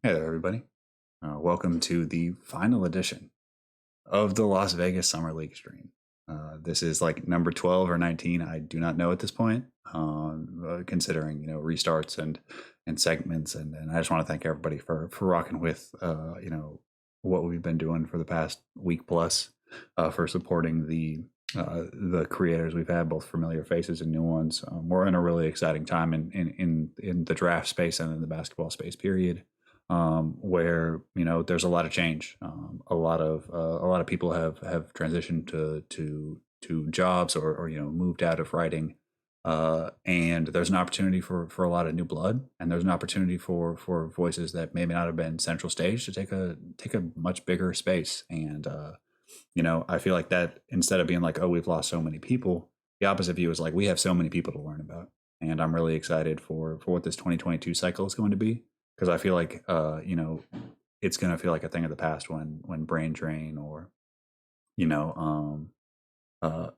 Hey there, everybody. Welcome to the final edition of the Las Vegas Summer League stream. This is like number 12 or 19. I do not know at this point, considering restarts and segments. And I just want to thank everybody for rocking with what we've been doing for the past week plus, for supporting the creators we've had, both familiar faces and new ones. We're in a really exciting time in the draft space and in the basketball space period, where there's a lot of change. A lot of people have transitioned to jobs or moved out of writing, and there's an opportunity for a lot of new blood, and there's an opportunity for voices that maybe not have been central stage to take a much bigger space. And I feel like that, instead of being like, oh, we've lost so many people, the opposite view is like, we have so many people to learn about. And I'm really excited for what this 2022 cycle is going to be, because I feel like it's going to feel like a thing of the past when brain drain or you know um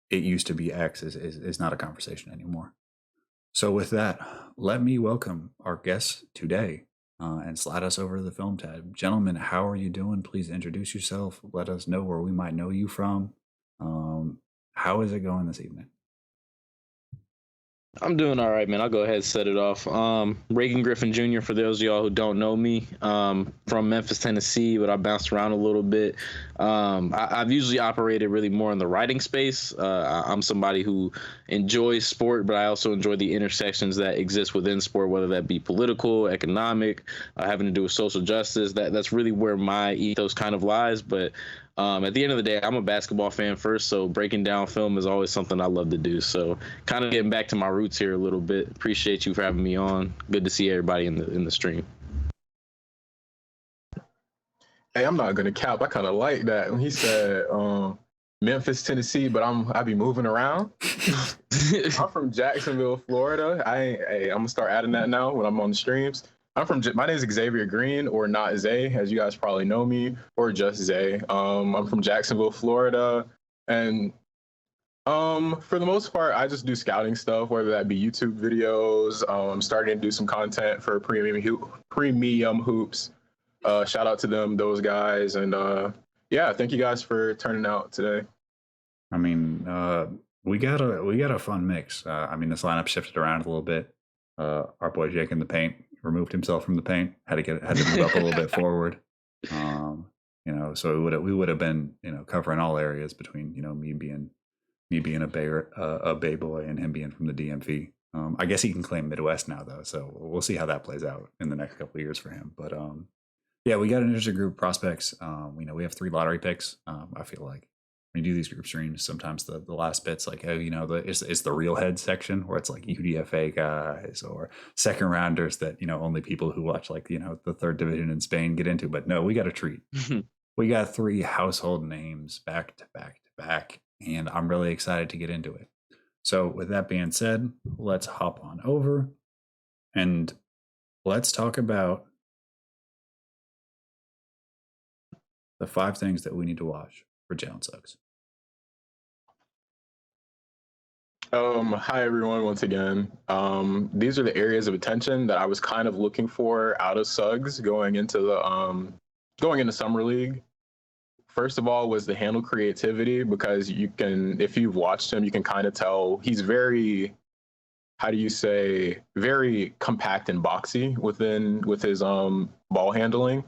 it used to be X is not a conversation anymore. So with that, let me welcome our guests today, and slide us over to the film tab. Gentlemen, how are you doing? Please introduce yourself. Let us know where we might know you from. How is it going this evening? I'm doing all right, man. I'll go ahead and set it off. Reagan Griffin Jr., for those of y'all who don't know me, from Memphis, Tennessee, but I bounced around a little bit. I've usually operated really more in the writing space. I'm somebody who enjoys sport, but I also enjoy the intersections that exist within sport, whether that be political, economic, having to do with social justice. That's really where my ethos kind of lies. But at the end of the day, I'm a basketball fan first, so breaking down film is always something I love to do. So kind of getting back to my roots here a little bit. Appreciate you for having me on. Good to see everybody in the stream. Hey, I'm not gonna cap. I kind of like that when he said Memphis, Tennessee, but I be moving around. I'm from Jacksonville, Florida. I'm gonna start adding that now when I'm on the streams. My name is Xavier Green, or not Zay, as you guys probably know me, or just Zay. I'm from Jacksonville, Florida, and for the most part, I just do scouting stuff, whether that be YouTube videos. I'm starting to do some content for Premium Hoops. Shout out to those guys, and yeah, thank you guys for turning out today. I mean, we got a fun mix. I mean, this lineup shifted around a little bit. Our boy Jake in the paint removed himself from the paint. Had to move up a little bit forward. So we would have been covering all areas between me being a Bay boy and him being from the DMV. I guess he can claim Midwest now though, so we'll see how that plays out in the next couple of years for him. But yeah, we got an interesting group of prospects. We have 3 lottery picks. I feel like when you do these group streams, sometimes the last bit's like, oh, it's the real head section where it's like UDFA guys or second rounders that only people who watch like the third division in Spain get into. But no, we got a treat. We got 3 household names back to back to back, and I'm really excited to get into it. So with that being said, let's hop on over and let's talk about the 5 things that we need to watch for Jalen Suggs. Hi everyone, once again. These are the areas of attention that I was kind of looking for out of Suggs going into Summer League. First of all was the handle creativity, because if you've watched him, you can kind of tell he's very, very compact and boxy with his ball handling.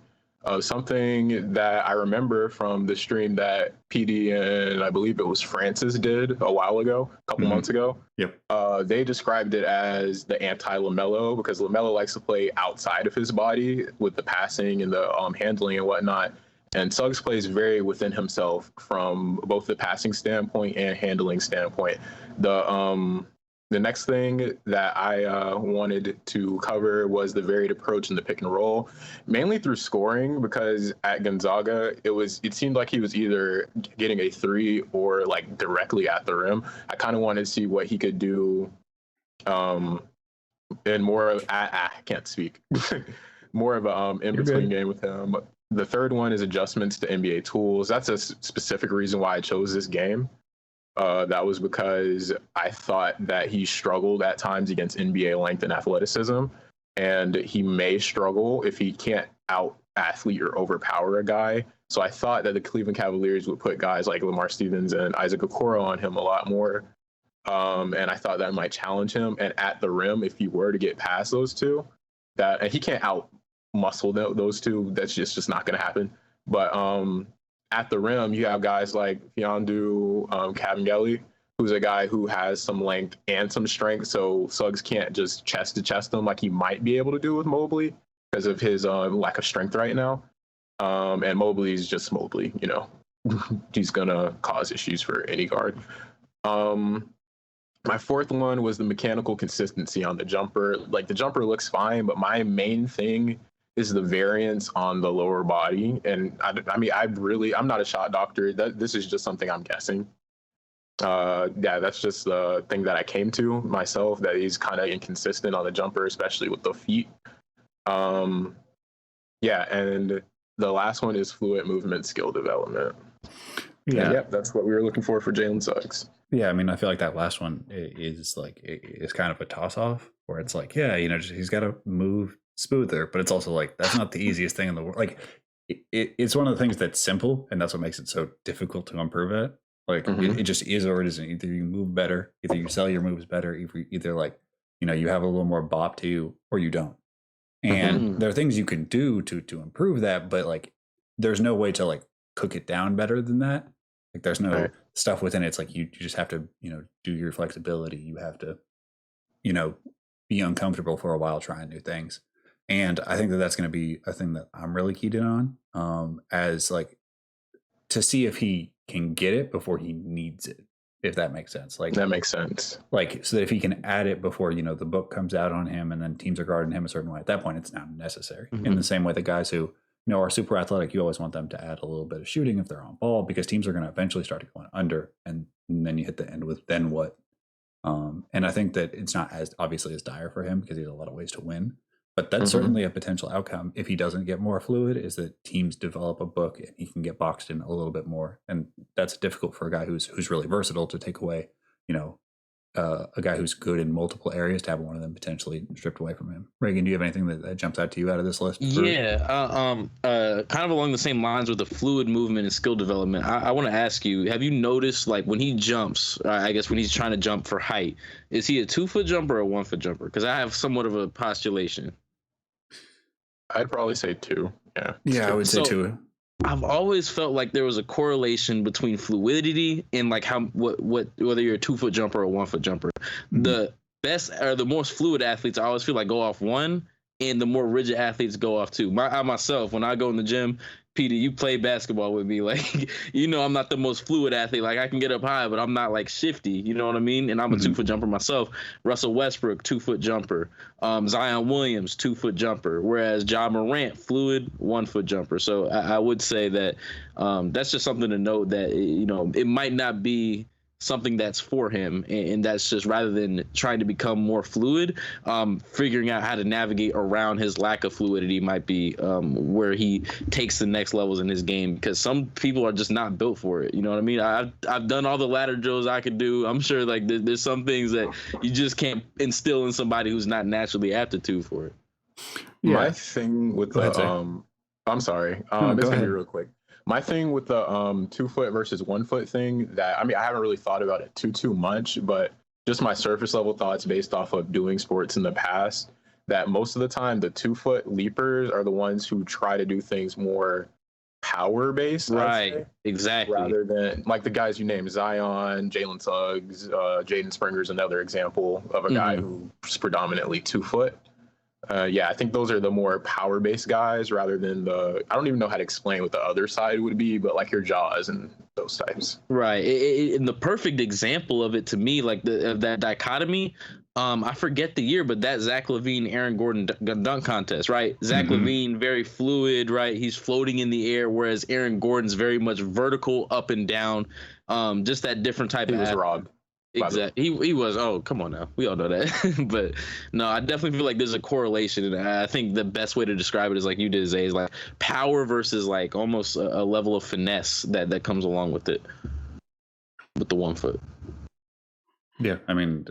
Something that I remember from the stream that PD and I believe it was Francis did a while ago, a couple months ago. Yep. They described it as the anti-LaMelo, because LaMelo likes to play outside of his body with the passing and the handling and whatnot. And Suggs plays very within himself from both the passing standpoint and handling standpoint. The next thing that I wanted to cover was the varied approach in the pick and roll, mainly through scoring, because at Gonzaga, it seemed like he was either getting a 3 or like directly at the rim. I kind of wanted to see what he could do in more of, I can't speak, more of a in-between game with him. The third one is adjustments to NBA tools. That's a specific reason why I chose this game. That was because I thought that he struggled at times against NBA length and athleticism. and he may struggle if he can't out athlete or overpower a guy. So I thought that the Cleveland Cavaliers would put guys like Lamar Stevens and Isaac Okoro on him a lot more. And I thought that might challenge him. And at the rim, if he were to get past those two, and he can't out muscle those two, that's just not going to happen. But at the rim, you have guys like Fiondu Kabengele, who's a guy who has some length and some strength. So Suggs can't just chest to chest him like he might be able to do with Mobley because of his lack of strength right now. And Mobley's just Mobley, you know. He's going to cause issues for any guard. My fourth one was the mechanical consistency on the jumper. Like, the jumper looks fine, but my main thing is the variance on the lower body. And I'm not a shot doctor. This is just something I'm guessing. That's just the thing that I came to myself, that he's kind of inconsistent on the jumper, especially with the feet. And the last one is fluid movement skill development. Yeah, that's what we were looking for Jalen Suggs. Yeah, I mean, I feel like that last one is kind of a toss-off, where it's like, yeah, you know, he's got to move smoother, but it's also like, that's not the easiest thing in the world. Like, it's one of the things that's simple, and that's what makes it so difficult to improve at. Like, it just is or it isn't. Either you move better, either you sell your moves better, either like, you know, you have a little more bop to you, or you don't. And there are things you can do to improve that, but like, there's no way to like cook it down better than that. Like, there's no stuff within it. It's like you just have to, you know, do your flexibility. You have to, you know, be uncomfortable for a while trying new things. And I think that's going to be a thing that I'm really keyed in on, as like, to see if he can get it before he needs it, if that makes sense. Like, that makes sense. Like, so that if he can add it before, you know, the book comes out on him and then teams are guarding him a certain way, at that point, it's not necessary. In the same way, the guys who, you know, are super athletic, you always want them to add a little bit of shooting if they're on ball, because teams are going to eventually start going under, and then you hit the end with then what. And I think that it's not as obviously as dire for him because he has a lot of ways to win. But that's certainly a potential outcome if he doesn't get more fluid, is that teams develop a book and he can get boxed in a little bit more. And that's difficult for a guy who's really versatile to take away, you know, a guy who's good in multiple areas, to have one of them potentially stripped away from him. Reagan, do you have anything that jumps out to you out of this list? Yeah, kind of along the same lines with the fluid movement and skill development. I want to ask you, have you noticed, like, when he jumps, I guess when he's trying to jump for height, is he a 2-foot jumper or a 1-foot jumper? Because I have somewhat of a postulation. I'd probably say 2. Yeah, I would say 2. I've always felt like there was a correlation between fluidity and like whether you're a 2-foot jumper or a 1-foot jumper. The best or the most fluid athletes, I always feel like, go off 1, and the more rigid athletes go off 2. Myself, when I go in the gym, Peter, you play basketball with me, like, you know, I'm not the most fluid athlete. Like, I can get up high, but I'm not like shifty. You know what I mean? And I'm a 2-foot jumper myself. Russell Westbrook, 2-foot jumper. Ziaire Williams, 2-foot jumper. Whereas Ja Morant, fluid, 1-foot jumper. So I would say that that's just something to note, that, you know, it might not be something that's for him, and that's just, rather than trying to become more fluid, figuring out how to navigate around his lack of fluidity might be where he takes the next levels in his game, because some people are just not built for it. You know what I mean? I've done all the ladder drills I could do. I'm sure like there's some things that you just can't instill in somebody who's not naturally aptitude for it. Yeah. My thing with the I'm sorry, it's gonna be real quick. My thing with the 2-foot versus 1-foot thing, that, I mean, I haven't really thought about it too much, but just my surface level thoughts based off of doing sports in the past, that most of the time the 2-foot leapers are the ones who try to do things more power based. Right, exactly. Rather than like the guys you named, Zion, Jalen Suggs, Jaden Springer's another example of a guy who's predominantly 2-foot. I think those are the more power-based guys, rather than I don't even know how to explain what the other side would be, but like your Jaws and those types. Right. And the perfect example of it to me, like that dichotomy, I forget the year, but that Zach LaVine, Aaron Gordon dunk contest, right? Zach LaVine, very fluid, right? He's floating in the air, whereas Aaron Gordon's very much vertical, up and down. Just that different type of. He was robbed. Exactly. He was. Oh, come on now. We all know that. But no, I definitely feel like there's a correlation. And I think the best way to describe it is like you did, Zay, is like power versus like almost a level of finesse that comes along with it, with the 1-foot. Yeah. I mean,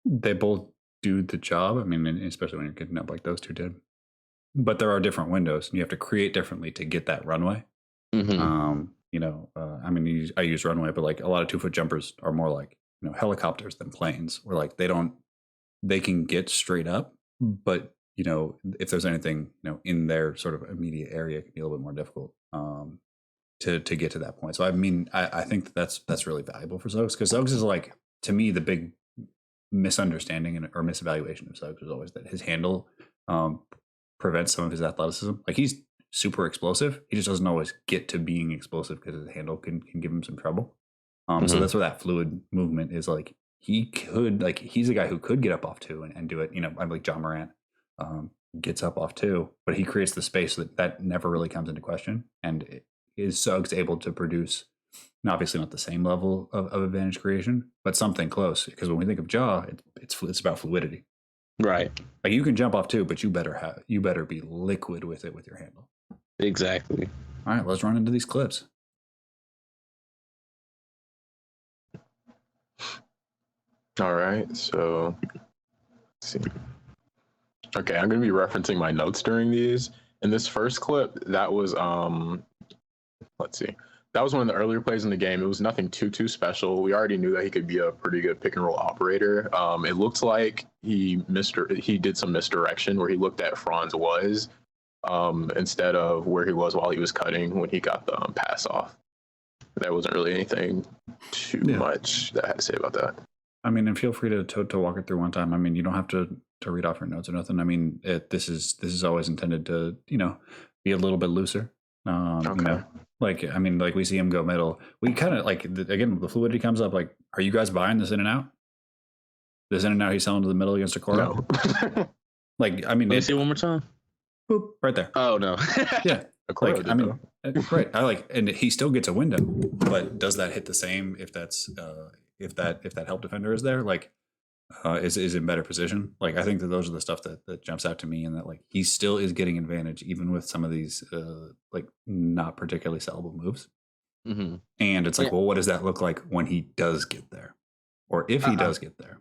they both do the job. I mean, especially when you're getting up like those two did. But there are different windows, and you have to create differently to get that runway. I mean, I use runway, but like a lot of 2-foot jumpers are more like helicopters than planes, where like they can get straight up, but if there's anything in their sort of immediate area, it can be a little bit more difficult to get to that point. So I mean, I think that's really valuable for Suggs, because Suggs is like, to me, the big misunderstanding or misevaluation of Suggs was always that his handle prevents some of his athleticism. Like, he's super explosive, he just doesn't always get to being explosive because his handle can give him some trouble. So that's where that fluid movement is. Like, he's a guy who could get up off two and do it. I'm like John Morant gets up off two, but he creates the space so that never really comes into question. And is Suggs able to produce, obviously not the same level of advantage creation, but something close? Because when we think of Ja, it's about fluidity. Right. Like, you can jump off too, but you better be liquid with it with your handle. Exactly. All right, let's run into these clips. All right, so let's see. Okay, I'm gonna be referencing my notes during these. In this first clip, that was let's see. That was one of the earlier plays in the game. It was nothing too special. We already knew that he could be a pretty good pick and roll operator. It looked like he did some misdirection where he looked at Franz instead of where he was while he was cutting when he got the pass off. There wasn't really anything too much that I had to say about that. I mean, and feel free to walk it through one time. I mean, you don't have to read off your notes or nothing. I mean, this is always intended to be a little bit looser. Okay. Like we see him go middle. We kind of again, the fluidity comes up. Like, are you guys buying this in and out? This in and out he's selling to the middle against a corner. No. Like, I mean, Let me see it one more time. Boop, right there. Oh no. Yeah. Like, I mean, right. And he still gets a window, but does that hit the same if that help defender is there? Like, is in better position? Like, I think that those are the stuff that jumps out to me, and that like he still is getting advantage even with some of these like not particularly sellable moves. And it's like, well, what does that look like when he does get there, or if he does get there?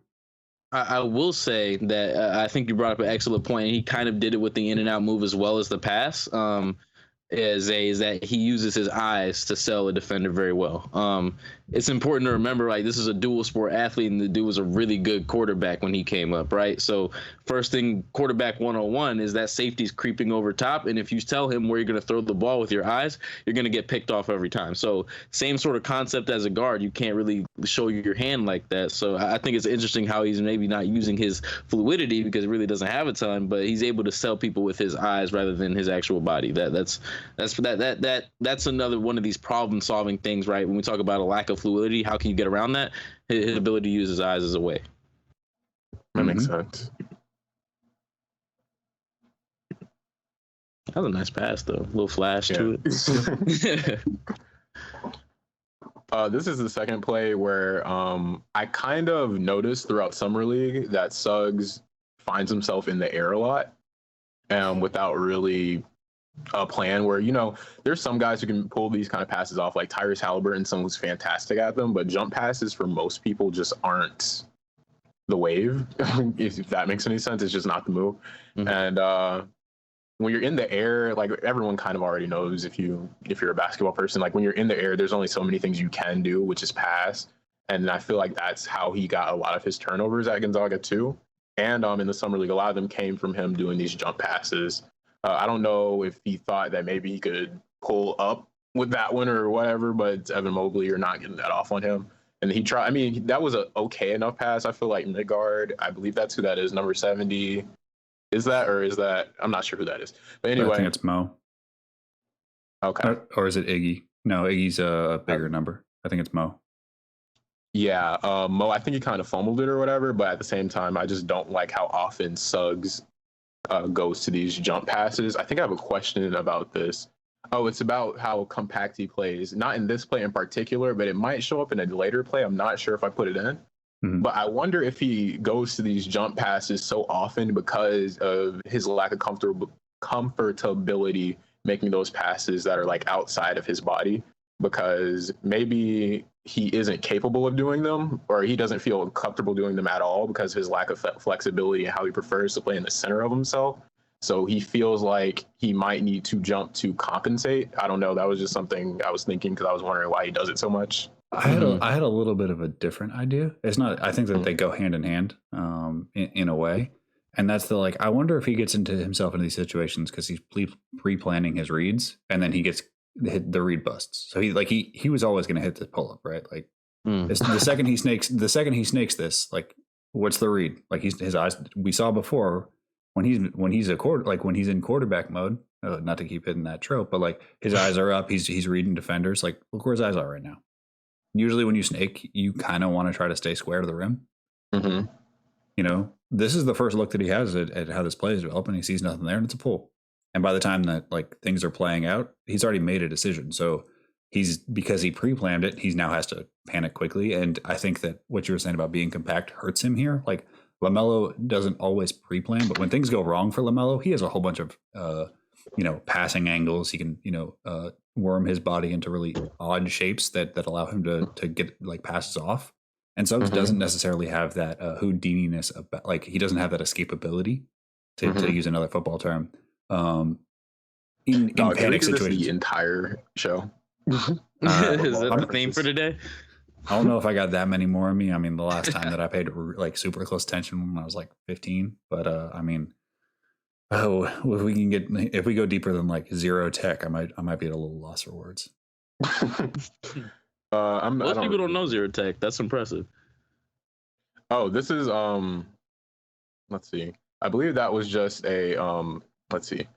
I will say that I think you brought up an excellent point. He kind of did it with the in and out move as well as the pass. Is that he uses his eyes to sell a defender very well. It's important to remember, like, this is a dual sport athlete, and the dude was a really good quarterback when he came up, right? So first thing, quarterback 101 is that safety's creeping over top, and if you tell him where you're going to throw the ball with your eyes, you're going to get picked off every time. So same sort of concept as a guard. You can't really show your hand like that. So I think it's interesting how he's maybe not using his fluidity because he really doesn't have a ton, but he's able to sell people with his eyes rather than his actual body. That's another one of these problem solving things, right? When we talk about a lack of fluidity, how can you get around that? His ability to use his eyes is a way. That makes sense. That was a nice pass, though. A little flash to it. This is the second play where I kind of noticed throughout Summer League that Suggs finds himself in the air a lot without really a plan, where there's some guys who can pull these kind of passes off, like Tyrese Halliburton, someone who's fantastic at them, but jump passes for most people just aren't the wave. If that makes any sense, it's just not the move. And when you're in the air, like everyone kind of already knows, if you're a basketball person, like when you're in the air, there's only so many things you can do, which is pass. And I feel like that's how he got a lot of his turnovers at Gonzaga too. And in the Summer League, a lot of them came from him doing these jump passes. I don't know if he thought that maybe he could pull up with that one or whatever, but Evan Mobley, you're not getting that off on him. And he tried. I mean, that was a okay enough pass. I feel like mid-guard, I believe that's who that is, number 70. Is that, or is that? I'm not sure who that is. But anyway. I think it's Mo. Okay. Or is it Iggy? No, Iggy's a bigger number. I think it's Mo. Yeah, Mo, I think he kind of fumbled it or whatever, but at the same time, I just don't like how often Suggs goes to these jump passes. I think I have a question about this. Oh, it's about how compact he plays. Not in this play in particular, but it might show up in a later play. I'm not sure if I put it in. But I wonder if he goes to these jump passes so often because of his lack of comfortability making those passes that are like outside of his body. Because maybe he isn't capable of doing them, or he doesn't feel comfortable doing them at all because of his lack of flexibility and how he prefers to play in the center of himself. So he feels like he might need to jump to compensate. I don't know. That was just something I was thinking because I was wondering why he does it so much. I had a little bit of a different idea. It's not. I think that they go hand in hand, in a way, and that's the like. I wonder if he gets into himself into these situations because he's pre-planning his reads, and then he gets hit the read busts. So he was always going to hit the pull up, right? Like the second he snakes this, like what's the read? Like his eyes. We saw before when he's in quarterback mode. Not to keep hitting that trope, but like his eyes are up. He's reading defenders. Like look where his eyes are right now. Usually when you snake, you kind of want to try to stay square to the rim. Mm-hmm. You know, this is the first look that he has at how this play is developing. He sees nothing there and it's a pull. And by the time that like things are playing out, he's already made a decision. So because he pre-planned it, he now has to panic quickly. And I think that what you were saying about being compact hurts him here. Like LaMelo doesn't always pre-plan, but when things go wrong for LaMelo, he has a whole bunch of, passing angles. He can, worm his body into really odd shapes that allow him to get like passes off. And Suggs doesn't necessarily have that Houdini-ness about, like he doesn't have that escapability to use another football term. In panic situations. The entire show. Is that the name for today? I don't know if I got that many more of me. I mean, the last time that I paid like super close attention when I was like 15, but I mean, if we go deeper than like zero tech, I might be at a little loss for words. Most people don't know zero tech. That's impressive. Oh, this is let's see. I believe that was just a let's see.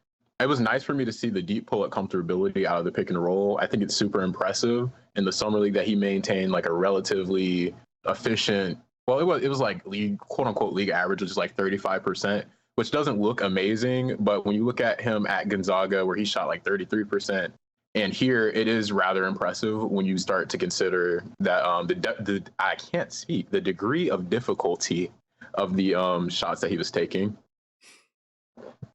It was nice for me to see the deep pull-up comfortability out of the pick and roll. I think it's super impressive in the summer league that he maintained like a relatively efficient. Well, it was like league, quote unquote, league average, which is like 35%, which doesn't look amazing. But when you look at him at Gonzaga, where he shot like 33%, and here it is rather impressive when you start to consider that I can't speak, the degree of difficulty of the shots that he was taking.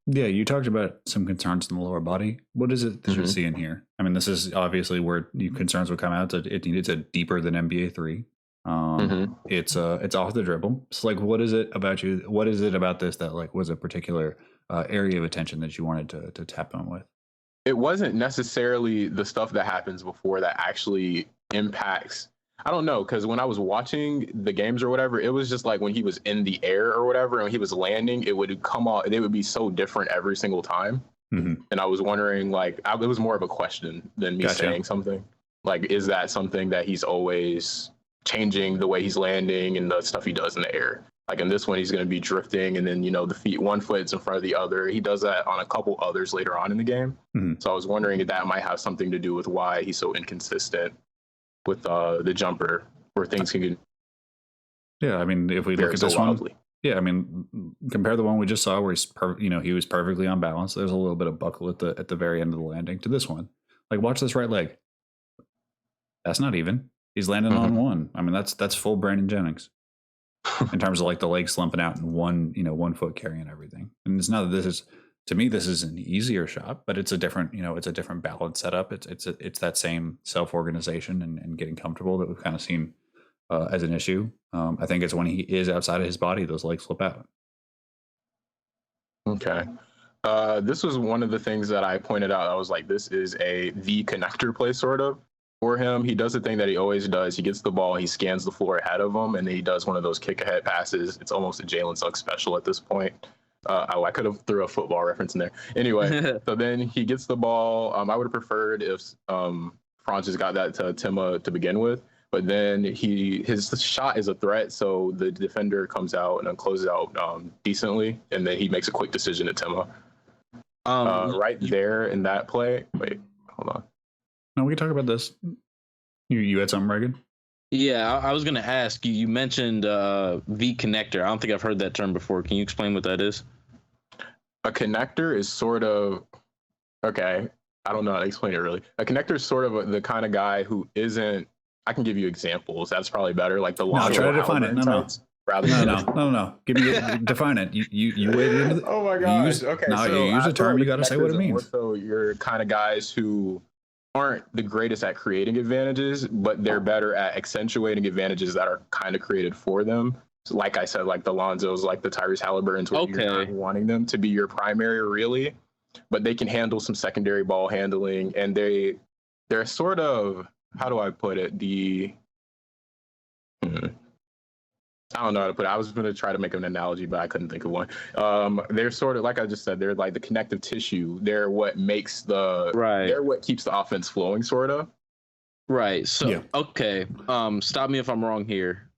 Yeah, you talked about some concerns in the lower body. What is it that you're seeing here? I mean, this is obviously where concerns would come out. It's a deeper than NBA 3. It's off the dribble. So like, what is it about you? What is it about this that like was a particular area of attention that you wanted to tap on with? It wasn't necessarily the stuff that happens before that actually impacts. I don't know, because when I was watching the games or whatever, it was just like when he was in the air or whatever, and he was landing, it would come off. They would be so different every single time. And I was wondering, like, it was more of a question than me saying something. Like, is that something that he's always changing the way he's landing and the stuff he does in the air? Like in this one, he's going to be drifting, and then the feet, one foot's in front of the other. He does that on a couple others later on in the game. So I was wondering if that might have something to do with why he's so inconsistent with the jumper, where things can get. Yeah, I mean, if we look at this one, yeah, I mean, compare the one we just saw where he was perfectly on balance. There's a little bit of buckle at the very end of the landing to this one. Like, watch this right leg. That's not even. He's landing on one. I mean, that's full Brandon Jennings in terms of like the leg slumping out and one foot carrying everything. And it's not that this is. To me, this is an easier shot, but it's a different, it's a different balance setup. It's that same self-organization and getting comfortable that we've kind of seen as an issue. I think it's when he is outside of his body, those legs slip out. Okay. This was one of the things that I pointed out. I was like, this is a V connector play sort of for him. He does the thing that he always does. He gets the ball, he scans the floor ahead of him, and then he does one of those kick ahead passes. It's almost a Jalen Suggs special at this point. I could have threw a football reference in there. Anyway, so then he gets the ball. I would have preferred if Franz just got that to Timma to begin with, but then his shot is a threat, so the defender comes out and then closes out decently, and then he makes a quick decision to Timma. Right there in that play. Wait, hold on. No, we can talk about this. You had something, Reagan? Yeah, I was going to ask you. You mentioned V connector. I don't think I've heard that term before. Can you explain what that is? A connector is sort of, okay, I don't know how to explain it really. A connector is sort of the kind of guy who isn't, I can give you examples. That's probably better. Like the long. No, try to define it. No. Give me define it. You waited into the. Oh my gosh. Okay. No, so you use a term. You got to say what it means. So you're kind of guys who aren't the greatest at creating advantages, but they're better at accentuating advantages that are kind of created for them. So like I said, like the Lonzos, like the Tyrese Halliburtons, where you're not wanting them to be your primary really, but they can handle some secondary ball handling, and they're sort of, how do I put it? I don't know how to put it. I was going to try to make an analogy, but I couldn't think of one. They're sort of, like I just said, they're like the connective tissue. They're what makes they're what keeps the offense flowing, sort of. Right. So, okay. Stop me if I'm wrong here.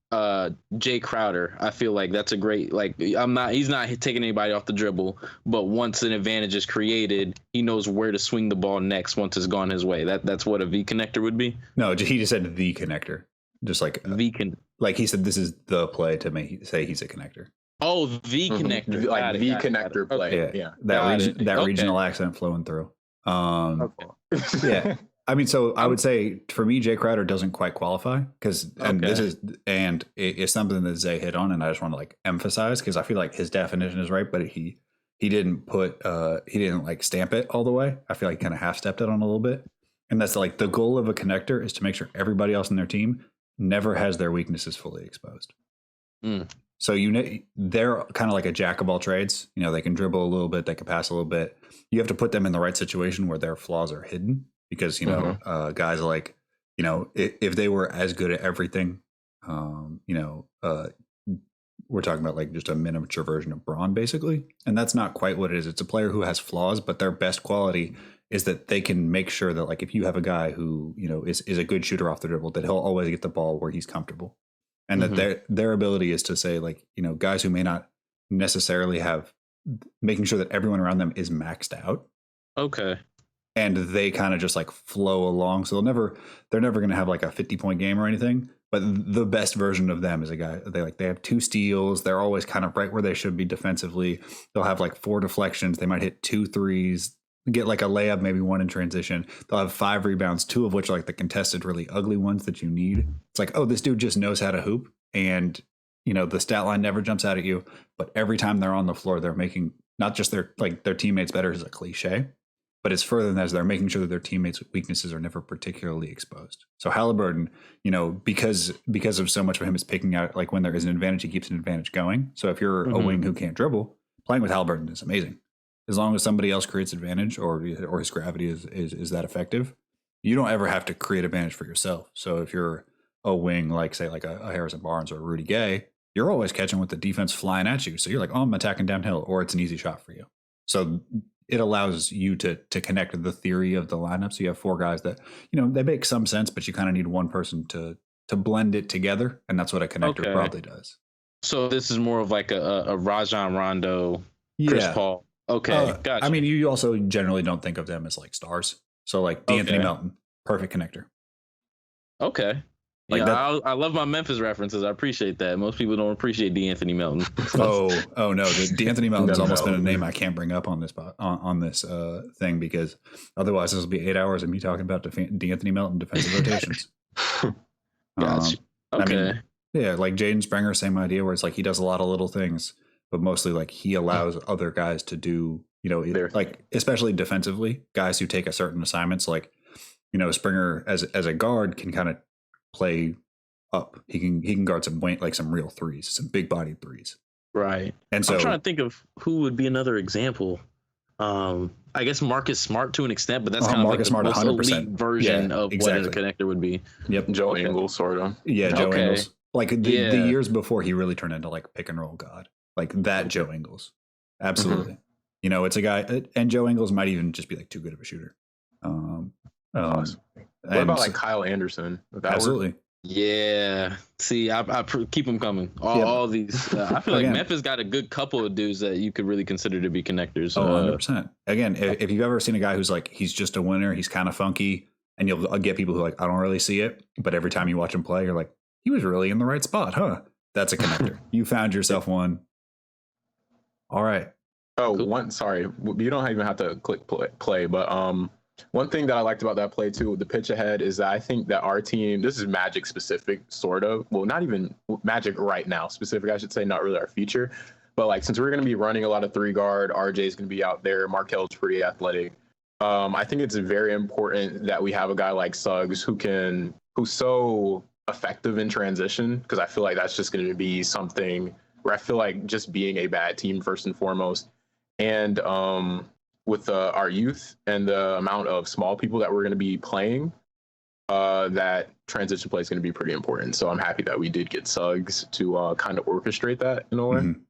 Jay Crowder, I feel like that's a great, like, he's not taking anybody off the dribble, but once an advantage is created, he knows where to swing the ball next once it's gone his way. That's what a V connector would be. No, he just said the connector. Just like like he said, this is the play to say he's a connector. Oh, the connector, like the connector play. Yeah, that regional accent flowing through. Yeah, I mean, so I would say for me, Jay Crowder doesn't quite qualify because, and it's something that Zay hit on, and I just want to like emphasize because I feel like his definition is right, but he didn't put he didn't like stamp it all the way. I feel like he kind of half stepped it on a little bit, and that's like the goal of a connector is to make sure everybody else in their team never has their weaknesses fully exposed. So they're kind of like a jack of all trades. You know, they can dribble a little bit, they can pass a little bit. You have to put them in the right situation where their flaws are hidden because, you know, guys like, you know, if they were as good at everything, we're talking about like just a miniature version of Braun, basically. And that's not quite what it is. It's a player who has flaws, but their best quality is that they can make sure that, like, if you have a guy who, you know, is a good shooter off the dribble, that he'll always get the ball where he's comfortable. And that their ability is to say, like, you know, guys who may not necessarily have, making sure that everyone around them is maxed out. Okay. And they kind of just like flow along. So they're never going to have like a 50-point game or anything. But the best version of them is a guy, they have 2 steals. They're always kind of right where they should be defensively. They'll have like 4 deflections. They might hit 2 threes, get like a layup, maybe 1 in transition. They'll have 5 rebounds, 2 of which are like the contested, really ugly ones that you need. It's like, oh, this dude just knows how to hoop. And, you know, the stat line never jumps out at you. But every time they're on the floor, they're making not just their teammates better is a cliche, but it's further than that. They're making sure that their teammates' weaknesses are never particularly exposed. So Halliburton, you know, because of so much of him is picking out, like, when there is an advantage, he keeps an advantage going. So if you're a wing who can't dribble, playing with Halliburton is amazing. As long as somebody else creates advantage or his gravity is that effective, you don't ever have to create advantage for yourself. So if you're a wing, like say like a Harrison Barnes or a Rudy Gay, you're always catching with the defense flying at you. So you're like, oh, I'm attacking downhill, or it's an easy shot for you. So it allows you to connect the theory of the lineup. So you have 4 guys that, you know, they make some sense, but you kind of need one person to blend it together. And that's what a connector probably does. So this is more of like a Rajon Rondo, Chris Paul. Okay, gotcha. I mean, you also generally don't think of them as like stars. So like D'Anthony Melton, perfect connector. Okay. Like I love my Memphis references. I appreciate that. Most people don't appreciate D'Anthony Melton. oh no, D'Anthony Melton's almost been a name I can't bring up on this on this thing, because otherwise this will be 8 hours of me talking about D'Anthony Melton defensive rotations. Gotcha. Okay. I mean, yeah, like Jaden Springer, same idea, where it's like he does a lot of little things, but mostly like he allows other guys to do, you know, like especially defensively, guys who take a certain assignments. Like, you know, Springer as a guard can kind of play up. He can guard some real threes, some big bodied threes. Right. And so I'm trying to think of who would be another example. I guess Marcus Smart to an extent, but that's kind of Marcus like the Smart, most 100%. Elite version of what a connector would be. Yep. Joe Ingles, sort of. Yeah, Joe Ingles. Like the years before he really turned into like pick and roll god. Like that Joe Ingles. Absolutely. You know, it's a guy, and Joe Ingles might even just be like too good of a shooter. What about like Kyle Anderson? Absolutely. Yeah. See, I keep them coming. All these. I feel like Memphis got a good couple of dudes that you could really consider to be connectors. 100%. Again, if you've ever seen a guy who's like, he's just a winner, he's kind of funky, and you'll get people who are like, I don't really see it, but every time you watch him play, you're like, he was really in the right spot, huh? That's a connector. You found yourself one. All right. Oh, cool. Sorry, you don't even have to click play, but one thing that I liked about that play too, with the pitch ahead, is that I think that our team, this is Magic specific, sort of. Well, not even Magic right now specific, I should say, not really our feature. But like, since we're going to be running a lot of 3 guard, RJ's going to be out there. Markel's pretty athletic. I think it's very important that we have a guy like Suggs who's so effective in transition, because I feel like that's just going to be something where I feel like just being a bad team first and foremost, and with our youth and the amount of small people that we're going to be playing, that transition play is going to be pretty important. So I'm happy that we did get Suggs to kind of orchestrate that in a way. Mm-hmm.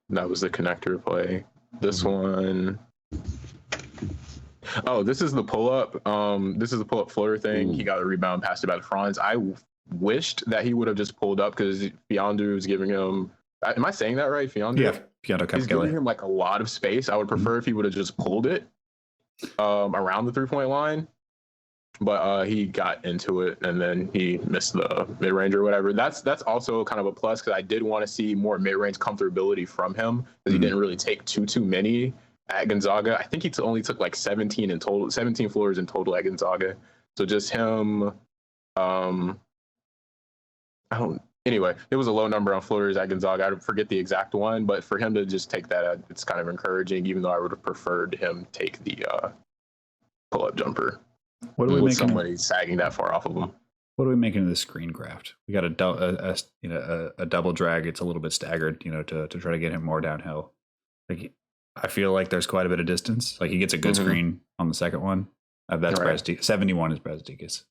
That was the connector play. This one. Oh, this is the pull-up. This is the pull-up floater thing. He got a rebound, passed it back to Franz. I wished that he would have just pulled up, because Fiondu was giving him. Am I saying that right? Fiondu? Yeah, Fiondu He's giving him like a lot of space. I would prefer if he would have just pulled it around the 3-point line. But he got into it, and then he missed the mid-range or whatever. That's also kind of a plus, because I did want to see more mid-range comfortability from him, because he didn't really take too many at Gonzaga. I think he only took like 17 in total, 17 floors in total at Gonzaga. So just him. Anyway, it was a low number on floaters at Gonzaga. I forget the exact one, but for him to just take that, it's kind of encouraging, even though I would have preferred him take the pull-up jumper. What are we making? Somebody sagging that far off of him. What are we making of this screen graft? We got a double drag. It's a little bit staggered, to try to get him more downhill. Like, I feel like there's quite a bit of distance. Like, he gets a good screen on the second one. That's right. 71 is Brasdikas,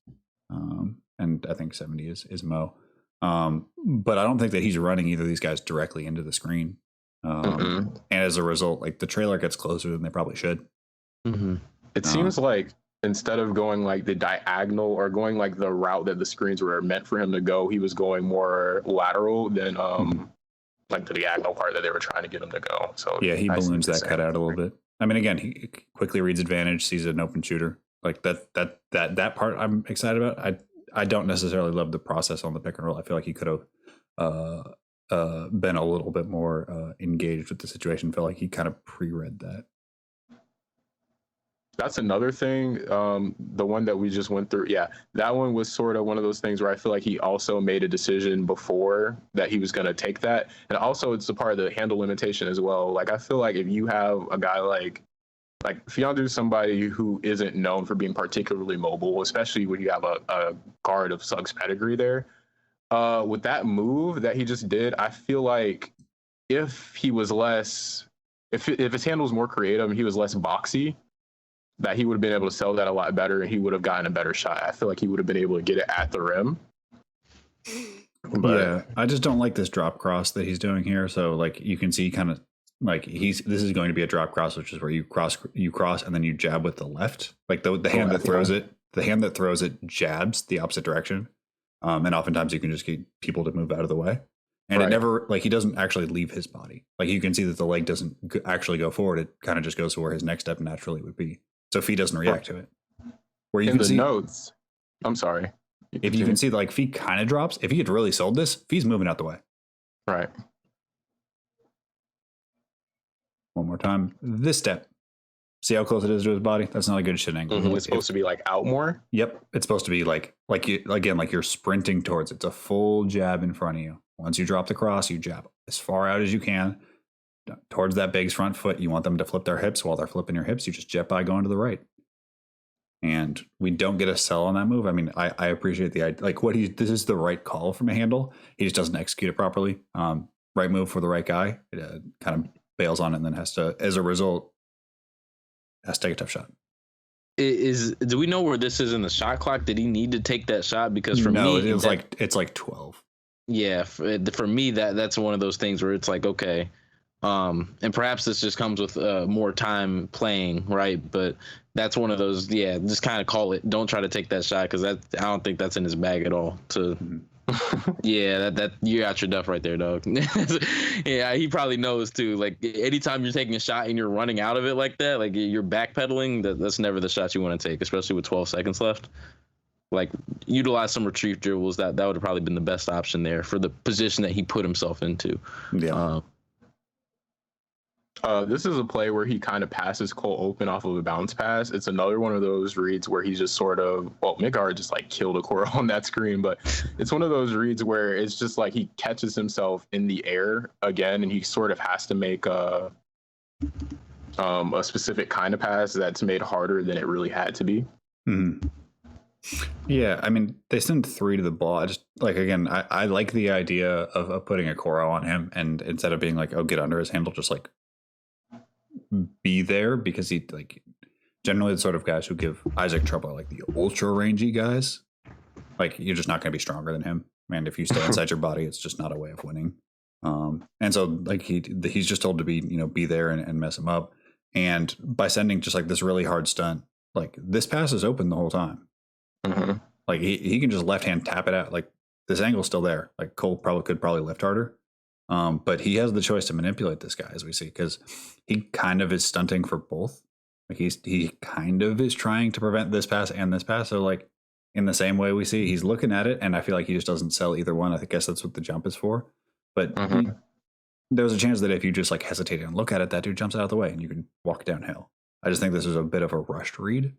and I think 70 is Mo. But I don't think that he's running either of these guys directly into the screen. And as a result, like, the trailer gets closer than they probably should. It seems like, instead of going like the diagonal or going like the route that the screens were meant for him to go, he was going more lateral than like the diagonal part that they were trying to get him to go. So yeah, he balloons that cut out a little bit. I mean, again, he quickly reads advantage, sees an open shooter. Like that part I'm excited about. I don't necessarily love the process on the pick and roll. I feel like he could have been a little bit more engaged with the situation. Felt like he kind of pre-read that. That's another thing. The one that we just went through, yeah, that one was sort of one of those things where I feel like he also made a decision before that he was going to take that. And also, it's a part of the handle limitation as well. Like, I feel like if you have a guy like Fiondu, somebody who isn't known for being particularly mobile, especially when you have a guard of Suggs pedigree there, with that move that he just did, I feel like if he was less, if his handle was more creative and he was less boxy, that he would have been able to sell that a lot better, and he would have gotten a better shot. I feel like he would have been able to get it at the rim. But yeah, I just don't like this drop cross that he's doing here. So, like, you can see kind of like this is going to be a drop cross, which is where you cross and then you jab with the left. Like the hand that throws it jabs the opposite direction. And oftentimes you can just get people to move out of the way. And it never, like, he doesn't actually leave his body. Like, you can see that the leg doesn't actually go forward. It kind of just goes to where his next step naturally would be. So Fee doesn't react to it. Where you in can see notes, I'm sorry. If you can see, like, Fee kind of drops. If he had really sold this, Fee's moving out the way. Right. One more time. This step. See how close it is to his body? That's not a good shit angle. It's supposed to be like out more. Yep. It's supposed to be like you're sprinting towards it. It's a full jab in front of you. Once you drop the cross, you jab as far out as you can towards that big's front foot. You want them to flip their hips. While they're flipping your hips, you just jet by going to the right. And we don't get a sell on that move. I mean, I appreciate this is the right call from a handle. He just doesn't execute it properly. Right move for the right guy. It kind of bails on it and then has to, as a result, has to take a tough shot. Do we know where this is in the shot clock? Did he need to take that shot? Because for me, it's like 12. Yeah, for me that's one of those things where it's like, okay, and perhaps this just comes with more time playing, right? But that's one of those, yeah, just kind of call it. Don't try to take that shot, because I don't think that's in his bag at all. Yeah, that you're out your duff right there, dog. Yeah, he probably knows too. Like, anytime you're taking a shot and you're running out of it like that, like you're backpedaling, that's never the shot you want to take, especially with 12 seconds left. Like, utilize some retrieve dribbles. That would have probably been the best option there for the position that he put himself into. Yeah. This is a play where he kind of passes Cole open off of a bounce pass. It's another one of those reads where he just sort of, Mikar just like killed a core on that screen, but it's one of those reads where it's just like he catches himself in the air again, and he sort of has to make a specific kind of pass that's made harder than it really had to be. Mm-hmm. Yeah, I mean, they send 3 to the ball. I just again, I like the idea of putting a Coro on him, and instead of being like, oh, get under his handle, just like be there, because he generally the sort of guys who give Isaac trouble are like the ultra rangy guys. Like, you're just not going to be stronger than him, and if you stay inside your body, it's just not a way of winning. And so like he's just told to be there and mess him up, and by sending just like this really hard stunt, like this pass is open the whole time. Mm-hmm. Like he can just left hand tap it out. Like this angle's still there. Like Cole could probably lift harder. But he has the choice to manipulate this guy, as we see, because he kind of is stunting for both. Like he kind of is trying to prevent this pass and this pass. So like in the same way we see, he's looking at it, and I feel like he just doesn't sell either one. I guess that's what the jump is for. But there's a chance that if you just like hesitate and look at it, that dude jumps out of the way and you can walk downhill. I just think this is a bit of a rushed read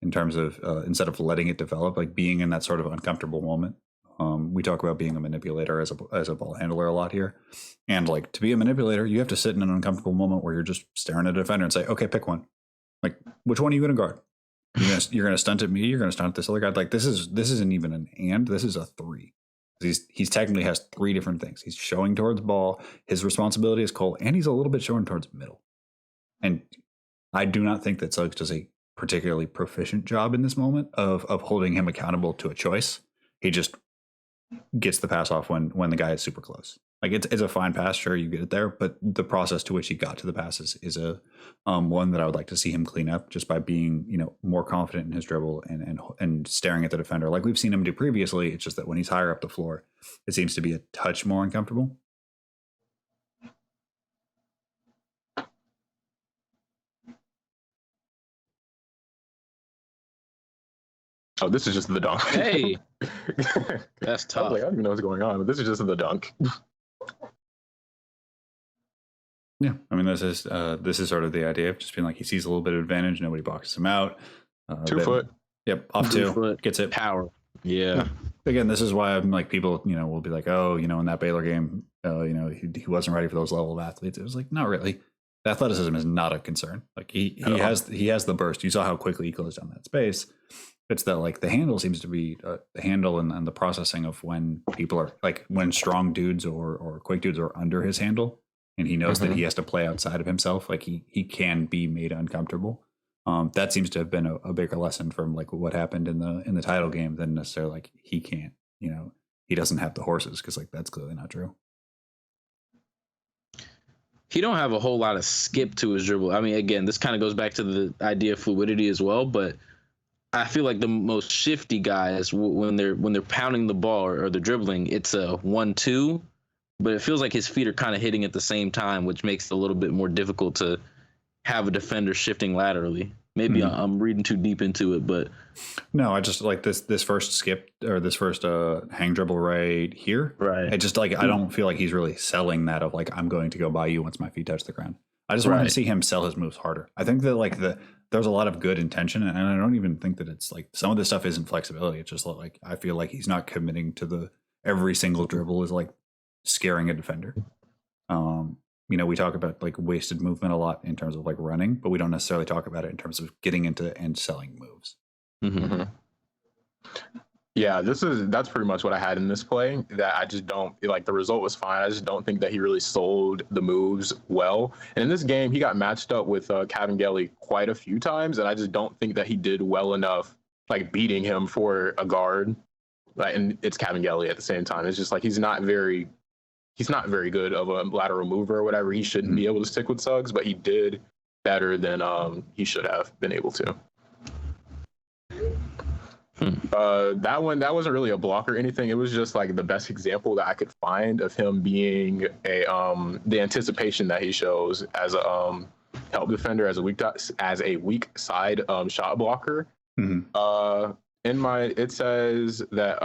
in terms of instead of letting it develop, like being in that sort of uncomfortable moment. We talk about being a manipulator as a ball handler a lot here, and like to be a manipulator, you have to sit in an uncomfortable moment where you're just staring at a defender and say, "Okay, pick one. Like, which one are you going to guard? You're going to stunt at me. You're going to stunt at this other guy. Like, this isn't even an and. This is a 3. He's technically has 3 different things. He's showing towards ball. His responsibility is Cole, and he's a little bit showing towards middle. And I do not think that Suggs does a particularly proficient job in this moment of holding him accountable to a choice. He just gets the pass off when the guy is super close. Like it's a fine pass, sure, you get it there, but the process to which he got to the passes is a one that I would like to see him clean up just by being more confident in his dribble and staring at the defender like we've seen him do previously. It's just that when he's higher up the floor, it seems to be a touch more uncomfortable. Oh, this is just the dunk. Hey, that's tough. I don't even know what's going on, but this is just the dunk. Yeah, I mean, this is sort of the idea of just being like he sees a little bit of advantage, nobody boxes him out. 2 foot. Yep, off 2, gets it. Power. Yeah. Again, this is why I'm like people, will be like, oh, in that Baylor game, he wasn't ready for those level of athletes. It was like, not really. The athleticism is not a concern. Like he has the burst. You saw how quickly he closed down that space. It's that like the handle seems to be the handle and the processing of when people are like when strong dudes or quick dudes are under his handle, and he knows that he has to play outside of himself. Like he can be made uncomfortable. That seems to have been a bigger lesson from like what happened in the title game than necessarily like he can't. He doesn't have the horses, because like that's clearly not true. He don't have a whole lot of skip to his dribble. I mean, again, this kind of goes back to the idea of fluidity as well, but I feel like the most shifty guys when they're pounding the ball or they're dribbling, it's a 1-2, but it feels like his feet are kind of hitting at the same time, which makes it a little bit more difficult to have a defender shifting laterally. Maybe I'm reading too deep into it, but no, I just like this first skip or this first hang dribble right here. Right. I just like I don't feel like he's really selling that of like I'm going to go by you once my feet touch the ground. I just want to see him sell his moves harder. I think that like there's a lot of good intention, and I don't even think that it's like some of this stuff isn't flexibility. It's just like I feel like he's not committing to every single dribble is like scaring a defender. We talk about like wasted movement a lot in terms of like running, but we don't necessarily talk about it in terms of getting into and selling moves. Mm-hmm. Yeah, that's pretty much what I had in this play. That I just don't like. The result was fine. I just don't think that he really sold the moves well. And in this game, he got matched up with Kabengele quite a few times, and I just don't think that he did well enough, like beating him for a guard. Like, and it's Kabengele at the same time. It's just like he's not very good of a lateral mover or whatever. He shouldn't be able to stick with Suggs, but he did better than he should have been able to. That wasn't really a block or anything. It was just like the best example that I could find of him being the anticipation that he shows as a help defender, as a weak side shot blocker. It says that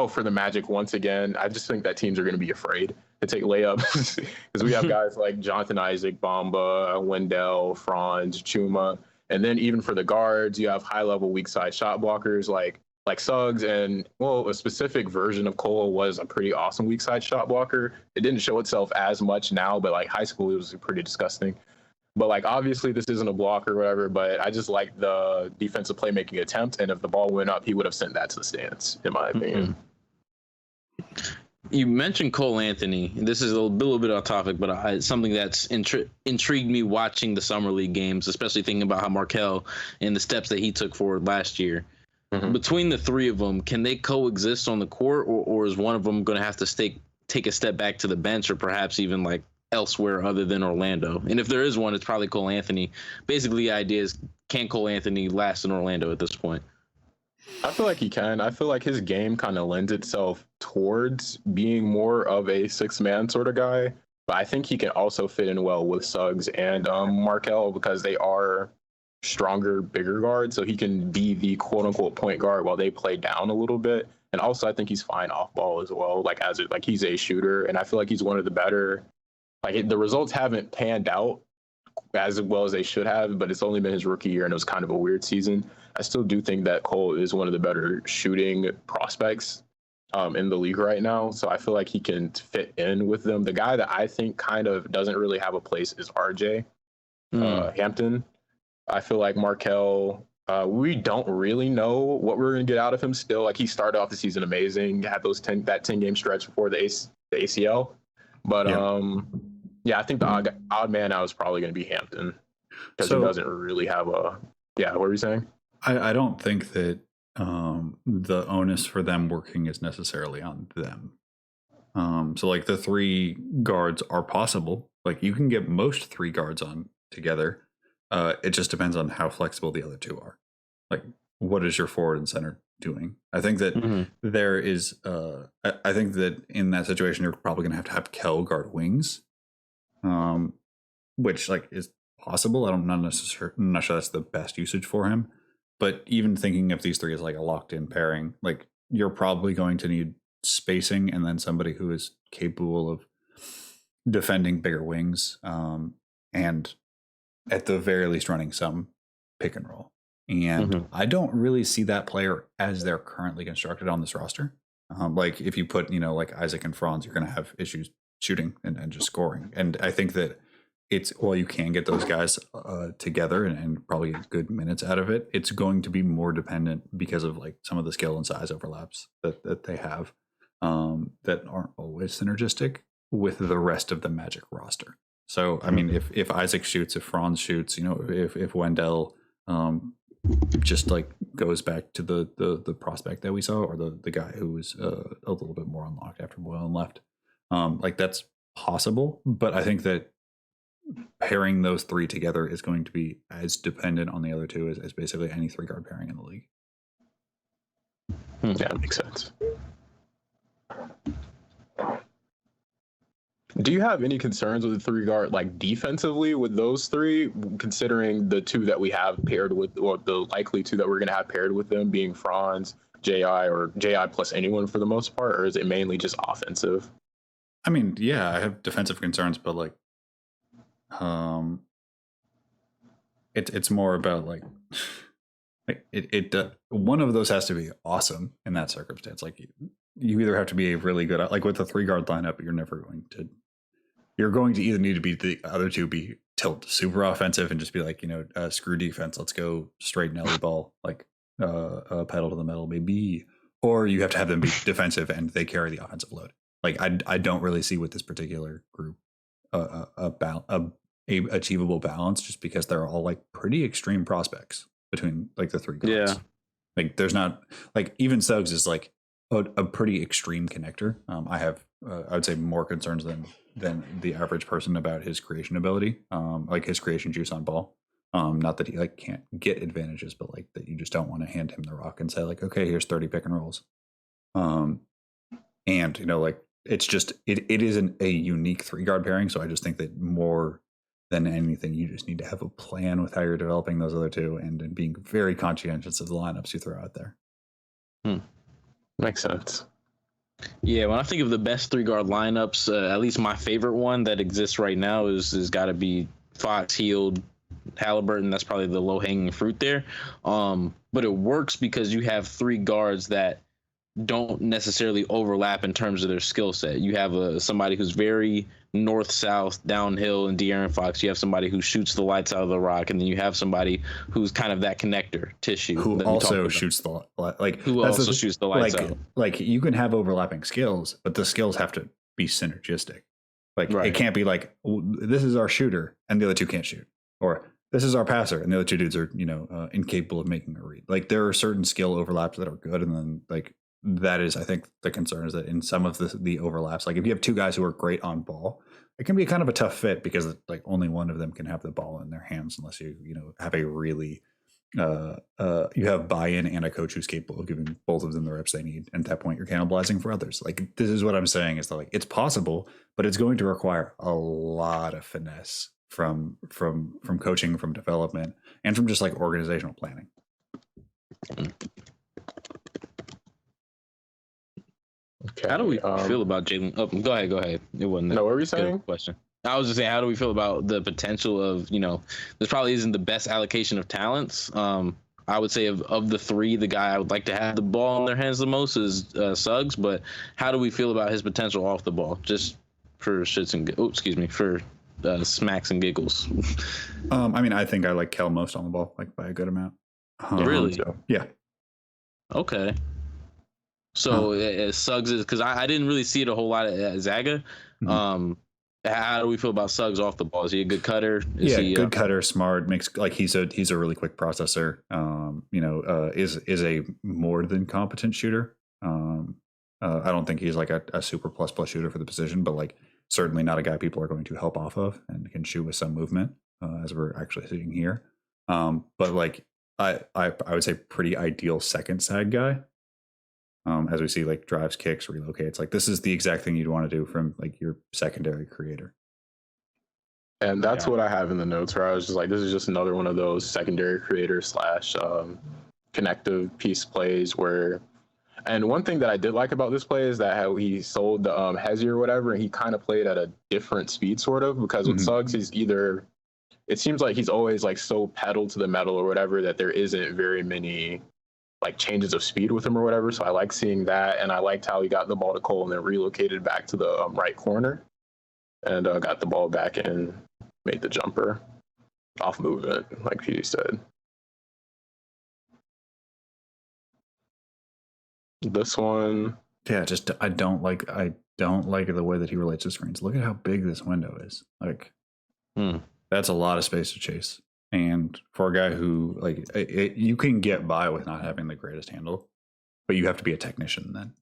for the Magic, once again, I just think that teams are going to be afraid to take layups because we have guys like Jonathan Isaac, Bamba, Wendell, Franz, Chuma. And then even for the guards, you have high-level weak-side shot blockers like Suggs, and a specific version of Cole was a pretty awesome weak-side shot blocker. It didn't show itself as much now, but like high school, it was pretty disgusting. But like obviously this isn't a block or whatever, but I just like the defensive playmaking attempt, and if the ball went up, he would have sent that to the stands, in my opinion. You mentioned Cole Anthony. This is a little bit off topic, but it's something that's intrigued me watching the summer league games, especially thinking about how Markelle and the steps that he took forward last year. Between the three of them, can they coexist on the court, or is one of them going to have to take a step back to the bench, or perhaps even like elsewhere other than Orlando? And if there is one, it's probably Cole Anthony. Basically, the idea is, can Cole Anthony last in Orlando at this point? I feel like he can. I feel like his game kind of lends itself towards being more of a six-man sort of guy. But I think he can also fit in well with Suggs and Markelle, because they are stronger, bigger guards. So he can be the quote-unquote point guard while they play down a little bit. And also, I think he's fine off ball as well. Like he's a shooter, and I feel like he's one of the better. Like the results haven't panned out as well as they should have, but it's only been his rookie year, and it was kind of a weird season. I still do think that Cole is one of the better shooting prospects in the league right now. So I feel like he can fit in with them. The guy that I think kind of doesn't really have a place is RJ Hampton. I feel like Markelle, we don't really know what we're going to get out of him still. Like he started off the season amazing, had that 10-game stretch before the ACL. But yeah, I think the odd man out is probably going to be Hampton, because he doesn't really have a. Yeah, what were you saying? I don't think that the onus for them working is necessarily on them. So like the three guards are possible. Like you can get most three guards on together. It just depends on how flexible the other two are. Like what is your forward and center doing? I think that there is. I think that in that situation, you're probably going to have Kell guard wings, which like is possible. I'm not sure that's the best usage for him. But even thinking of these three as like a locked-in pairing, like you're probably going to need spacing and then somebody who is capable of defending bigger wings, and at the very least running some pick and roll. And I don't really see that player as they're currently constructed on this roster. Like if you put, like Isaac and Franz, you're going to have issues shooting and just scoring. And I think that you can get those guys together and probably get good minutes out of it. It's going to be more dependent because of like some of the skill and size overlaps that they have that aren't always synergistic with the rest of the Magic roster. So, I mean, if Isaac shoots, if Franz shoots, if Wendell just like goes back to the prospect that we saw, or the guy who was a little bit more unlocked after Boylan left, like that's possible. But I think that pairing those three together is going to be as dependent on the other two as basically any three guard pairing in the league. Yeah, that makes sense. Do you have any concerns with the three guard, like defensively with those three, considering the two that we have paired with, or the likely two that we're going to have paired with them being Franz, JI, or JI plus anyone for the most part, or is it mainly just offensive? I mean, yeah, I have defensive concerns, but like, it's more about like one of those has to be awesome in that circumstance. Like you either have to be a really good, like with the three guard lineup, you're going to either need to be the other two be tilt super offensive and just be like, screw defense, let's go straight Nelly ball, like pedal to the metal maybe, or you have to have them be defensive and they carry the offensive load. Like I don't really see with this particular group a achievable balance, just because they're all like pretty extreme prospects between like the three guards. Yeah, like there's not like even Suggs is like a pretty extreme connector. I have I would say more concerns than the average person about his creation ability, like his creation juice on ball. Not that he like can't get advantages, but like that you just don't want to hand him the rock and say like, okay, here's 30 pick and rolls. And like it's just it isn't a unique three guard pairing. So I just think that more than anything, you just need to have a plan with how you're developing those other two and being very conscientious of the lineups you throw out there. Makes sense. Yeah, when I think of the best three guard lineups, at least my favorite one that exists right now is got to be Fox, Hield, Halliburton. That's probably the low hanging fruit there. But it works because you have three guards that don't necessarily overlap in terms of their skill set. You have somebody who's very north-south downhill in De'Aaron Fox. You have somebody who shoots the lights out of the rock, and then you have somebody who's kind of that connector tissue who also shoots the shoots the lights out. Like you can have overlapping skills, but the skills have to be synergistic. Like It can't be like this is our shooter and the other two can't shoot, or this is our passer and the other two dudes are incapable of making a read. Like there are certain skill overlaps that are good, and then like that is, I think, the concern is that in some of the overlaps, like if you have two guys who are great on ball, it can be kind of a tough fit because like only one of them can have the ball in their hands unless you have a really you have buy-in and a coach who's capable of giving both of them the reps they need. And at that point, you're cannibalizing for others. Like this is what I'm saying is that like it's possible, but it's going to require a lot of finesse from coaching, from development, and from just like organizational planning. Okay. How do we feel about Jalen? Oh, go ahead. It wasn't. No, what were you saying? Question. I was just saying, how do we feel about the potential of, this probably isn't the best allocation of talents. I would say of the three, the guy I would like to have the ball in their hands the most is Suggs. But how do we feel about his potential off the ball? Just for shits and for smacks and giggles. I mean, I think I like Kel most on the ball, like by a good amount. Really? So, yeah. Okay. So Suggs is, because I didn't really see it a whole lot at Zaga. Mm-hmm. How do we feel about Suggs off the ball? Is he a good cutter? Good cutter, smart, makes like he's a really quick processor. Is a more than competent shooter. I don't think he's like a super plus shooter for the position, but like certainly not a guy people are going to help off of and can shoot with some movement, as we're actually seeing here. But like I would say pretty ideal second side guy. As we see, like drives, kicks, relocates. Like this is the exact thing you'd want to do from like your secondary creator. And that's what I have in the notes where I was just like, this is just another one of those secondary creator / connective piece plays where. And one thing that I did like about this play is that how he sold the Xavier or whatever, and he kind of played at a different speed, sort of, because with Suggs, he's it seems like he's always like so pedal to the metal or whatever that there isn't very many like changes of speed with him or whatever. So I like seeing that, and I liked how he got the ball to Cole and then relocated back to the right corner and got the ball back and made the jumper off movement, like Petey said. This one, yeah, just I don't like the way that he relates to screens. Look at how big this window is. Like, that's a lot of space to chase. And for a guy who like you can get by with not having the greatest handle, but you have to be a technician then.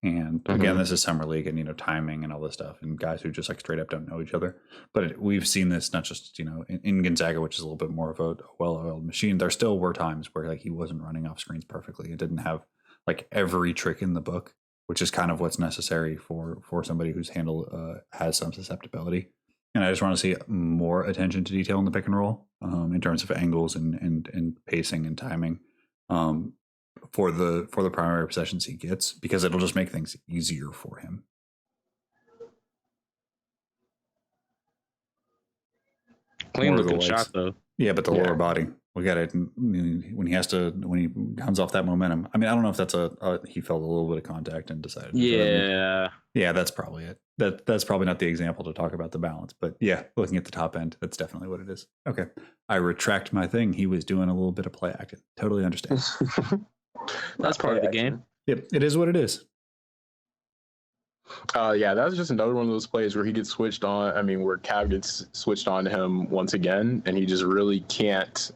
And again, this is summer league and timing and all this stuff, and guys who just like straight up don't know each other. But we've seen this not just in Gonzaga, which is a little bit more of a well-oiled machine. There still were times where like he wasn't running off screens perfectly. It didn't have like every trick in the book, which is kind of what's necessary for somebody whose handle has some susceptibility. And I just want to see more attention to detail in the pick and roll in terms of angles and pacing and timing for the primary possessions he gets, because it'll just make things easier for him. Clean looking shot though. Yeah, but the lower body, we got it when he comes off that momentum. I mean, I don't know if that's he felt a little bit of contact and decided. Yeah, that's probably it. That's probably not the example to talk about the balance, but yeah, looking at the top end, that's definitely what it is. Okay, I retract my thing. He was doing a little bit of play acting. Totally understand. That's part of the game. Yep, it is what it is. Yeah, that was just another one of those plays where he gets switched on. I mean, where Cav gets switched on to him once again, and he just really can't.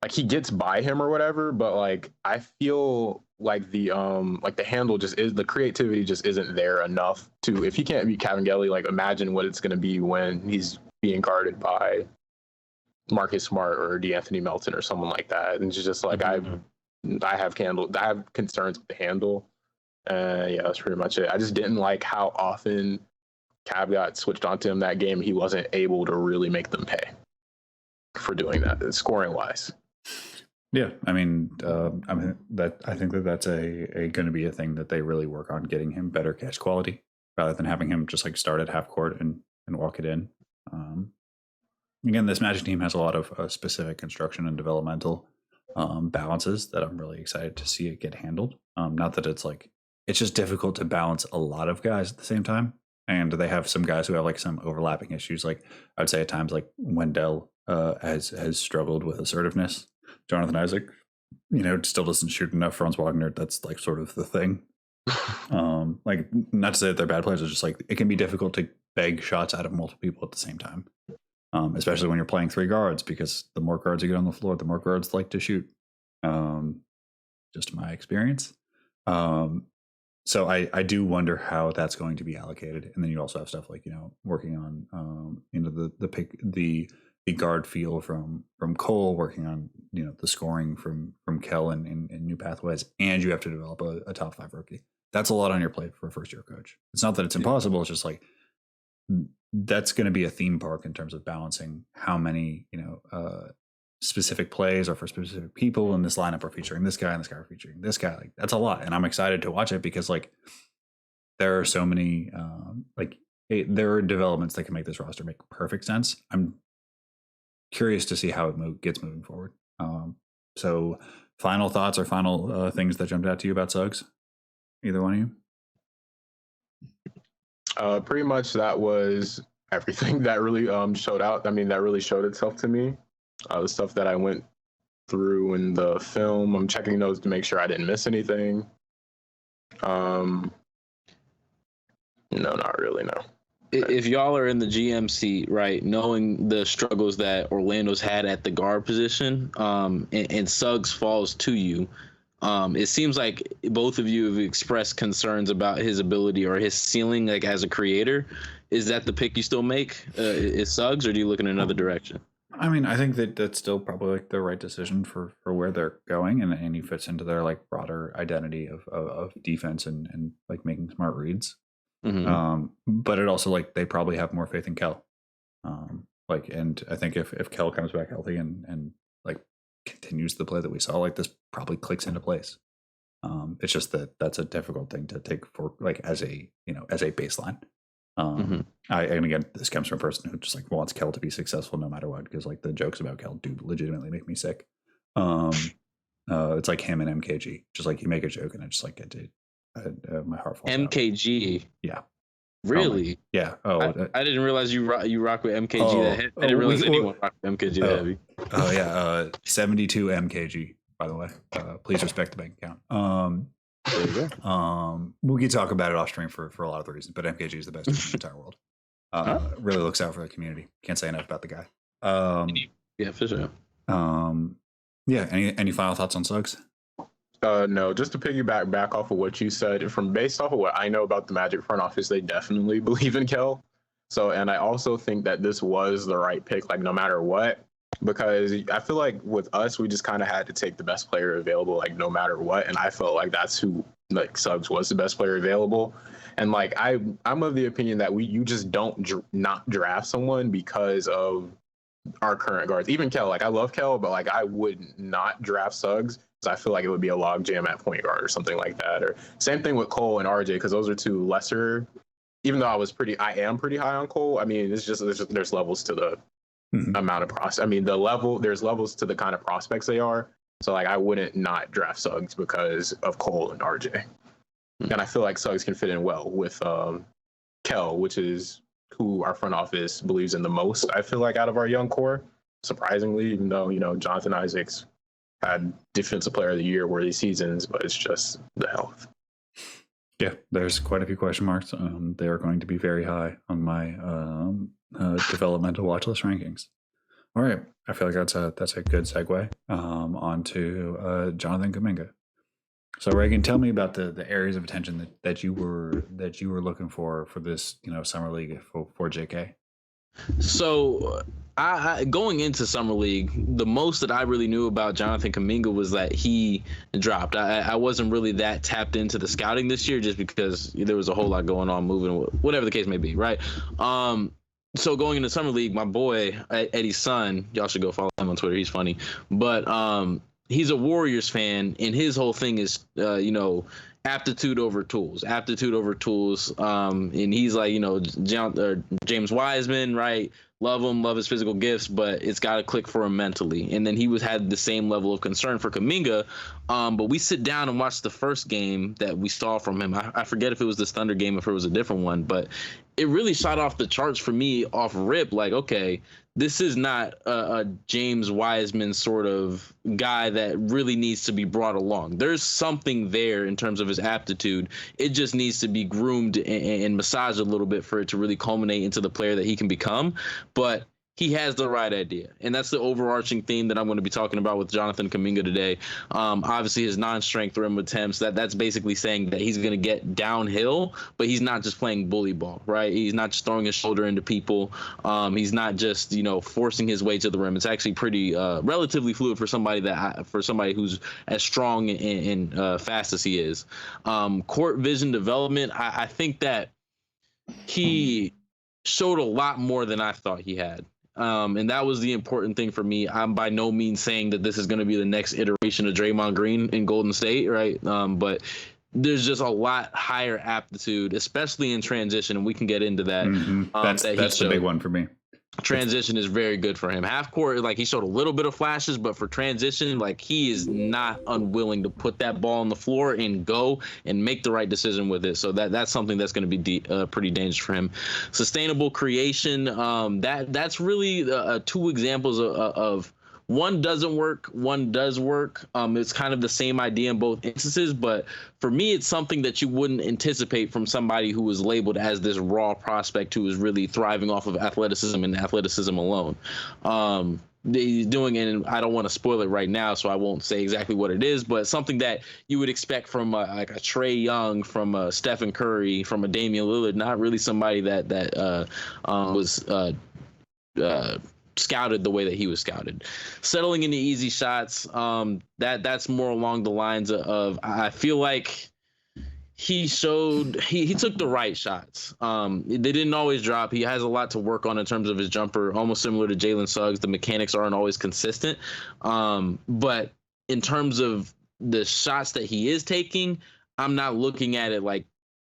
Like he gets by him or whatever, but like I feel like the handle just is, the creativity just isn't there enough to, if he can't beat Cavangeli, like imagine what it's going to be when he's being guarded by Marcus Smart or DeAnthony Melton or someone like that. And it's just like I have concerns with the handle. Yeah, that's pretty much it. I just didn't like how often Cav got switched onto him that game. He wasn't able to really make them pay for doing that, scoring wise. Yeah, I think that's a going to be a thing that they really work on, getting him better catch quality rather than having him just like start at half court and walk it in. Again, this Magic team has a lot of specific construction and developmental balances that I'm really excited to see it get handled. Not that it's like, it's just difficult to balance a lot of guys at the same time. And they have some guys who have like some overlapping issues. Like I would say at times like Wendell has struggled with assertiveness. Jonathan Isaac, still doesn't shoot enough. Franz Wagner, that's like sort of the thing. Like not to say that they're bad players, it's just like it can be difficult to beg shots out of multiple people at the same time. Especially when you're playing 3 guards, because the more guards you get on the floor, the more guards like to shoot. Just my experience. So I do wonder how that's going to be allocated. And then you also have stuff like, working on, the guard feel from Cole, working on, the scoring from Kell and new pathways. And you have to develop a top 5 rookie. That's a lot on your plate for a first year coach. It's not that it's impossible. It's just like, that's going to be a theme park in terms of balancing how many, specific plays or for specific people in this lineup are featuring this guy and this guy are featuring this guy. Like that's a lot. And I'm excited to watch it because like there are so many, there are developments that can make this roster make perfect sense. I'm curious to see how it gets moving forward. So final thoughts or final things that jumped out to you about Suggs? Either one of you? Pretty much that was everything that really showed out. I mean, that really showed itself to me. The stuff that I went through in the film, I'm checking those to make sure I didn't miss anything. No, not really, no. If y'all are in the GM seat, right, knowing the struggles that Orlando's had at the guard position, and Suggs falls to you, it seems like both of you have expressed concerns about his ability or his ceiling, like as a creator. Is that the pick you still make? Is Suggs, or do you look in another direction? I mean, I think that that's still probably like the right decision for where they're going, and he fits into their like broader identity of defense and like making smart reads. Mm-hmm. But it also like they probably have more faith in Kell. And I think if Kell comes back healthy and like continues the play that we saw, like this probably clicks into place. It's just that's a difficult thing to take for like as a baseline. And again, this comes from a person who just like wants Kell to be successful no matter what, because like the jokes about Kell do legitimately make me sick. It's like him and MKG, just like you make a joke and I just like my heart falls MKG. out. Yeah. Really? Yeah. I didn't realize you rock with MKG that heavy. I didn't realize anyone rocked with MKG that heavy. Oh yeah, 72 MKG. By the way, please respect the bank account. There you go. We could talk about it off stream for a lot of the reasons, but MKG is the best in the entire world. Really looks out for the community. Can't say enough about the guy. Yeah, for sure. Yeah. Any final thoughts on Suggs? No, just to piggyback back off of what you said, based off of what I know about the Magic front office, they definitely believe in Kell. So, and I also think that this was the right pick, like no matter what, because I feel like with us, we just kind of had to take the best player available, like no matter what. And I felt like that's who, like Suggs was the best player available. And like, I'm of the opinion that you just don't not draft someone because of our current guards. Even Kell, like I love Kell, but like I would not draft Suggs. I feel like it would be a log jam at point guard or something like that. Or same thing with Cole and RJ, because those are two lesser. Even though I am pretty high on Cole. I mean, it's just there's levels to the amount of prospects. I mean, there's levels to the kind of prospects they are. So like, I wouldn't not draft Suggs because of Cole and RJ. And I feel like Suggs can fit in well with Kell, which is who our front office believes in the most. I feel like out of our young core, surprisingly, even though Jonathan Isaacs had defensive player of the year worthy seasons, but it's just the health. Yeah, there's quite a few question marks. They are going to be very high on my developmental watch list rankings. All right, I feel like that's a good segue onto Jonathan Kuminga. So Reagan, tell me about the areas of attention that you were looking for this summer league for JK. So I going into Summer League, the most that I really knew about Jonathan Kuminga was that he dropped. I wasn't really that tapped into the scouting this year just because there was a whole lot going on, moving, whatever the case may be, right? So going into Summer League, my boy, Eddie's son, y'all should go follow him on Twitter. He's funny. But he's a Warriors fan, and his whole thing is, aptitude over tools, aptitude over tools. And he's like, James Wiseman, right? Love him, love his physical gifts, but it's got to click for him mentally. And then he had the same level of concern for Kuminga. But we sit down and watch the first game that we saw from him. I forget if it was this Thunder game, if it was a different one, but it really shot off the charts for me off rip. Like, okay, this is not a James Wiseman sort of guy that really needs to be brought along. There's something there in terms of his aptitude. It just needs to be groomed and massaged a little bit for it to really culminate into the player that he can become. But he has the right idea. And that's the overarching theme that I'm going to be talking about with Jonathan Kuminga today. Obviously, his non-strength rim attempts, that's basically saying that he's going to get downhill, but he's not just playing bully ball, right? He's not just throwing his shoulder into people. He's not just, forcing his way to the rim. It's actually pretty relatively fluid for somebody who's as strong and fast as he is. Court vision development, I think that he showed a lot more than I thought he had. And that was the important thing for me. I'm by no means saying that this is going to be the next iteration of Draymond Green in Golden State, right? But there's just a lot higher aptitude, especially in transition, and we can get into that. That's the big one for me. Transition is very good for him. Half court, like, he showed a little bit of flashes, but for transition, like, he is not unwilling to put that ball on the floor and go and make the right decision with it. So that's something that's going to be pretty dangerous for him. Sustainable creation, that's really two examples of one doesn't work, one does work. It's kind of the same idea in both instances, but for me, it's something that you wouldn't anticipate from somebody who was labeled as this raw prospect who is really thriving off of athleticism and athleticism alone. He's doing it, and I don't want to spoil it right now, so I won't say exactly what it is, but something that you would expect from like a Trae Young, from a Stephen Curry, from a Damian Lillard, not really somebody that was scouted the way that he was scouted. Settling into easy shots, that's more along the lines of I feel like he showed he took the right shots. They didn't always drop. He has a lot to work on in terms of his jumper, almost similar to Jalen Suggs. The mechanics aren't always consistent. But in terms of the shots that he is taking, I'm not looking at it like,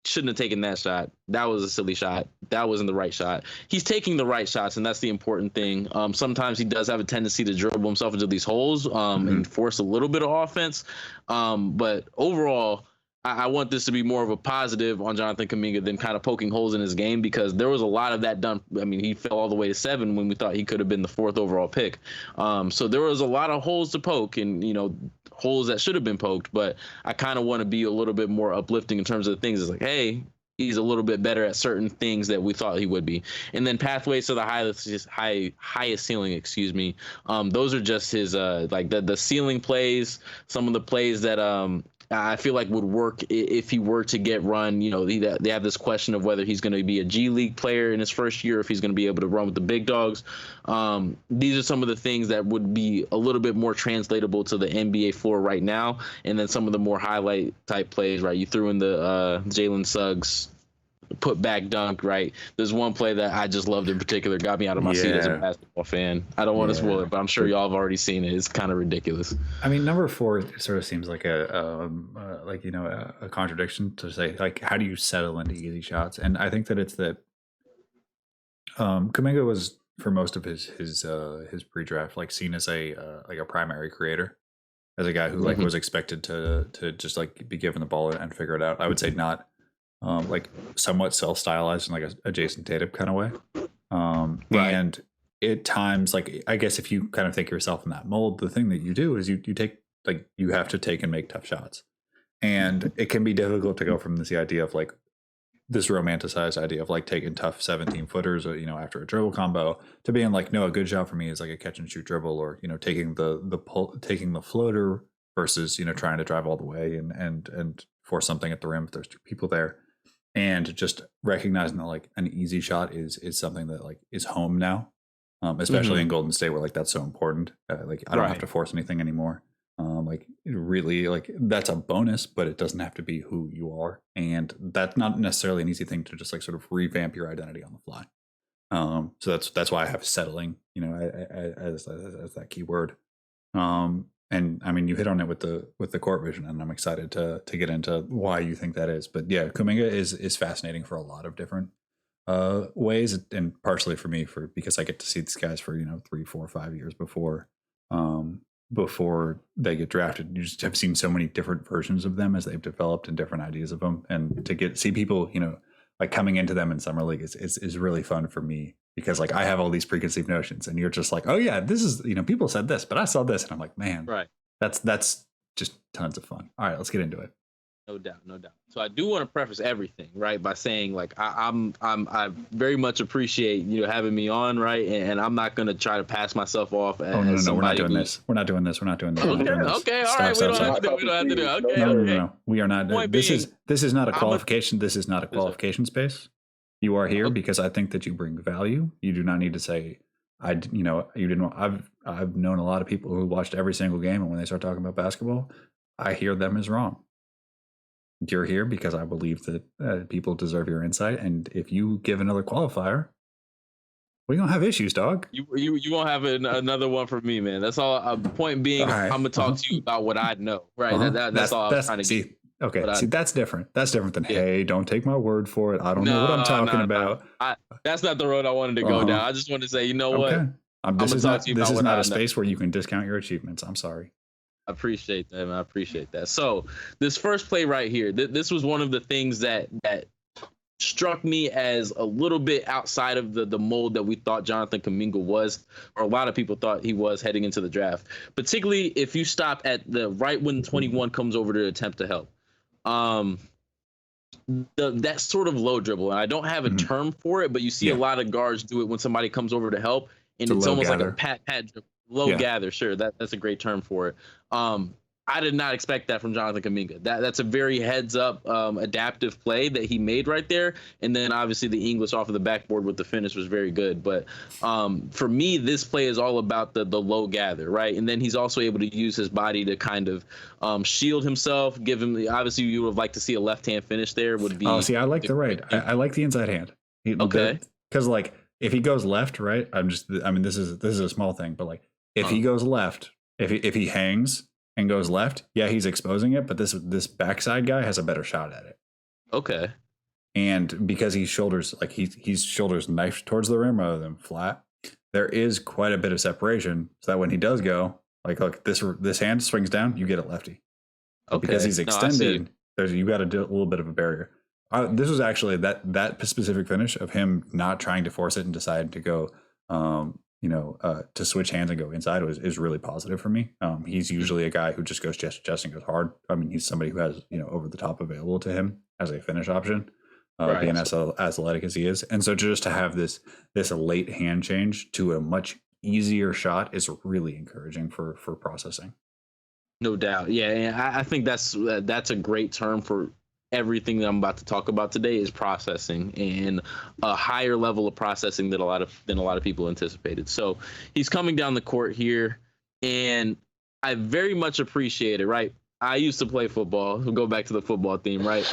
shouldn't have taken that shot. That was a silly shot. That wasn't the right shot. He's taking the right shots, and that's the important thing. Sometimes he does have a tendency to dribble himself into these holes and force a little bit of offense. But overall, I want this to be more of a positive on Jonathan Kuminga than kind of poking holes in his game, because there was a lot of that done. I mean, he fell all the way to 7 when we thought he could have been the 4th overall pick. So there was a lot of holes to poke, and, holes that should have been poked, but I kind of want to be a little bit more uplifting in terms of the things. It's like, hey, he's a little bit better at certain things that we thought he would be. And then pathways to the highest ceiling, those are just his like the ceiling plays, some of the plays that I feel like would work if he were to get run. They have this question of whether he's going to be a G League player in his first year, if he's going to be able to run with the big dogs. These are some of the things that would be a little bit more translatable to the NBA floor right now. And then some of the more highlight type plays, right? You threw in the Jalen Suggs put back dunk, right? There's one play that I just loved in particular, got me out of my seat as a basketball fan. I don't want to spoil it, but I'm sure y'all have already seen it. It's kind of ridiculous. I mean, number 4 sort of seems like a contradiction to say, like, how do you settle into easy shots? And I think that it's that Kuminga was, for most of his pre-draft, like, seen as a primary creator, as a guy who like was expected to just like be given the ball and figure it out. I would say not like somewhat self-stylized in like a Jason Tatum kind of way. Right. And at times, like, I guess if you kind of think yourself in that mold, the thing that you do is you take, like, you have to take and make tough shots. And it can be difficult to go from this idea of like this romanticized idea of like taking tough 17 footers, or, after a dribble combo, to being like, no, a good shot for me is like a catch and shoot dribble, or, taking the floater versus, trying to drive all the way and force something at the rim if there's 2 people there. And just recognizing that like an easy shot is something that like is home now, especially in Golden State, where like that's so important. Like, I don't have to force anything anymore. Like, really, like, that's a bonus, but it doesn't have to be who you are. And that's not necessarily an easy thing to just like sort of revamp your identity on the fly. So that's why I have settling, as that key word. And I mean, you hit on it with the court vision, and I'm excited to get into why you think that is. But yeah, Kuminga is fascinating for a lot of different ways, and partially for me because I get to see these guys for 3, 4, 5 years before they get drafted. You just have seen so many different versions of them as they've developed and different ideas of them, and to see people like coming into them in summer league is really fun for me, because like I have all these preconceived notions, and you're just like, oh yeah, this is people said this, but I saw this, and I'm like, man, right. That's just tons of fun. All right, let's get into it. No doubt. So I do want to preface everything, right, by saying like I very much appreciate having me on, right, and I'm not gonna try to pass myself off as no, we're not doing this. We're not doing this. Okay, all right, we don't have to do it. Okay, no. We are not. This is not a qualification. This is not a qualification space. You are here because I think that you bring value. You do not need to say you didn't. I've known a lot of people who watched every single game, and when they start talking about basketball, I hear them as wrong. You're here because I believe that people deserve your insight, and if you give another qualifier, we're gonna have issues, dog. You won't have another one for me, man. That's all. Point being, right. I'm gonna talk to you about what I know, right? That's all I was trying to see. Get. Okay, see, that's different. That's different than hey, don't take my word for it. I don't know what I'm talking about. That's not the road I wanted to go down. I just wanted to say, what? This is not a space where you can discount your achievements. I'm sorry. I appreciate that, man. I appreciate that. So this first play right here, this was one of the things that struck me as a little bit outside of the mold that we thought Jonathan Kuminga was, or a lot of people thought he was heading into the draft, particularly if you stop at the right when 21 comes over to attempt to help. That sort of low dribble, and I don't have a term for it, but you see a lot of guards do it when somebody comes over to help, and it's almost gather. Like a pat dribble. Low gather, sure. That's a great term for it. I did not expect that from Jonathan Kuminga. That's a very heads up, adaptive play that he made right there. And then obviously the English off of the backboard with the finish was very good. But for me, this play is all about the low gather, right? And then he's also able to use his body to kind of shield himself, give him obviously you would have liked to see a left hand finish there would be. Oh, see, I like the right. I like the inside hand. Okay. Because like if he goes left, right? This is a small thing, but like if he goes left, if he hangs and goes left, yeah, he's exposing it, but this backside guy has a better shot at it. Okay. And because he shoulders knife towards the rim rather than flat, there is quite a bit of separation, so that when he does go, like this hand swings down, you get it lefty. Okay. Because he's extended, you got to do a little bit of a barrier. This was actually that specific finish of him not trying to force it and deciding to go to switch hands and go inside is really positive for me. He's usually a guy who just goes chest and goes hard. I mean, he's somebody who has over the top available to him as a finish option, being as athletic as he is. And so just to have this late hand change to a much easier shot is really encouraging for processing. No doubt, yeah, and I think that's a great term for everything that I'm about to talk about today is processing, and a higher level of processing than a lot of people anticipated. So he's coming down the court here, and I very much appreciate it. Right, I used to play football. We'll go back to the football theme, right?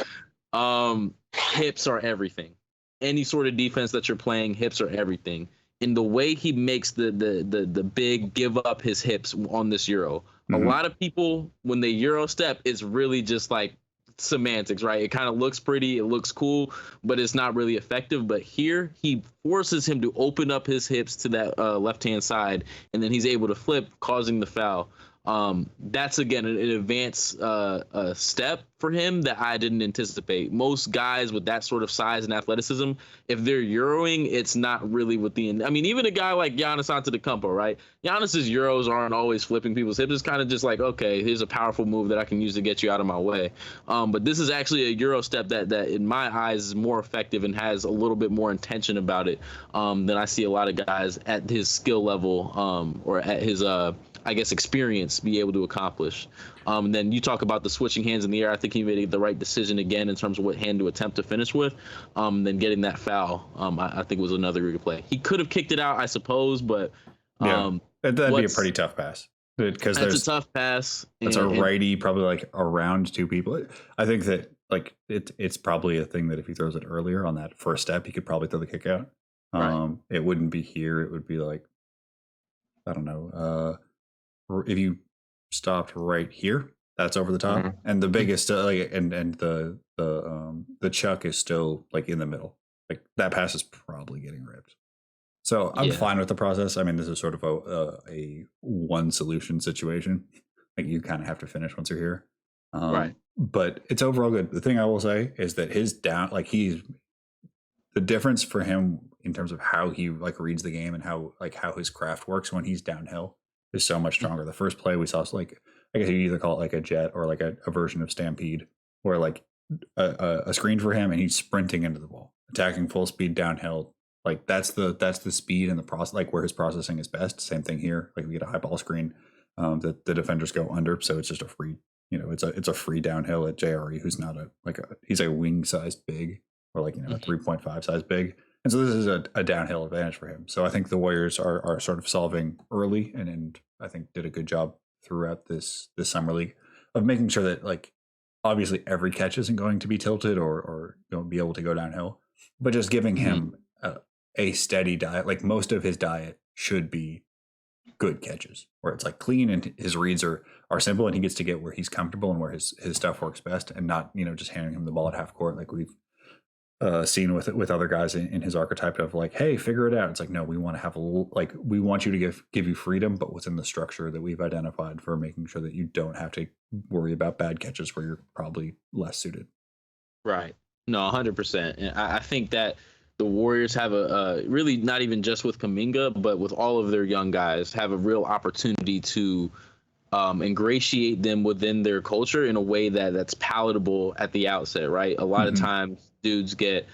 Hips are everything. Any sort of defense that you're playing, hips are everything. And the way he makes the big give up his hips on this Euro. A lot of people, when they Euro step, it's really just like semantics, right? It kind of looks pretty, it looks cool, but it's not really effective. But here he forces him to open up his hips to that left-hand side, and then he's able to flip, causing the foul. That's again an advanced step for him that I didn't anticipate. Most guys with that sort of size and athleticism, if they're Euroing, it's not really with the end. I mean, even a guy like Giannis Antetokounmpo, right? Giannis's Euros aren't always flipping people's hips. It's kind of just like, okay, here's a powerful move that I can use to get you out of my way. But this is actually a Euro step that in my eyes is more effective and has a little bit more intention about it than I see a lot of guys at his skill level or at his experience be able to accomplish. And then you talk about the switching hands in the air. I think he made the right decision again in terms of what hand to attempt to finish with. Then getting that foul, I think was another good play. He could have kicked it out, I suppose, but that'd be a pretty tough pass. Because that's a tough pass. It's a righty, probably like around two people. I think that like it's probably a thing that if he throws it earlier on that first step, he could probably throw the kick out. Right. It wouldn't be here. It would be like, I don't know. If you stopped right here. That's over the top, Mhm. and the biggest and the chuck is still like in the middle. Like that pass is probably getting ripped. So I'm Yeah. fine with the process. I mean, this is sort of a one solution situation. Like you kind of have to finish once you're here. Right. But it's overall good. The thing I will say is that his down, like he's the difference for him in terms of how he like reads the game and how his craft works when he's downhill is so much stronger. The first play we saw, like I guess you either call it like a jet or like a version of Stampede, where like a screen for him and he's sprinting into the ball, attacking full speed downhill. Like that's the speed and the process, like where his processing is best. Same thing here. Like we get a high ball screen that the defenders go under, so it's just a free. It's a free downhill at JRE, who's not he's a wing sized big or like a 3.5 size big, and so this is a downhill advantage for him. So I think the Warriors are sort of solving early, and I think did a good job throughout this summer league of making sure that like obviously every catch isn't going to be tilted or be able to go downhill, but just giving him a steady diet. Like most of his diet should be good catches where it's like clean and his reads are simple and he gets to get where he's comfortable and where his stuff works best, and not just handing him the ball at half court like we've seen with other guys in his archetype of like, hey, figure it out. It's like, no, we want to have we want you to give you freedom, but within the structure that we've identified for making sure that you don't have to worry about bad catches where you're probably less suited. Right. No, 100%. And I think that the Warriors have a really, not even just with Kuminga, but with all of their young guys, have a real opportunity to ingratiate them within their culture in a way that's palatable at the outset, right? A lot of times dudes get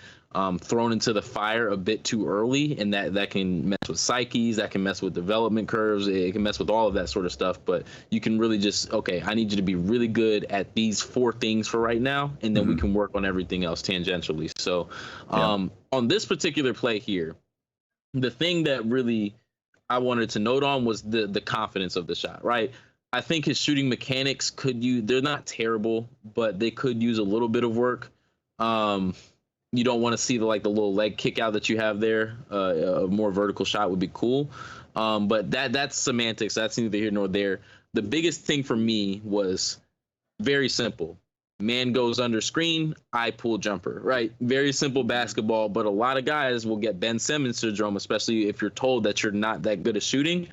thrown into the fire a bit too early, and that can mess with psyches, that can mess with development curves, it can mess with all of that sort of stuff. But you can really just, okay, I need you to be really good at these 4 things for right now, and then we can work on everything else tangentially. So on this particular play here, the thing that really I wanted to note on was the confidence of the shot, right? I think his shooting mechanics they're not terrible, but they could use a little bit of work. You don't want to see the little leg kick out that you have there. A more vertical shot would be cool. But that's semantics. That's neither here nor there. The biggest thing for me was very simple. Man goes under screen, I pull jumper, right? Very simple basketball, but a lot of guys will get Ben Simmons syndrome, especially if you're told that you're not that good at shooting,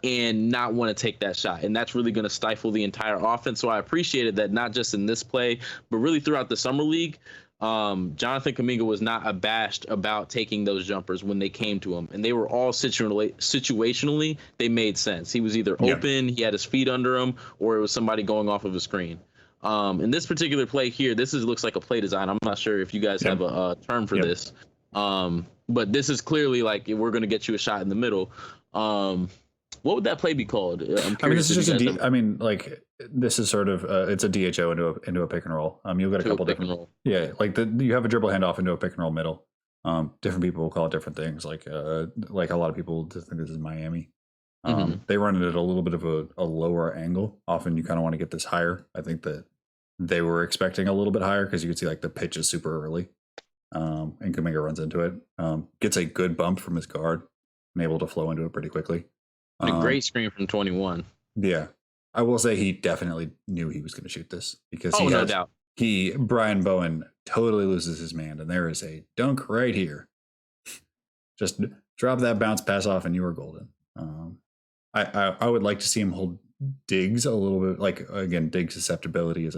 and not want to take that shot. And that's really going to stifle the entire offense. So I appreciated that, not just in this play, but really throughout the summer league. Jonathan Kuminga was not abashed about taking those jumpers when they came to him, and they were all situationally they made sense. He was either open, he had his feet under him, or it was somebody going off of a screen. In this particular play here, looks like a play design. I'm not sure if you guys have a term for this, but this is clearly like, we're going to get you a shot in the middle. What would that play be called? I mean, this is just this is sort of it's a DHO into a pick and roll. You'll get a couple different. Yeah, like you have a dribble handoff into a pick and roll middle. Different people will call it different things. Like a lot of people just think this is Miami. They run it at a little bit of a lower angle. Often you kind of want to get this higher. I think that they were expecting a little bit higher because you could see like the pitch is super early. And Kuminga runs into it. Gets a good bump from his guard and able to flow into it pretty quickly. A great screen from 21. Yeah. I will say he definitely knew he was going to shoot this because no doubt. Brian Bowen totally loses his man, and there is a dunk right here. Just drop that bounce pass off and you were golden. I would like to see him hold Diggs a little bit. Like, again, Diggs' susceptibility is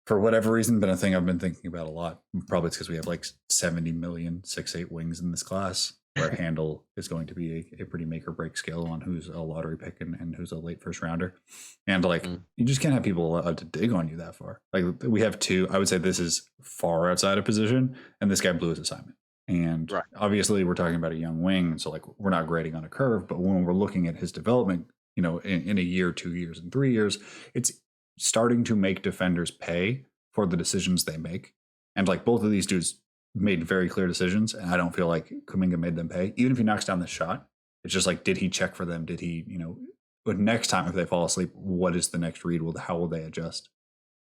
for whatever reason, been a thing I've been thinking about a lot. Probably it's because we have like 70 million 6'8" wings in this class, where handle is going to be a pretty make or break skill on who's a lottery pick and who's a late first rounder. And you just can't have people allowed to dig on you that far. Like, we have 2, I would say this is far outside of position, and this guy blew his assignment. And obviously we're talking about a young wing, so we're not grading on a curve, but when we're looking at his development, in a year, 2 years, and 3 years, it's starting to make defenders pay for the decisions they make. And both of these dudes made very clear decisions, and I don't feel like Kuminga made them pay. Even if he knocks down the shot, it's just did he check for them? Did he, but next time if they fall asleep, what is the next read? How will they adjust?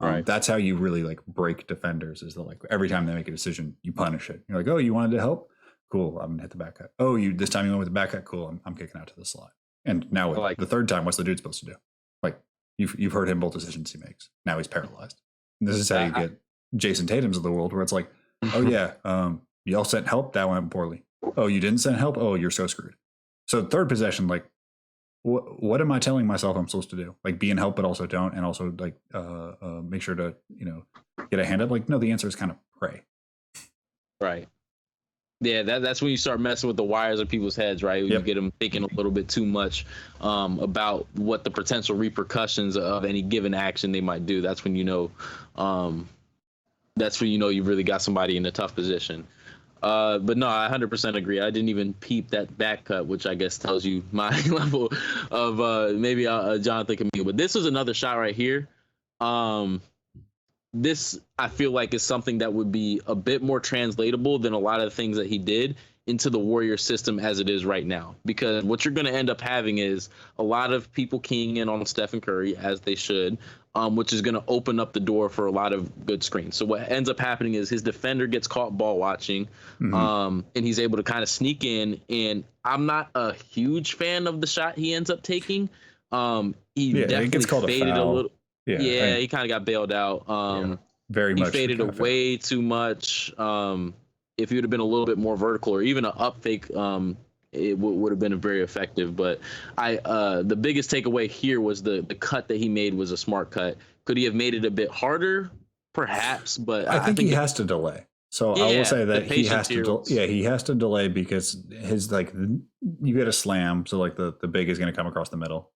That's how you really break defenders, is that every time they make a decision, you punish it. You're like, oh, you wanted to help? Cool, I'm gonna hit the back cut. Oh, this time you went with the back cut? Cool, I'm kicking out to the slot. And now the third time, what's the dude supposed to do? You've heard him both decisions he makes. Now he's paralyzed. And this is how you get Jason Tatum's of the world, where it's like, oh yeah, y'all sent help, that went poorly. Oh, you didn't send help. Oh, you're so screwed. So third possession, like, what am I telling myself I'm supposed to do? Like, be in help, but also don't, and also like make sure to get a hand up. Like, no, the answer is kind of pray. Right. Yeah, that's when you start messing with the wires of people's heads, right? When you get them thinking a little bit too much about what the potential repercussions of any given action they might do. That's when you've really got somebody in a tough position. But no, I 100% agree. I didn't even peep that back cut, which I guess tells you my level of maybe Jonathan Kuminga. But this was another shot right here. This, I feel like, is something that would be a bit more translatable than a lot of the things that he did into the Warrior system as it is right now. Because what you're going to end up having is a lot of people keying in on Stephen Curry, as they should, which is going to open up the door for a lot of good screens. So what ends up happening is his defender gets caught ball watching, and he's able to kind of sneak in. And I'm not a huge fan of the shot he ends up taking. He definitely faded a little. Yeah, he kind of got bailed out. Very much. He faded away too much. If he would have been a little bit more vertical or even an up fake, it would have been very effective. But the biggest takeaway here was the cut that he made was a smart cut. Could he have made it a bit harder? Perhaps, but I think he has to delay. So I will say that he has to. He has to delay because his you get a slam, so like the big is going to come across the middle.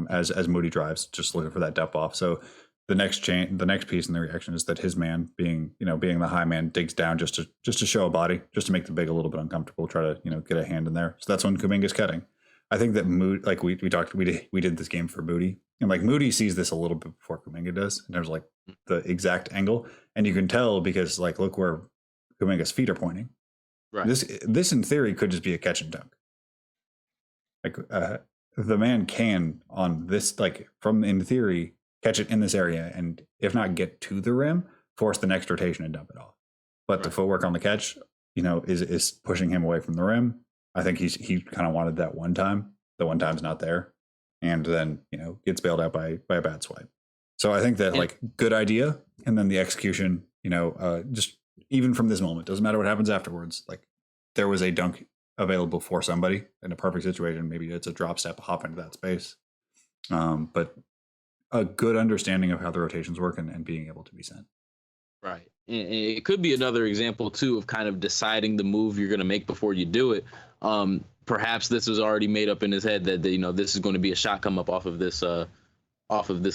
As Moody drives, just looking for that depth off. So the next piece in the reaction is that his man, being the high man, digs down just to show a body, just to make the big a little bit uncomfortable, try to get a hand in there. So that's when Kuminga's cutting. I think that Moody, like we did this game for Moody, and like Moody sees this a little bit before Kuminga does, and there's like the exact angle, and you can tell because like look where Kuminga's feet are pointing. Right. This in theory could just be a catch and dunk. Like the man can on this, like from in theory, catch it in this area, and if not get to the rim, force the next rotation and dump it off. But the footwork on the catch, is pushing him away from the rim. I think he kind of wanted that one time. The one time's not there, and then gets bailed out by a bad swipe. So I think that like good idea, and then the execution. Just even from this moment, doesn't matter what happens afterwards. Like there was a dunk available for somebody in a perfect situation. Maybe it's a drop step, hop into that space. But a good understanding of how the rotations work and being able to be sent. Right. And it could be another example too of kind of deciding the move you're going to make before you do it. Perhaps this was already made up in his head that this is going to be a shot come up off of this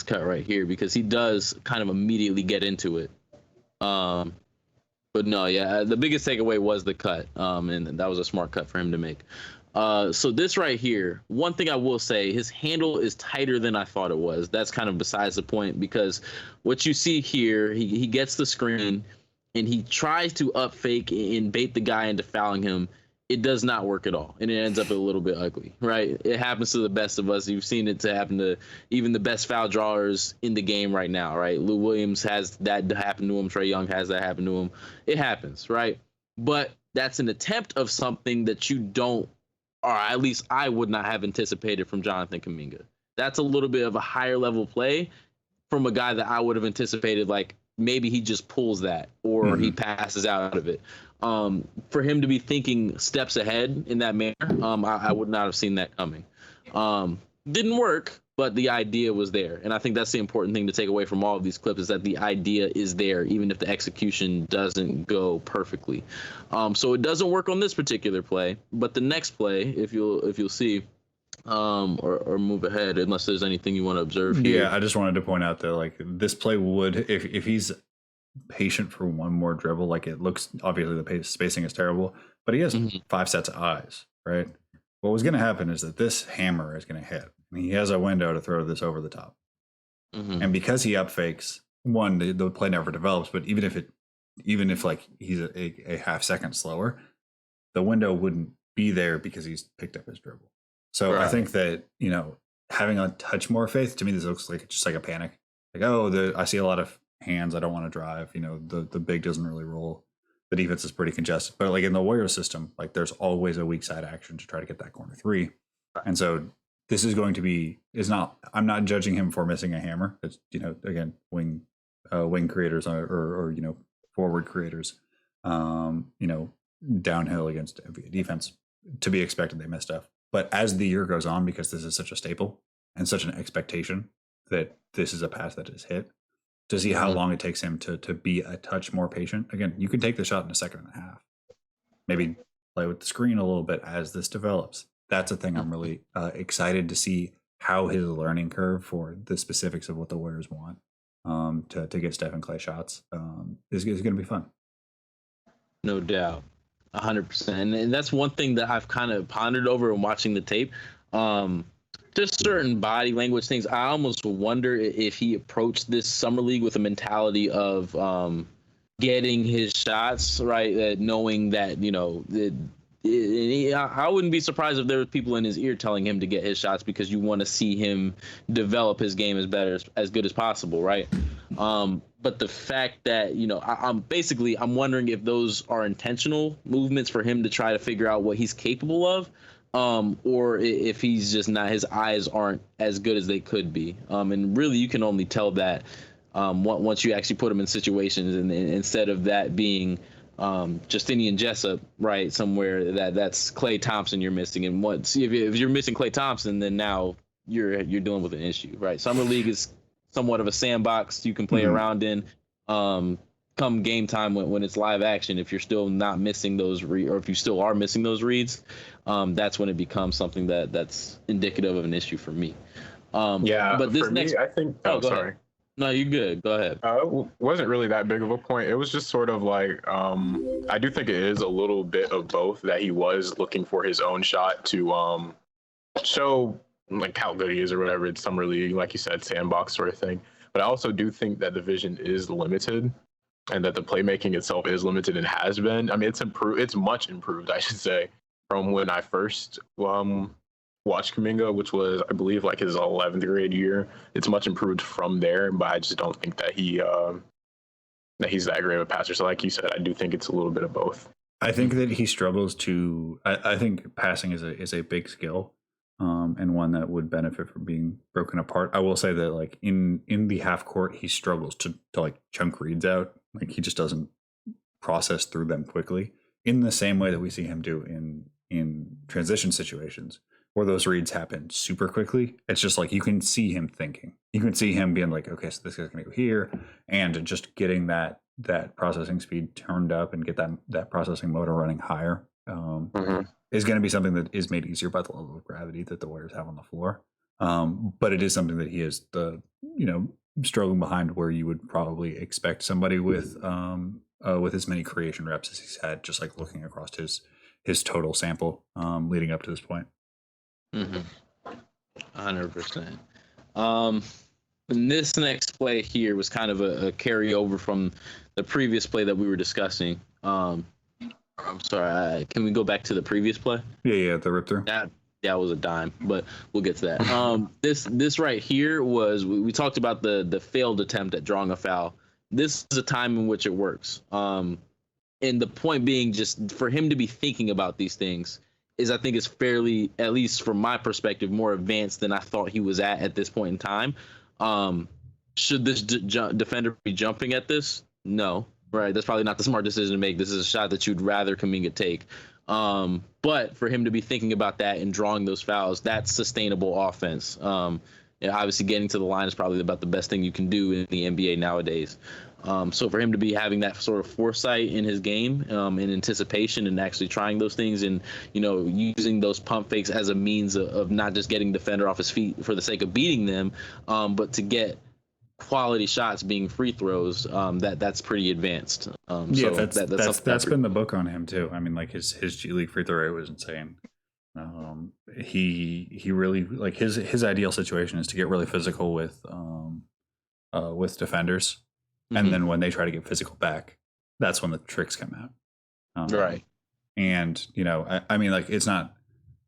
cut right here, because he does kind of immediately get into it. But no, the biggest takeaway was the cut, and that was a smart cut for him to make. So this right here, one thing I will say, his handle is tighter than I thought it was. That's kind of besides the point, because what you see here, he gets the screen and he tries to up fake and bait the guy into fouling him. It does not work at all, and it ends up a little bit ugly, right? It happens to the best of us. You've seen it to happen to even the best foul drawers in the game right now, right? Lou Williams has that happen to him. Trae Young has that happen to him. It happens, right? But that's an attempt of something that you don't, or at least I would not have anticipated from Jonathan Kuminga. That's a little bit of a higher level play from a guy that I would have anticipated, like maybe he just pulls that or he passes out of it. For him to be thinking steps ahead in that manner, I would not have seen that coming. Didn't work, but the idea was there. And I think that's the important thing to take away from all of these clips, is that the idea is there, even if the execution doesn't go perfectly. So it doesn't work on this particular play, but the next play, if you'll see, or move ahead, unless there's anything you want to observe here. Yeah, I just wanted to point out that like this play would, if he's patient for one more dribble, like it looks, obviously the spacing is terrible, but he has 5 sets of eyes, right? What was going to happen is that this hammer is going to hit, and he has a window to throw this over the top. And because he up fakes, one, the play never develops, but even if like he's a half second slower, the window wouldn't be there because he's picked up his dribble. So I think that, having a touch more faith, to me, this looks like just like a panic. Like, I see a lot of hands, I don't want to drive. The big doesn't really roll. The defense is pretty congested. But like in the Warriors system, like there's always a weak side action to try to get that corner three. And so this is going to be is not. I'm not judging him for missing a hammer. It's again wing creators or forward creators. Downhill against NBA defense to be expected. They miss stuff, but as the year goes on, because this is such a staple and such an expectation that this is a pass that is hit, to see how long it takes him to be a touch more patient. Again, you can take the shot in a second and a half. Maybe play with the screen a little bit as this develops. That's a thing I'm really excited to see how his learning curve for the specifics of what the Warriors want to get Steph and Clay shots is going to be fun. No doubt. 100%. And that's one thing that I've kind of pondered over in watching the tape. Just certain body language things. I almost wonder if he approached this summer league with a mentality of getting his shots right, knowing that I wouldn't be surprised if there were people in his ear telling him to get his shots because you want to see him develop his game as good as possible, right? But the fact that I'm wondering if those are intentional movements for him to try to figure out what he's capable of. Or if he's just not, his eyes aren't as good as they could be. And really, you can only tell that once you actually put him in situations, and instead of that being Justinian Jessup, right, somewhere that's Klay Thompson you're missing. And once if you're missing Klay Thompson, then now you're dealing with an issue, right? Summer league is somewhat of a sandbox you can play around in. Come game time when it's live action, if you're still not missing those or if you still are missing those reads, that's when it becomes something that's indicative of an issue for me. But this me, I think. Oh, sorry. Ahead. No, you're good. Go ahead. It wasn't really that big of a point. It was just sort of like I do think it is a little bit of both, that he was looking for his own shot to show like how good he is or whatever. It's summer league, like you said, sandbox sort of thing. But I also do think that the vision is limited, and that the playmaking itself is limited and has been. I mean, it's improved. It's much improved, I should say, from when I first watched Kuminga, which was, I believe, like his 11th grade year. It's much improved from there, but I just don't think that he's that great of a passer. So, like you said, I do think it's a little bit of both. I think that he struggles to. I think passing is a big skill, and one that would benefit from being broken apart. I will say that, like in the half court, he struggles to like chunk reads out. Like he just doesn't process through them quickly in the same way that we see him do in transition situations where those reads happen super quickly. It's just like you can see him thinking. You can see him being like, okay, so this guy's going to go here, and just getting that processing speed turned up and get that processing motor running higher is going to be something that is made easier by the level of gravity that the Warriors have on the floor. But it is something that he is struggling behind, where you would probably expect somebody with as many creation reps as he's had, just like looking across his total sample leading up to this point. 100%. And this next play here was kind of a carryover from the previous play that we were discussing. I'm sorry, can we go back to the previous play? Yeah, the rip through. That was a dime, but we'll get to that. This right here was, we talked about the failed attempt at drawing a foul. This is a time in which it works. And the point being, just for him to be thinking about these things is, I think, is fairly, at least from my perspective, more advanced than I thought he was at this point in time. Should this defender be jumping at this? No, right? That's probably not the smart decision to make. This is a shot that you'd rather Kuminga take. But for him to be thinking about that and drawing those fouls, that's sustainable offense. Obviously, getting to the line is probably about the best thing you can do in the NBA nowadays. So for him to be having that sort of foresight in his game, in anticipation, and actually trying those things, and using those pump fakes as a means of not just getting defender off his feet for the sake of beating them, but to get quality shots being free throws, that's pretty advanced. That's been the book on him too. I mean, like his G League free throw rate was insane. He really, like, his ideal situation is to get really physical with defenders, and then when they try to get physical back, that's when the tricks come out. Right. And I mean, like, it's not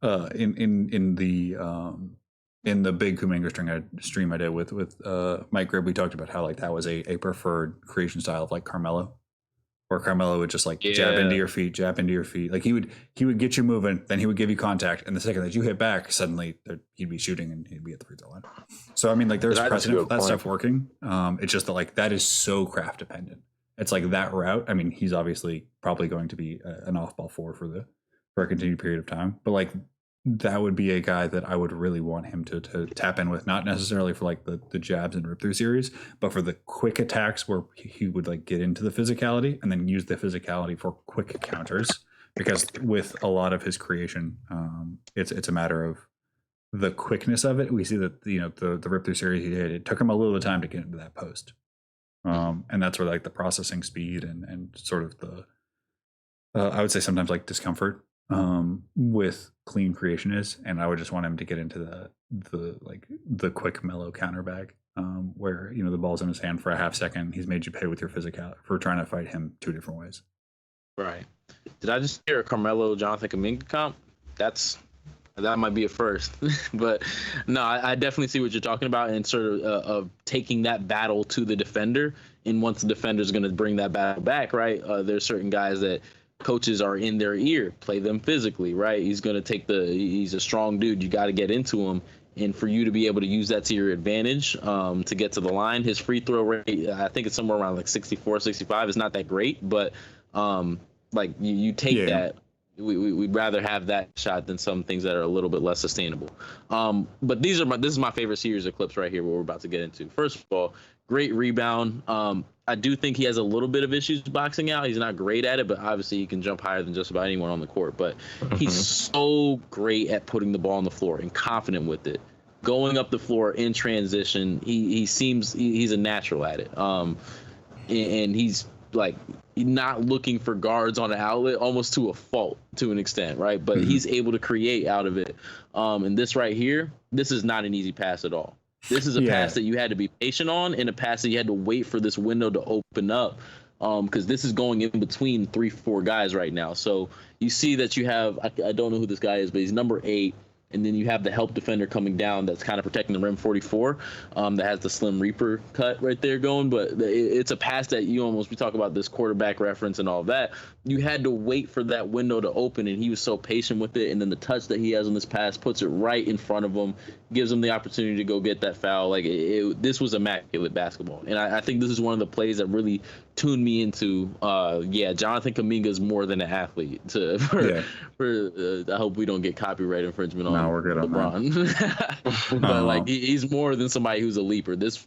in the big Kuminga stream I did with Mike Gribb, we talked about how, like, that was a preferred creation style of, like, Carmelo. where Carmelo would just like jab into your feet. Like he would get you moving, then he would give you contact, and the second that you hit back, suddenly he'd be shooting and he'd be at the free throw line. So I mean, like there's precedent for that stuff working. It's just that like that is so craft dependent. It's like that route. I mean, he's obviously probably going to be an off-ball four for a continued period of time, but like that would be a guy that I would really want him to tap in with, not necessarily for like the jabs and rip through series, but for the quick attacks where he would like get into the physicality and then use the physicality for quick counters. Because with a lot of his creation, it's a matter of the quickness of it. We see that the rip through series he did, it took him a little bit of time to get into that post, and that's where like the processing speed and sort of the I would say sometimes like discomfort with clean creation is, and I would just want him to get into the quick mellow counter bag, where the ball's in his hand for a half second, he's made you pay with your physical for trying to fight him two different ways. Right. Did I just hear a Carmelo Jonathan Kuminga comp? That might be a first, but no, I definitely see what you're talking about, and sort of taking that battle to the defender. And once the defender is going to bring that battle back, right? There's certain guys that coaches are in their ear, play them physically, right? He's going to he's a strong dude. You got to get into him. And for you to be able to use that to your advantage to get to the line, his free throw rate, I think it's somewhere around like 64, 65. It's not that great, but like you take that. We'd rather have that shot than some things that are a little bit less sustainable. But this is my favorite series of clips right here, what we're about to get into. First of all, great rebound. I do think he has a little bit of issues boxing out. He's not great at it, but obviously he can jump higher than just about anyone on the court. But he's so great at putting the ball on the floor and confident with it. Going up the floor in transition, he seems he's a natural at it. And he's like not looking for guards on an outlet, almost to a fault to an extent, right? But he's able to create out of it. And this right here, this is not an easy pass at all. This is a pass that you had to be patient on, and a pass that you had to wait for this window to open up, because this is going in between 3-4 guys right now. So you see that you have, I don't know who this guy is, but he's number 8. And then you have the help defender coming down that's kind of protecting the rim, 44, that has the Slim Reaper cut right there going. But it's a pass that we talk about this quarterback reference and all that. You had to wait for that window to open, and he was so patient with it. And then the touch that he has on this pass puts it right in front of him, gives him the opportunity to go get that foul. Like this was immaculate basketball. And I think this is one of the plays that really tuned me into, Jonathan Kuminga is more than an athlete. I hope we don't get copyright infringement on we're good LeBron. on that. But like he's more than somebody who's a leaper. This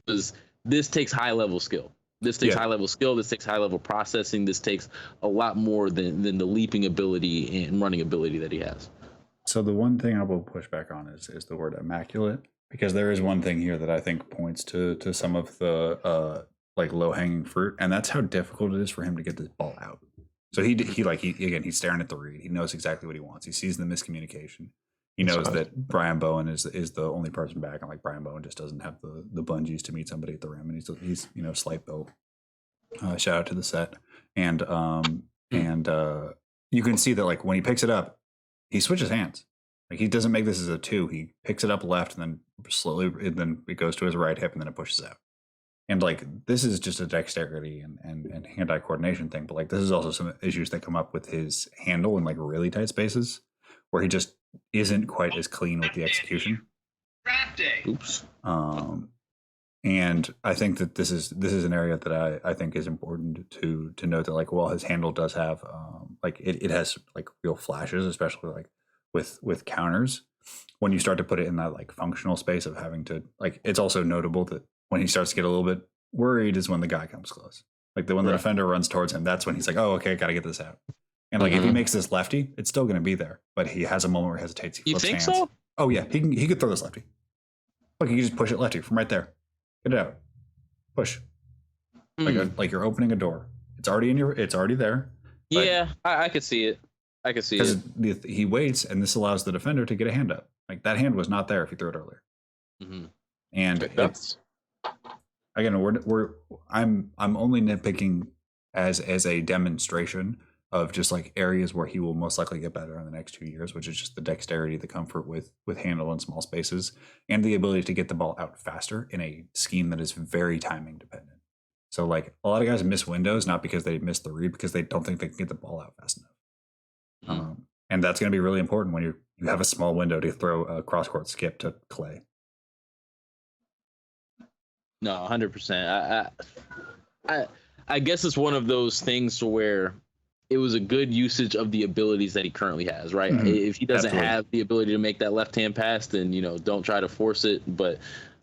takes high level skill. This takes high level skill. This takes high level processing. This takes a lot more than the leaping ability and running ability that he has. So the one thing I will push back on is the word immaculate, because there is one thing here that I think points to some of the like low hanging fruit, and that's how difficult it is for him to get this ball out. So he's staring at the read. He knows exactly what he wants. He sees the miscommunication. He knows that Brian Bowen is the only person back, and like Brian Bowen just doesn't have the bungees to meet somebody at the rim, and he's slight Bill. Shout out to the set, and you can see that like when he picks it up, he switches hands. Like he doesn't make this as a 2. He picks it up left, and then then it goes to his right hip, and then it pushes out. And like this is just a dexterity and hand-eye coordination thing, but like this is also some issues that come up with his handle in like really tight spaces, where he just isn't quite as clean with the execution. Oops. And I think that this is an area that I think is important to note, that like while his handle does have like it has like real flashes, especially like with counters, when you start to put it in that like functional space of having to like, it's also notable that when he starts to get a little bit worried is when the guy comes close. Like when the defender runs towards him, that's when he's like, oh, okay, got to get this out. And like if he makes this lefty, it's still going to be there. But he has a moment where he hesitates. He flips hands. So? Oh yeah, he could throw this lefty. Look, he can just push it lefty from right there. Get it out. Push. Like you're opening a door. It's already there. Yeah, I could see it. I could see it. Because he waits, and this allows the defender to get a hand up. Like that hand was not there if he threw it earlier. And it's again, I'm only nitpicking as a demonstration of just like areas where he will most likely get better in the next 2 years, which is just the dexterity, the comfort with handle in small spaces, and the ability to get the ball out faster in a scheme that is very timing dependent. So like a lot of guys miss windows, not because they miss the read, because they don't think they can get the ball out fast enough. And that's going to be really important when you have a small window to throw a cross court skip to Clay. No, 100%. I guess it's one of those things where it was a good usage of the abilities that he currently has, right? Mm-hmm. If he doesn't have the ability to make that left-hand pass, then, don't try to force it. But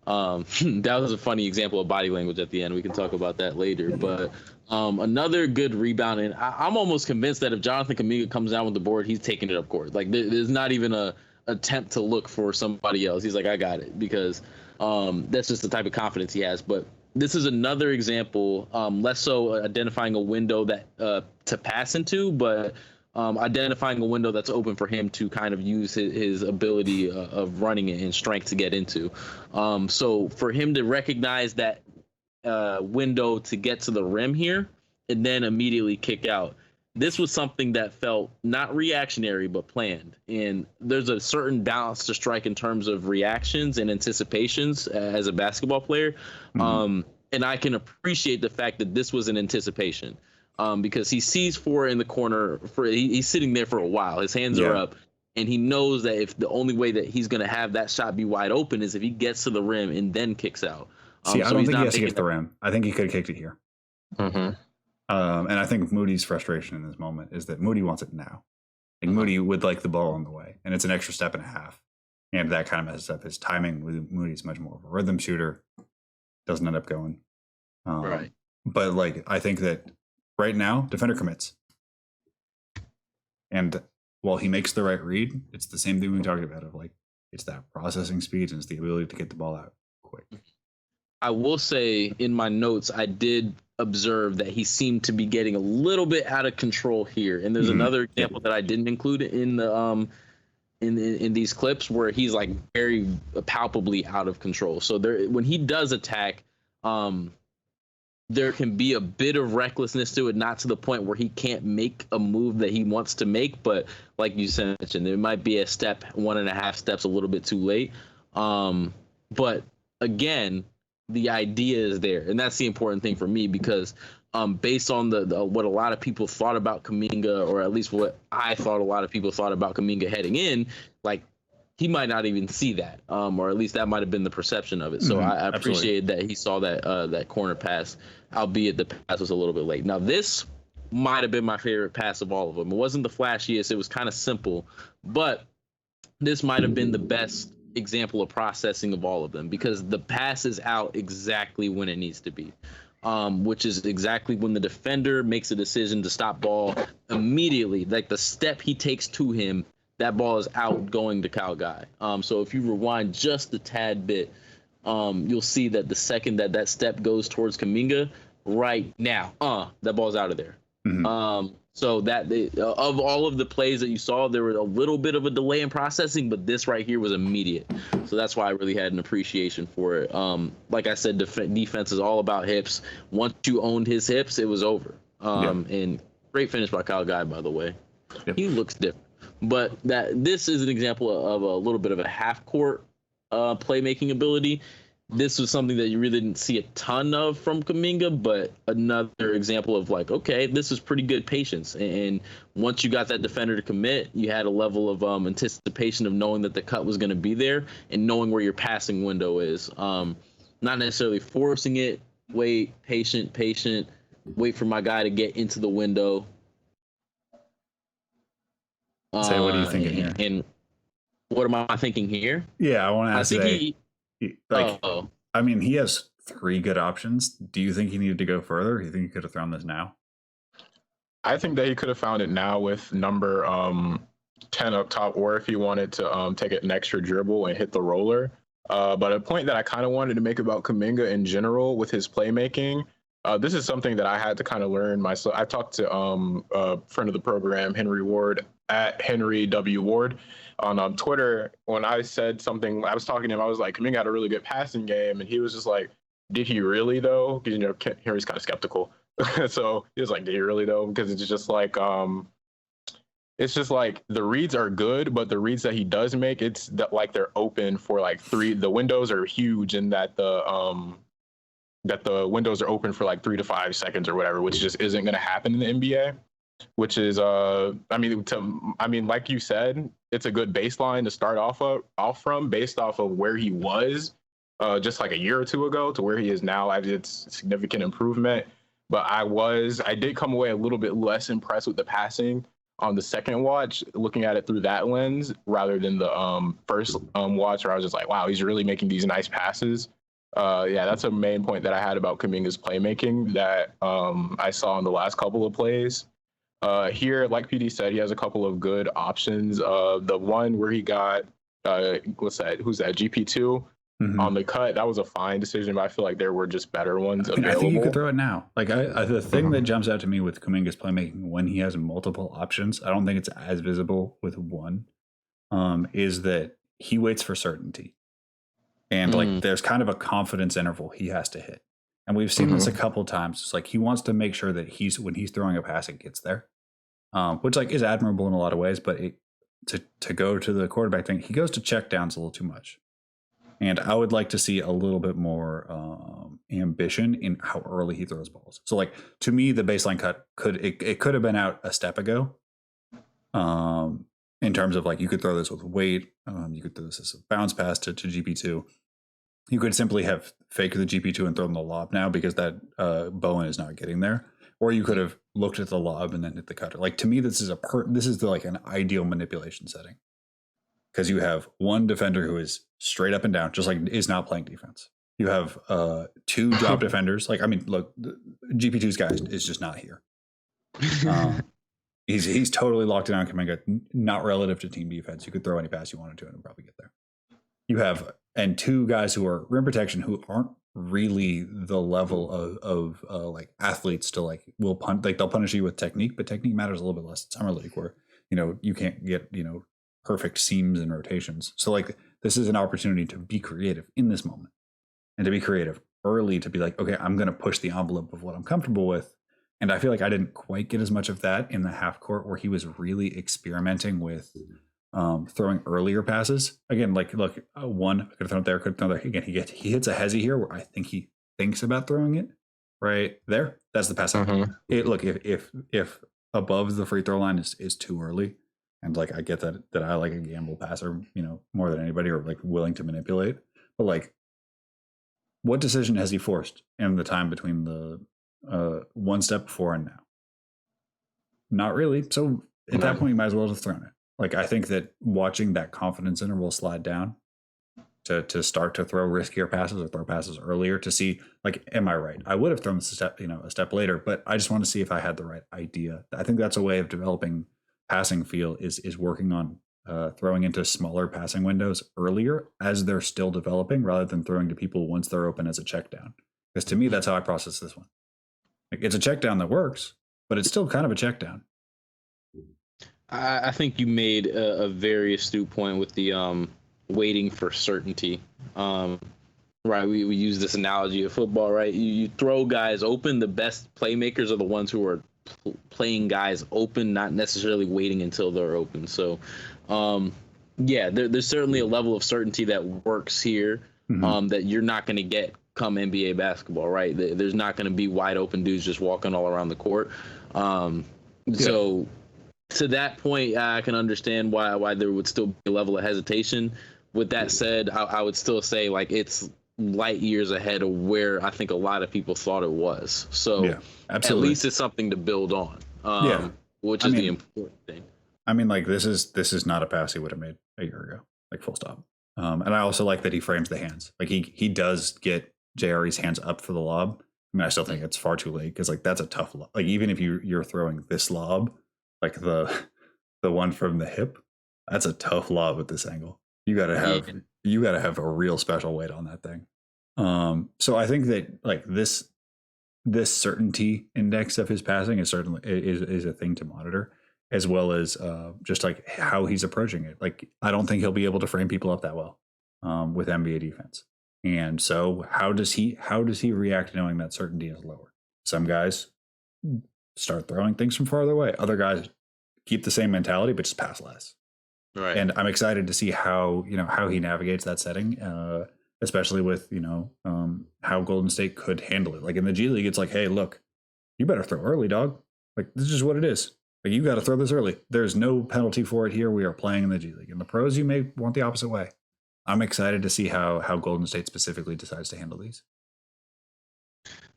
that was a funny example of body language at the end. We can talk about that later. But another good rebound. And I'm almost convinced that if Jonathan Kuminga comes down with the board, he's taking it up court. Like, there's not even a attempt to look for somebody else. He's like, I got it, because that's just the type of confidence he has. But this is another example, less so identifying a window that to pass into, but identifying a window that's open for him to kind of use his ability of running it and strength to get into. So for him to recognize that window to get to the rim here and then immediately kick out, this was something that felt not reactionary, but planned. And there's a certain balance to strike in terms of reactions and anticipations as a basketball player. Mm-hmm. And I can appreciate the fact that this was an anticipation because he sees four in the corner. He's sitting there for a while. His hands are up. And he knows that if the only way that he's going to have that shot be wide open is if he gets to the rim and then kicks out. I don't think he has to get to the rim. I think he could have kicked it here. Mm-hmm. And I think Moody's frustration in this moment is that Moody wants it now. Like Moody would like the ball on the way, and it's an extra step and a half. And that kind of messes up his timing. Moody's much more of a rhythm shooter. Doesn't end up going. Right. But like, I think that right now, defender commits. And while he makes the right read, it's the same thing we talked about of like, it's that processing speed and it's the ability to get the ball out quick. I will say in my notes, I did observe that he seemed to be getting a little bit out of control here. And there's another example that I didn't include in the in these clips where he's like very palpably out of control. So when he does attack, there can be a bit of recklessness to it, not to the point where he can't make a move that he wants to make. But like you mentioned, there might be a step, 1.5 steps a little bit too late. But again, the idea is there. And that's the important thing for me, because based on the what a lot of people thought about Kuminga, or at least what I thought a lot of people thought about Kuminga heading in, like he might not even see that, or at least that might have been the perception of it. So I appreciated that he saw that corner pass, albeit the pass was a little bit late. Now, this might have been my favorite pass of all of them. It wasn't the flashiest. It was kind of simple, but this might have been the best example of processing of all of them, because the pass is out exactly when it needs to be, which is exactly when the defender makes a decision to stop ball immediately. Like the step he takes to him, that ball is out going to Kyle Guy. So if you rewind just a tad bit, you'll see that the second that step goes towards Kuminga, right now, that ball's out of there. Mm-hmm. So that of all of the plays that you saw, there was a little bit of a delay in processing, but this right here was immediate. So that's why I really had an appreciation for it. Like I said, defense is all about hips. Once you owned his hips, it was over. And great finish by Kyle Guy, by the way. Yep. He looks different. But this is an example of a little bit of a half-court playmaking ability. This was something that you really didn't see a ton of from Kuminga, but another example of like, okay, this is pretty good patience. And once you got that defender to commit, you had a level of anticipation of knowing that the cut was going to be there and knowing where your passing window is. Not necessarily forcing it, wait, patient, wait for my guy to get into the window. Say, what are you thinking here? And what am I thinking here? Yeah, I want to ask I mean, he has 3 good options. Do you think he needed to go further? Do you think he could have thrown this now? I think that he could have found it now with number 10 up top, or if he wanted to take an extra dribble and hit the roller. But a point that I kind of wanted to make about Kuminga in general with his playmaking, this is something that I had to kind of learn myself. I talked to a friend of the program, Henry Ward, at Henry W. Ward on Twitter. When I said something, I was talking to him, I was like, Kuminga had a really good passing game. And he was just like, did he really though? Because, Henry's kind of skeptical. So he was like, did he really though? Because it's just like the reads are good, but the reads that he does make, it's that like they're open for like 3. The windows are huge, and that that the windows are open for like 3 to 5 seconds or whatever, which just isn't going to happen in the NBA. Which is, I mean, like you said, it's a good baseline to start off from, based off of where he was just like a year or two ago to where he is now. It's significant improvement. But I did come away a little bit less impressed with the passing on the second watch, looking at it through that lens rather than the first watch, where I was just like, wow, he's really making these nice passes. Yeah, that's a main point that I had about Kuminga's playmaking that I saw in the last couple of plays. Here, like PD said, he has a couple of good options. The one where he got, what's that? Who's that? GP2 on the cut. That was a fine decision, but I feel like there were just better ones available. I think you could throw it now. Like the thing that jumps out to me with Kuminga's playmaking when he has multiple options, I don't think it's as visible with one, is that he waits for certainty. And like there's kind of a confidence interval he has to hit. And we've seen this a couple times. It's like he wants to make sure that when he's throwing a pass, it gets there, which like is admirable in a lot of ways. But to go to the quarterback thing, he goes to check downs a little too much. And I would like to see a little bit more ambition in how early he throws balls. So like to me, the baseline cut could have been out a step ago. In terms of like you could throw this with weight, you could throw this as a bounce pass to GP2. You could simply have fake the GP2 and throw them the lob now because that Bowen is not getting there. Or you could have looked at the lob and then hit the cutter. Like to me, this is like an ideal manipulation setting because you have one defender who is straight up and down, just like is not playing defense. You have two drop defenders. Like I mean, look, GP2's guy is just not here. He's totally locked down Kuminga, not relative to team defense. You could throw any pass you wanted to and probably get there. You have two guys who are rim protection who aren't really the level of like athletes to like will punt, like they'll punish you with technique, but technique matters a little bit less in summer league where you can't get perfect seams and rotations. So like this is an opportunity to be creative in this moment and to be creative early to be like, okay, I'm going to push the envelope of what I'm comfortable with. And I feel like I didn't quite get as much of that in the half court where he was really experimenting with throwing earlier passes. Again, like, look, one, I could have thrown it there, could have thrown it there. Again, he hits a hezzy here where I think he thinks about throwing it right there. That's the pass. Look, if above the free throw line is too early, and like I get that I like a gamble passer, more than anybody, or like willing to manipulate. But like, what decision has he forced in the time between the one step before and now? Not really. So at that point, you might as well have thrown it. Like, I think that watching that confidence interval slide down to start to throw riskier passes or throw passes earlier to see, like, am I right? I would have thrown this a step later, but I just want to see if I had the right idea. I think that's a way of developing passing feel is working on throwing into smaller passing windows earlier as they're still developing rather than throwing to people once they're open as a check down. Because to me, that's how I process this one. Like, it's a check down that works, but it's still kind of a check down. I think you made a very astute point with the waiting for certainty. Right, we use this analogy of football, right? You throw guys open. The best playmakers are the ones who are playing guys open, not necessarily waiting until they're open. So, there's certainly a level of certainty that works here that you're not going to get come NBA basketball, right? There's not going to be wide open dudes just walking all around the court. So to that point, I can understand why there would still be a level of hesitation. With that said, I would still say like it's light years ahead of where I think a lot of people thought it was. So at least it's something to build on, which is the important thing. I mean, like this is not a pass he would have made a year ago, like full stop. And I also like that he frames the hands. Like he does get JRE's hands up for the lob. I mean, I still think it's far too late because like that's a tough lob. Like even if you're throwing this lob, like the one from the hip, that's a tough lob at this angle. You gotta have a real special weight on that thing. So I think that like this certainty index of his passing is certainly is a thing to monitor, as well as just like how he's approaching it. Like I don't think he'll be able to frame people up that well with NBA defense. And so how does he react knowing that certainty is lower? Some guys start throwing things from farther away. Other guys keep the same mentality but just pass less. Right. And I'm excited to see how he navigates that setting. especially with how Golden State could handle it. Like in the G League, it's like, hey, look, you better throw early, dog. Like this is just what it is. Like you got to throw this early. There's no penalty for it here. We are playing in the G League. In the pros, you may want the opposite way. I'm excited to see how Golden State specifically decides to handle these.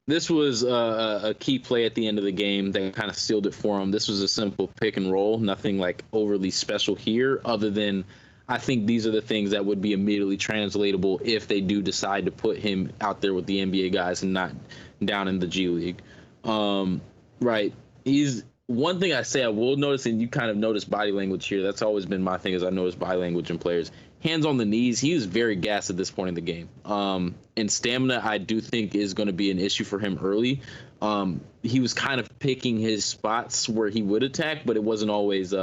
This was a key play at the end of the game that kind of sealed it for him. This was a simple pick and roll, nothing like overly special here, other than I think these are the things that would be immediately translatable if they do decide to put him out there with the NBA guys and not down in the G League. Right. He's one thing I will notice, and you kind of notice body language here. That's always been my thing, is I notice body language in players. Hands on the knees. He was very gassed at this point in the game. And stamina, I do think, is going to be an issue for him early. He was kind of picking his spots where he would attack, but it wasn't always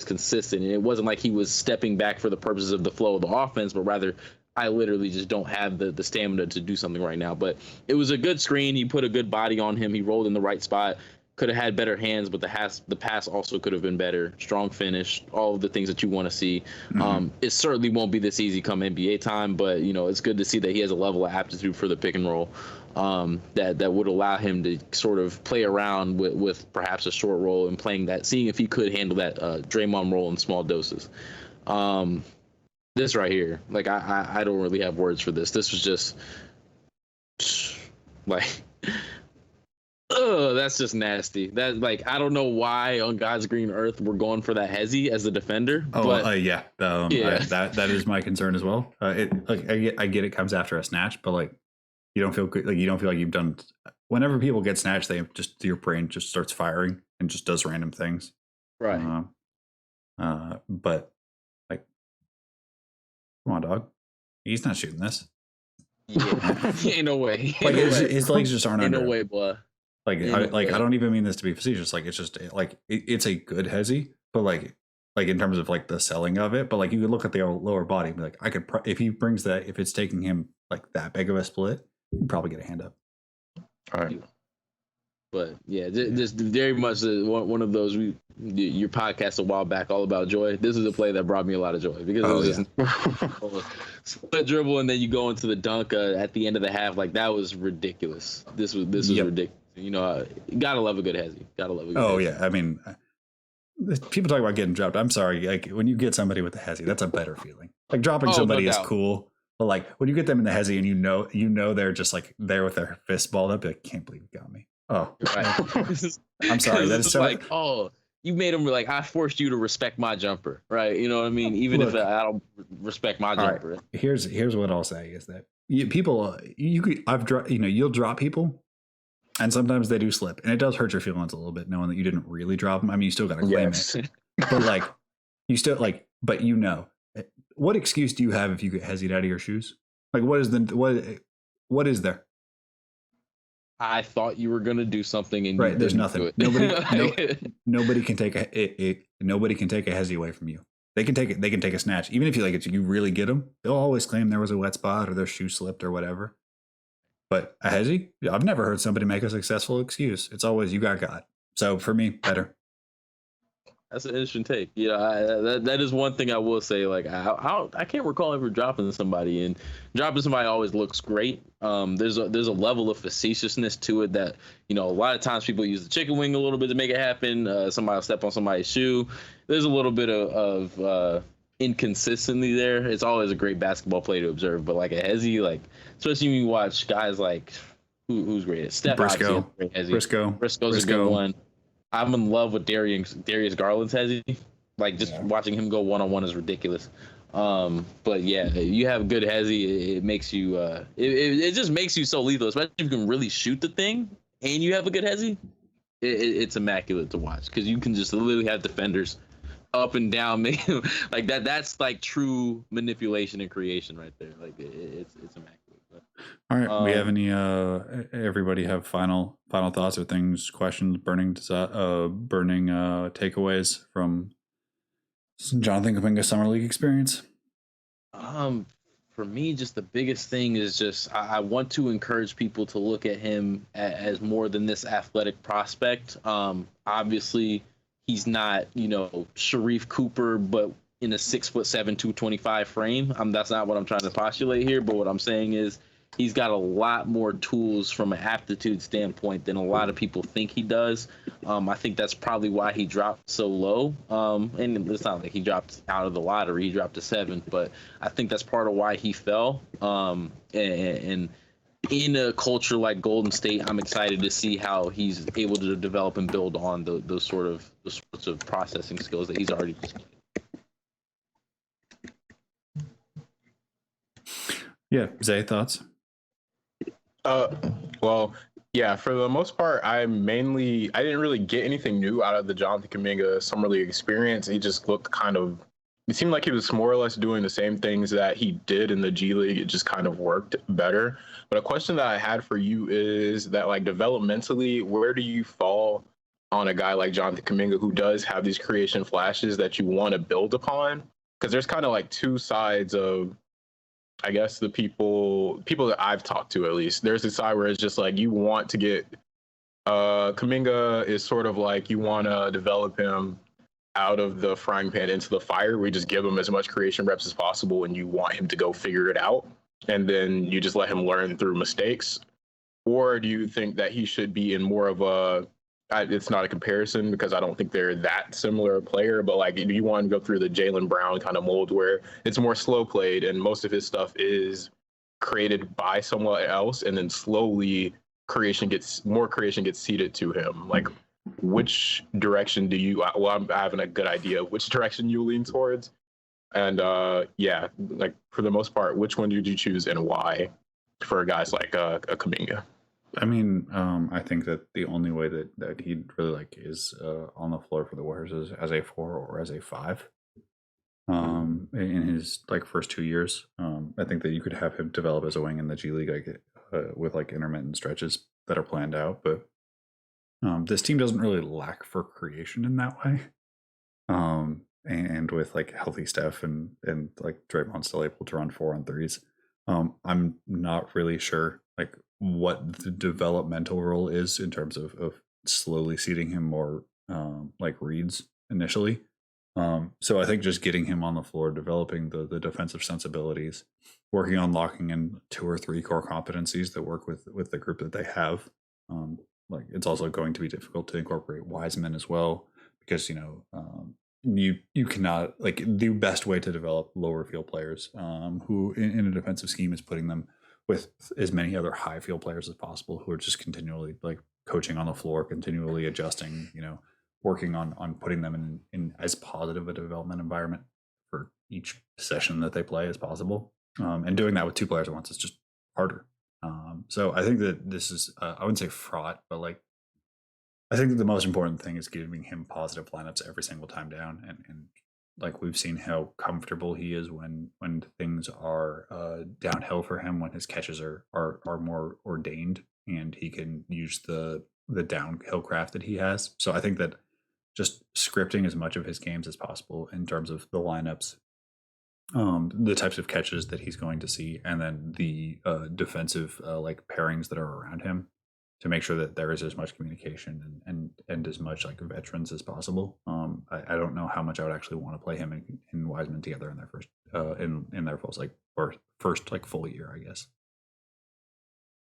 consistent. And it wasn't like he was stepping back for the purposes of the flow of the offense, but rather, I literally just don't have the stamina to do something right now. But it was a good screen. He put a good body on him. He rolled in the right spot. Could have had better hands, but the pass also could have been better. Strong finish, all of the things that you want to see. Mm-hmm. It certainly won't be this easy come NBA time, but it's good to see that he has a level of aptitude for the pick and roll that would allow him to sort of play around with perhaps a short roll and playing that, seeing if he could handle that Draymond role in small doses. This right here, like I don't really have words for this. This was just like. Oh, that's just nasty. That I don't know why on God's green earth we're going for that hezzy as a defender. Yeah. That is my concern as well. I get it comes after a snatch, but you don't feel good. You don't feel like you've done. Whenever people get snatched, your brain just starts firing and just does random things. Right. But come on, dog. He's not shooting this. Yeah. Ain't no way. His legs just aren't under. Ain't no way, boy. I don't even mean this to be facetious. It's just it's a good hezzy, but in terms of the selling of it. But you could look at the lower body and be like, I could if he brings that, if it's taking him that big of a split, you can probably get a hand up. All right. But yeah, just very much one of those. Your podcast a while back, all about joy. This is a play that brought me a lot of joy because it was just split dribble and then you go into the dunk at the end of the half. That was ridiculous. This was ridiculous. Gotta love a good hezzy. Oh yeah, I mean, people talk about getting dropped. I'm sorry, when you get somebody with the hezzy, that's a better feeling. Dropping somebody is cool, but when you get them in the hezzy and you know they're just there with their fists balled up, can't believe you got me. Oh, right. I'm sorry. That is so you made them I forced you to respect my jumper, right? You know what I mean? Even if I don't respect my jumper. Right. Here's what I'll say is that you'll drop people. And sometimes they do slip, and it does hurt your feelings a little bit knowing that you didn't really drop them. I mean, you still got to claim it, but you still but what excuse do you have if you get hezzied out of your shoes? What is there? I thought you were gonna do something, and right. There's nothing. Nobody can take nobody can take a hezzy away from you. They can take it. They can take a snatch, even if you really get them. They'll always claim there was a wet spot or their shoe slipped or whatever. But a hezzy, I've never heard somebody make a successful excuse. It's always you got. So for me, better. That's an interesting take. That is one thing I will say. I can't recall ever dropping somebody, and dropping somebody always looks great. There's a level of facetiousness to it that a lot of times people use the chicken wing a little bit to make it happen. Somebody will step on somebody's shoe. There's a little bit of inconsistency there. It's always a great basketball play to observe, but a hezzy, especially when you watch guys who's great. Steph Briscoe's a good one. I'm in love with Darius Garland's hezzy. Watching him go one-on-one is ridiculous. But yeah, you have good hezzy, it makes you it just makes you so lethal, especially if you can really shoot the thing and you have a good hezzy. It's immaculate to watch because you can just literally have defenders up and down that. That's true manipulation and creation right there. It's immaculate. But, all right, we have any everybody have final thoughts or things, questions, burning takeaways from Jonathan Kuminga's summer league experience? For me, just the biggest thing is just I want to encourage people to look at him as more than this athletic prospect. Obviously he's not, Sharif Cooper, but in a 6'7", 225 frame. That's not what I'm trying to postulate here, but what I'm saying is he's got a lot more tools from an aptitude standpoint than a lot of people think he does. I think that's probably why he dropped so low. And it's not like he dropped out of the lottery; he dropped to 7th, but I think that's part of why he fell. And in a culture like Golden State, I'm excited to see how he's able to develop and build on those sorts of processing skills that he's already displayed. Yeah, Zay, thoughts? Well, yeah, for the most part, I didn't really get anything new out of the Jonathan Kuminga Summer League experience. He just looked it seemed like he was more or less doing the same things that he did in the G League. It just kind of worked better. But a question that I had for you is that, like, developmentally, where do you fall on a guy like Jonathan Kuminga who does have these creation flashes that you want to build upon? Because there's kind of like two sides of, I guess, the people that I've talked to, at least. There's a side where it's just like you want to get Kuminga is sort of like you want to develop him out of the frying pan into the fire, where you just give him as much creation reps as possible and you want him to go figure it out, and then you just let him learn through mistakes? Or do you think that he should be in more of it's not a comparison because I don't think they're that similar a player, but like, do you want to go through the Jalen Brown kind of mold where it's more slow played and most of his stuff is created by someone else, and then slowly creation gets seeded to him? Like, which direction do you, well, I'm having a good idea of which direction you lean towards. And yeah, like, for the most part, which one did you choose and why for guys like a Kuminga? I mean, I think that the only way that he'd really like is on the floor for the Warriors is as a 4 or as a 5. In his like first 2 years, I think that you could have him develop as a wing in the G League, like with like intermittent stretches that are planned out. But this team doesn't really lack for creation in that way. And with like healthy Steph and like Draymond still able to run 4-on-3s, I'm not really sure like what the developmental role is in terms of slowly seeding him more like reads initially. So I think just getting him on the floor, developing the defensive sensibilities, working on locking in 2 or 3 core competencies that work with the group that they have. Like, it's also going to be difficult to incorporate Wiseman as well, because you cannot, like, the best way to develop lower field players who in a defensive scheme is putting them with as many other high field players as possible who are just continually like coaching on the floor, continually adjusting, working on putting them in as positive a development environment for each session that they play as possible. And doing that with 2 players at once is just harder. So I think that this is, I wouldn't say fraught, but like, I think that the most important thing is giving him positive lineups every single time down. And like, we've seen how comfortable he is when things are downhill for him, when his catches are more ordained and he can use the downhill craft that he has. So I think that just scripting as much of his games as possible in terms of the lineups, the types of catches that he's going to see, and then the defensive like pairings that are around him, to make sure that there is as much communication and as much like veterans as possible. I don't know how much I would actually want to play him and Wiseman together in their first in their first like full year, I guess.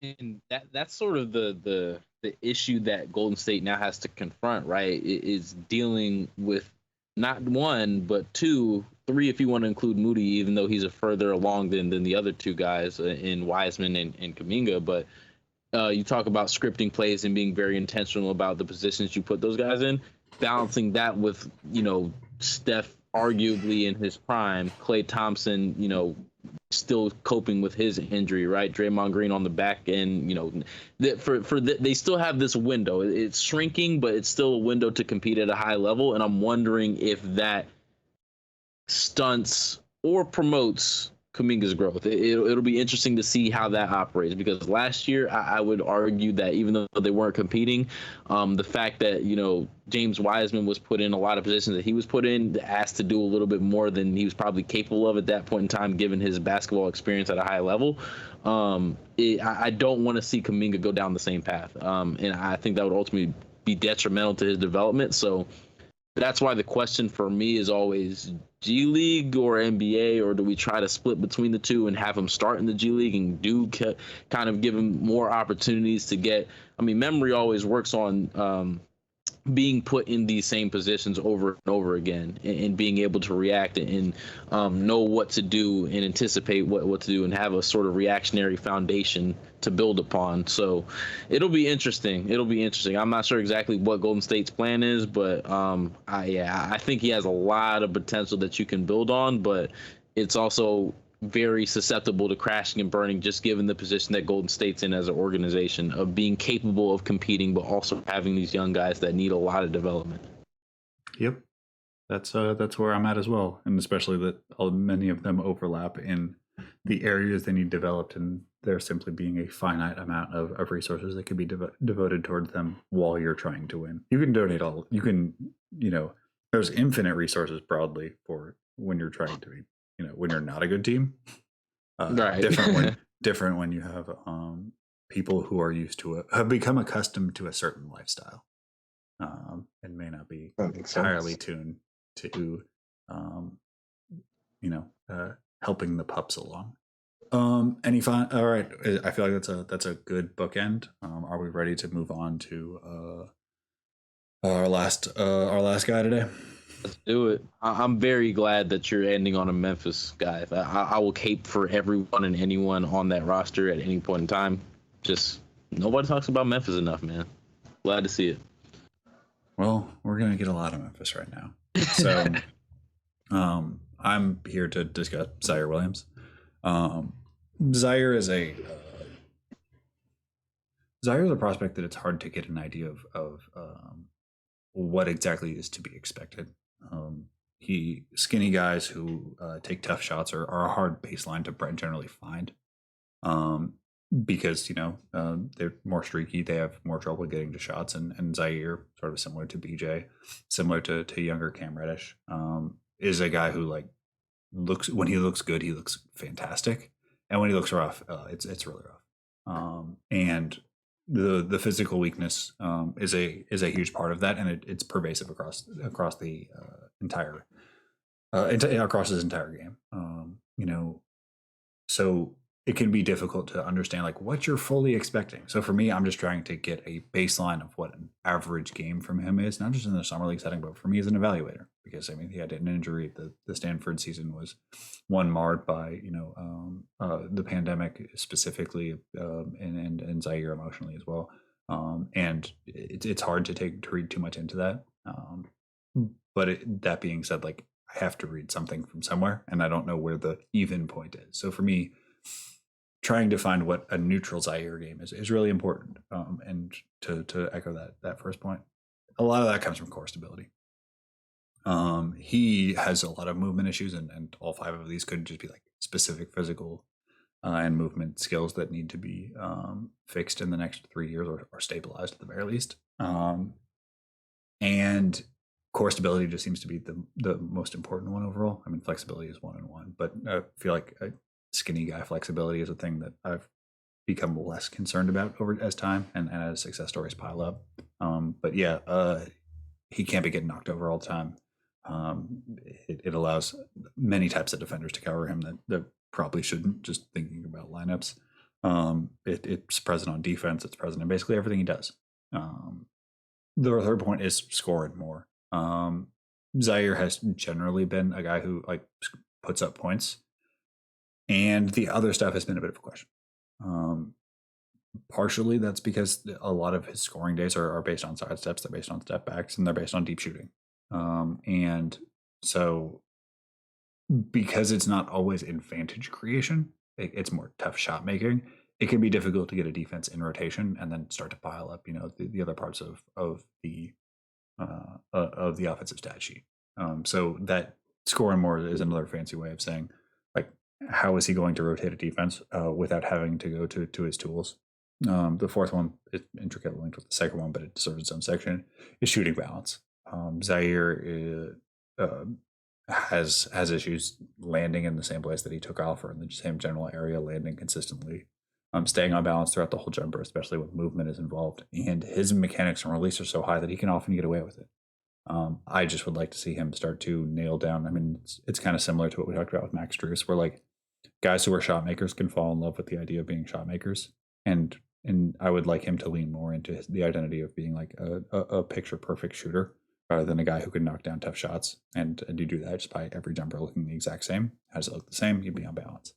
And that's sort of the issue that Golden State now has to confront, right? Is dealing with not 1, but 2, 3, if you want to include Moody, even though he's a further along than the other 2 guys in Wiseman and Kuminga. But you talk about scripting plays and being very intentional about the positions you put those guys in, balancing that with, Steph arguably in his prime, Klay Thompson, still coping with his injury, right? Draymond Green on the back end, they still have this window. It's shrinking, but it's still a window to compete at a high level. And I'm wondering if that stunts or promotes Kuminga's growth. It'll be interesting to see how that operates, because last year I would argue that even though they weren't competing, the fact that James Wiseman was put in a lot of positions that he was put in, asked to do a little bit more than he was probably capable of at that point in time, given his basketball experience at a high level. I don't want to see Kuminga go down the same path, and I think that would ultimately be detrimental to his development. So That's why the question for me is always G League or NBA, or do we try to split between the two and have him start in the G League and kind of give him more opportunities to get? I mean, memory always works on being put in these same positions over and over again, and being able to react and know what to do and anticipate what to do and have a sort of reactionary foundation to build upon. So it'll be interesting. I'm not sure exactly what Golden State's plan is, but I think he has a lot of potential that you can build on, but it's also very susceptible to crashing and burning, just given the position that Golden State's in as an organization of being capable of competing, but also having these young guys that need a lot of development. Yep, that's where I'm at as well, and especially that many of them overlap in the areas they need developed, and there simply being a finite amount of resources that could be devoted towards them while you're trying to win. You can donate all. You can, there's infinite resources broadly for when you're trying to be. When you're not a good team, Right. different when you have people who are used to it, have become accustomed to a certain lifestyle, and may not be entirely tuned to, helping the pups along. Any fun? All right, I feel like that's a good bookend. Are we ready to move on to our last guy today? Let's do it. I'm very glad that you're ending on a Memphis guy. I will cape for everyone and anyone on that roster at any point in time. Just nobody talks about Memphis enough, man. Glad to see it. Well, we're gonna get a lot of Memphis right now. So, I'm here to discuss Ziaire Williams. Ziaire is a prospect that it's hard to get an idea of what exactly is to be expected. Skinny guys who take tough shots are a hard baseline to generally find, because they're more streaky, they have more trouble getting to shots, and Ziaire, sort of similar to BJ, similar to younger Cam Reddish, is a guy who when he looks good, he looks fantastic, and when he looks rough, it's really rough, and the physical weakness is a huge part of that, and it's pervasive across the entire across his entire game. So it can be difficult to understand what you're fully expecting. So for me, I'm just trying to get a baseline of what an average game from him is, not just in the summer league setting, but for me as an evaluator, because he had an injury. The Stanford season was one marred by the pandemic specifically, and Ziaire emotionally as well, and it's hard to read too much into that. But that being said, I have to read something from somewhere, and I don't know where the even point is. So for me, trying to find what a neutral Ziaire game is really important. And to echo that first point, a lot of that comes from core stability. He has a lot of movement issues, and all 5 of these could just be specific physical and movement skills that need to be fixed in the next 3 years, or stabilized at the very least. And core stability just seems to be the most important one overall. Flexibility is 1 and 1, but I feel like skinny guy flexibility is a thing that I've become less concerned about as time and as success stories pile up. But yeah, he can't be getting knocked over all the time. It allows many types of defenders to cover him that probably shouldn't, just thinking about lineups. It's present on defense. It's present in basically everything he does. The third point is scoring more. Ziaire has generally been a guy who puts up points, and the other stuff has been a bit of a question. Partially that's because a lot of his scoring days are based on side steps, they're based on step backs, and they're based on deep shooting. And so because it's not always advantage creation, it's more tough shot making. It can be difficult to get a defense in rotation and then start to pile up, the other parts of the offensive stat sheet. So that scoring more is another fancy way of saying, how is he going to rotate a defense without having to go to his tools? The fourth one is intricately linked with the second one, but it deserves its own section, is shooting balance. Ziaire has issues landing in the same place that he took off, or in the same general area, landing consistently, staying on balance throughout the whole jumper, especially when movement is involved. And his mechanics and release are so high that he can often get away with it. I just would like to see him start to nail down. I mean, it's kind of similar to what we talked about with Max Strus, where like guys who are shot makers can fall in love with the idea of being shot makers, and I would like him to lean more into the identity of being like a picture perfect shooter rather than a guy who can knock down tough shots. And you do that just by every jumper looking the exact same. How does it look the same? You'd be on balance.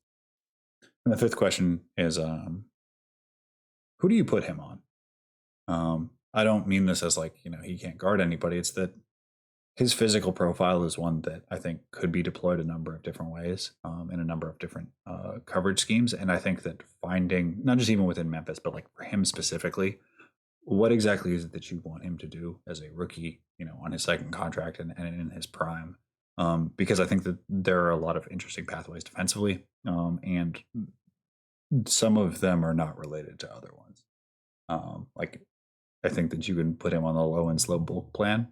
And the fifth question is, who do you put him on? I don't mean this as like, he can't guard anybody. It's that his physical profile is one that I think could be deployed a number of different ways, in a number of different coverage schemes. And I think that finding, not just even within Memphis, but like for him specifically, what exactly is it that you want him to do as a rookie, on his second contract and in his prime? Because I think that there are a lot of interesting pathways defensively, and some of them are not related to other ones. Like I think that you can put him on the low and slow bulk plan,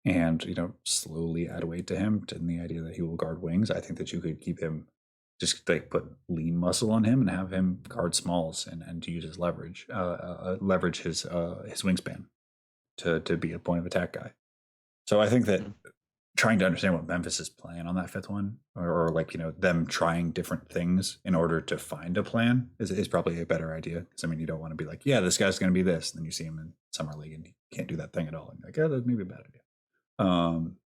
and slowly add weight to him, and the idea that he will guard wings. I think that you could keep him, just like put lean muscle on him and have him guard smalls and to use his leverage his wingspan to be a point of attack guy. So I think that trying to understand what Memphis is playing on that fifth one, or like them trying different things in order to find a plan is probably a better idea. Because I mean, you don't want to be like, yeah, this guy's going to be this, and then you see him in summer league and he can't do that thing at all, and you're like, yeah, that's maybe a bad idea.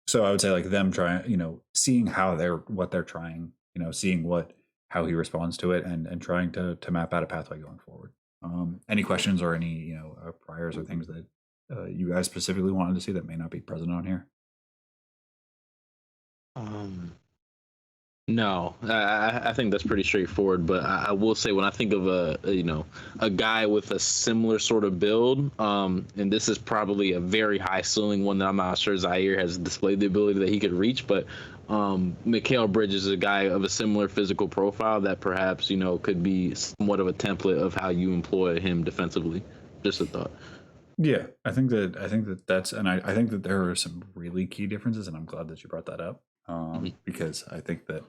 So I would say like them trying, seeing what they're trying, seeing how he responds to it, and trying to map out a pathway going forward. Any questions or any priors or things that you guys specifically wanted to see that may not be present on here? No, I think that's pretty straightforward. But I will say, when I think of a guy with a similar sort of build, and this is probably a very high ceiling one that I'm not sure Ziaire has displayed the ability that he could reach, but Mikal Bridges is a guy of a similar physical profile that perhaps could be somewhat of a template of how you employ him defensively. Just a thought. Yeah, I think that's, and I think that there are some really key differences, and I'm glad that you brought that up. Because I think that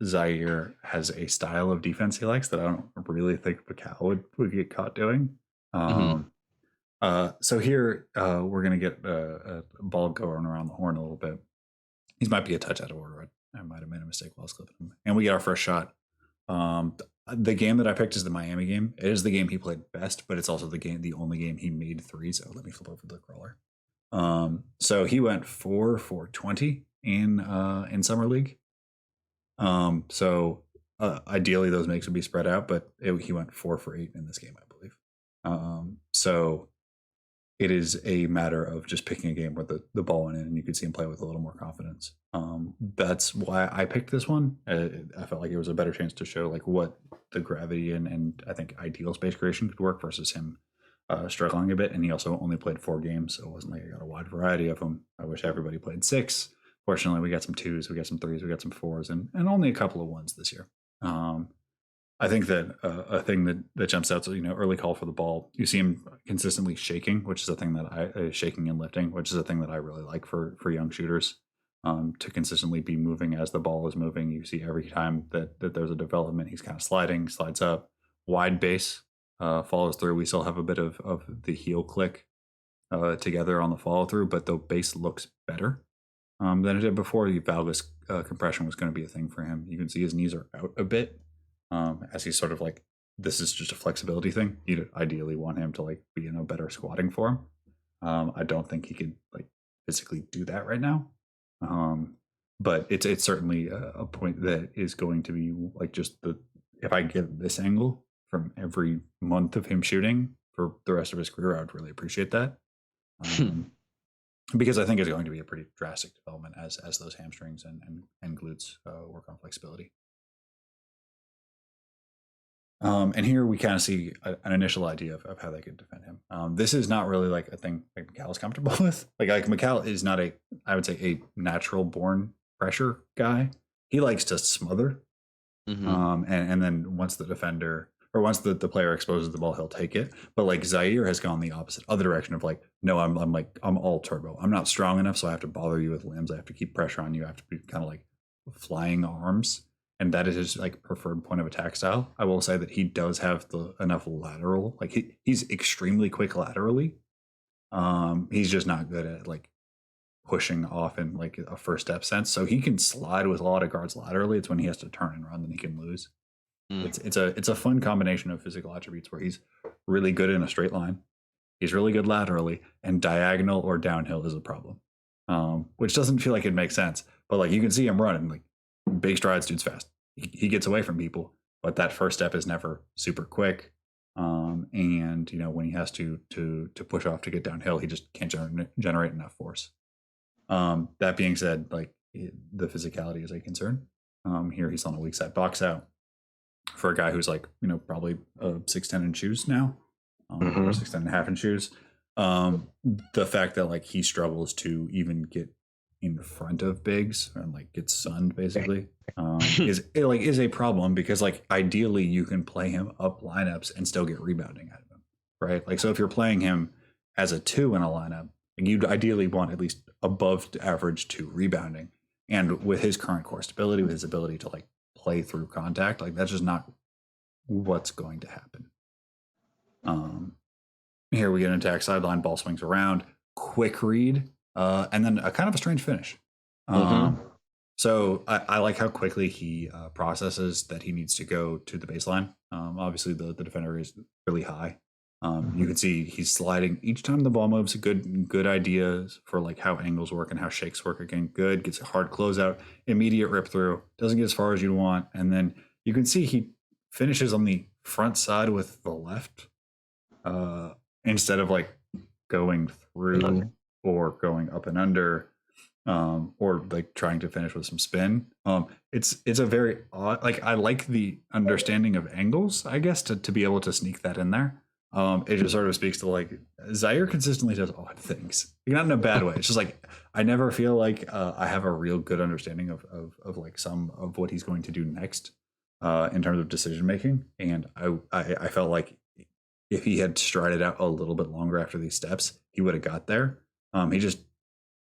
Ziaire has a style of defense he likes that I don't really think Mikal would get caught doing. So here we're going to get a ball going around the horn a little bit. He might be a touch out of order. I might have made a mistake while I was clipping him. And we get our first shot. The game that I picked is the Miami game. It is the game he played best, but it's also the only game he made threes. So let me flip over the crawler. So he went 4 for 20 in summer league. So ideally those makes would be spread out, but he went 4 for 8 in this game, I believe. So it is a matter of just picking a game where the ball went in and you could see him play with a little more confidence. That's why I picked this one. I felt like it was a better chance to show like what the gravity and I think ideal space creation could work versus him struggling a bit. And he also only played 4 games, so it wasn't like I got a wide variety of them. I wish everybody played 6. Fortunately, we got some 2s, we got some 3s, we got some 4s, and only a couple of 1s this year. I think that a thing that jumps out, early call for the ball. You see him consistently shaking, which is a thing that shaking and lifting, which is a thing that I really like for young shooters. To consistently be moving as the ball is moving. You see every time that there's a development, he's kind of slides up, wide base, follows through. We still have a bit of the heel click together on the follow through, but the base looks better than it did before. The valgus compression was going to be a thing for him. You can see his knees are out a bit as he's sort of like, this is just a flexibility thing. You'd ideally want him to like be in a better squatting form. I don't think he could like physically do that right now. But it's certainly a point that is going to be like just if I get this angle from every month of him shooting for the rest of his career, I would really appreciate that. Because I think it's going to be a pretty drastic development as those hamstrings and glutes work on flexibility. And here we kind of see an initial idea of how they could defend him. This is not really like a thing like Mikal is comfortable with. Like Mikal is not I would say a natural born pressure guy. He likes to smother. And then once the defender or once the player exposes the ball, he'll take it. But like Ziaire has gone the other direction of like, no, I'm all turbo. I'm not strong enough, so I have to bother you with limbs. I have to keep pressure on you. I have to be kind of like flying arms. And that is his like preferred point of attack style. I will say that he does have enough lateral. Like he's extremely quick laterally, He's just not good at like pushing off in like a first step sense. So he can slide with a lot of guards laterally. It's when he has to turn and run that he can lose. It's a fun combination of physical attributes where he's really good in a straight line, he's really good laterally, and diagonal or downhill is a problem, which doesn't feel like it makes sense. But like you can see him running like big strides, dude's fast. He gets away from people, but that first step is never super quick. And you know when he has to push off to get downhill, he just can't generate enough force. That being said, like the physicality is a concern. Here he's on a weak side box out for a guy who's like, you know, probably 6'10" in shoes now, or 6'10" and a half in shoes. The fact that like he struggles to even get in front of bigs and like gets sunned basically is a problem, because like ideally you can play him up lineups and still get rebounding out of him, right? Like so if you're playing him as a 2 in a lineup, you'd ideally want at least above average 2 rebounding. And with his current core stability, with his ability to like play through contact, like that's just not what's going to happen. Here we get an attack sideline, ball swings around, quick read, and then a kind of a strange finish. So I like how quickly he processes that he needs to go to the baseline. Obviously the defender is really high. You can see he's sliding each time the ball moves. Good ideas for like how angles work and how shakes work. Again, good, gets a hard closeout, immediate rip through, doesn't get as far as you want, and then you can see he finishes on the front side with the left instead of like going through or going up and under, or like trying to finish with some spin. It's a very odd, like I like the understanding of angles, I guess, to be able to sneak that in there. It just sort of speaks to like Ziaire consistently does odd things, not in a bad way. It's just like I never feel like I have a real good understanding of like some of what he's going to do next in terms of decision making. And I felt like if he had strided out a little bit longer after these steps, he would have got there. He just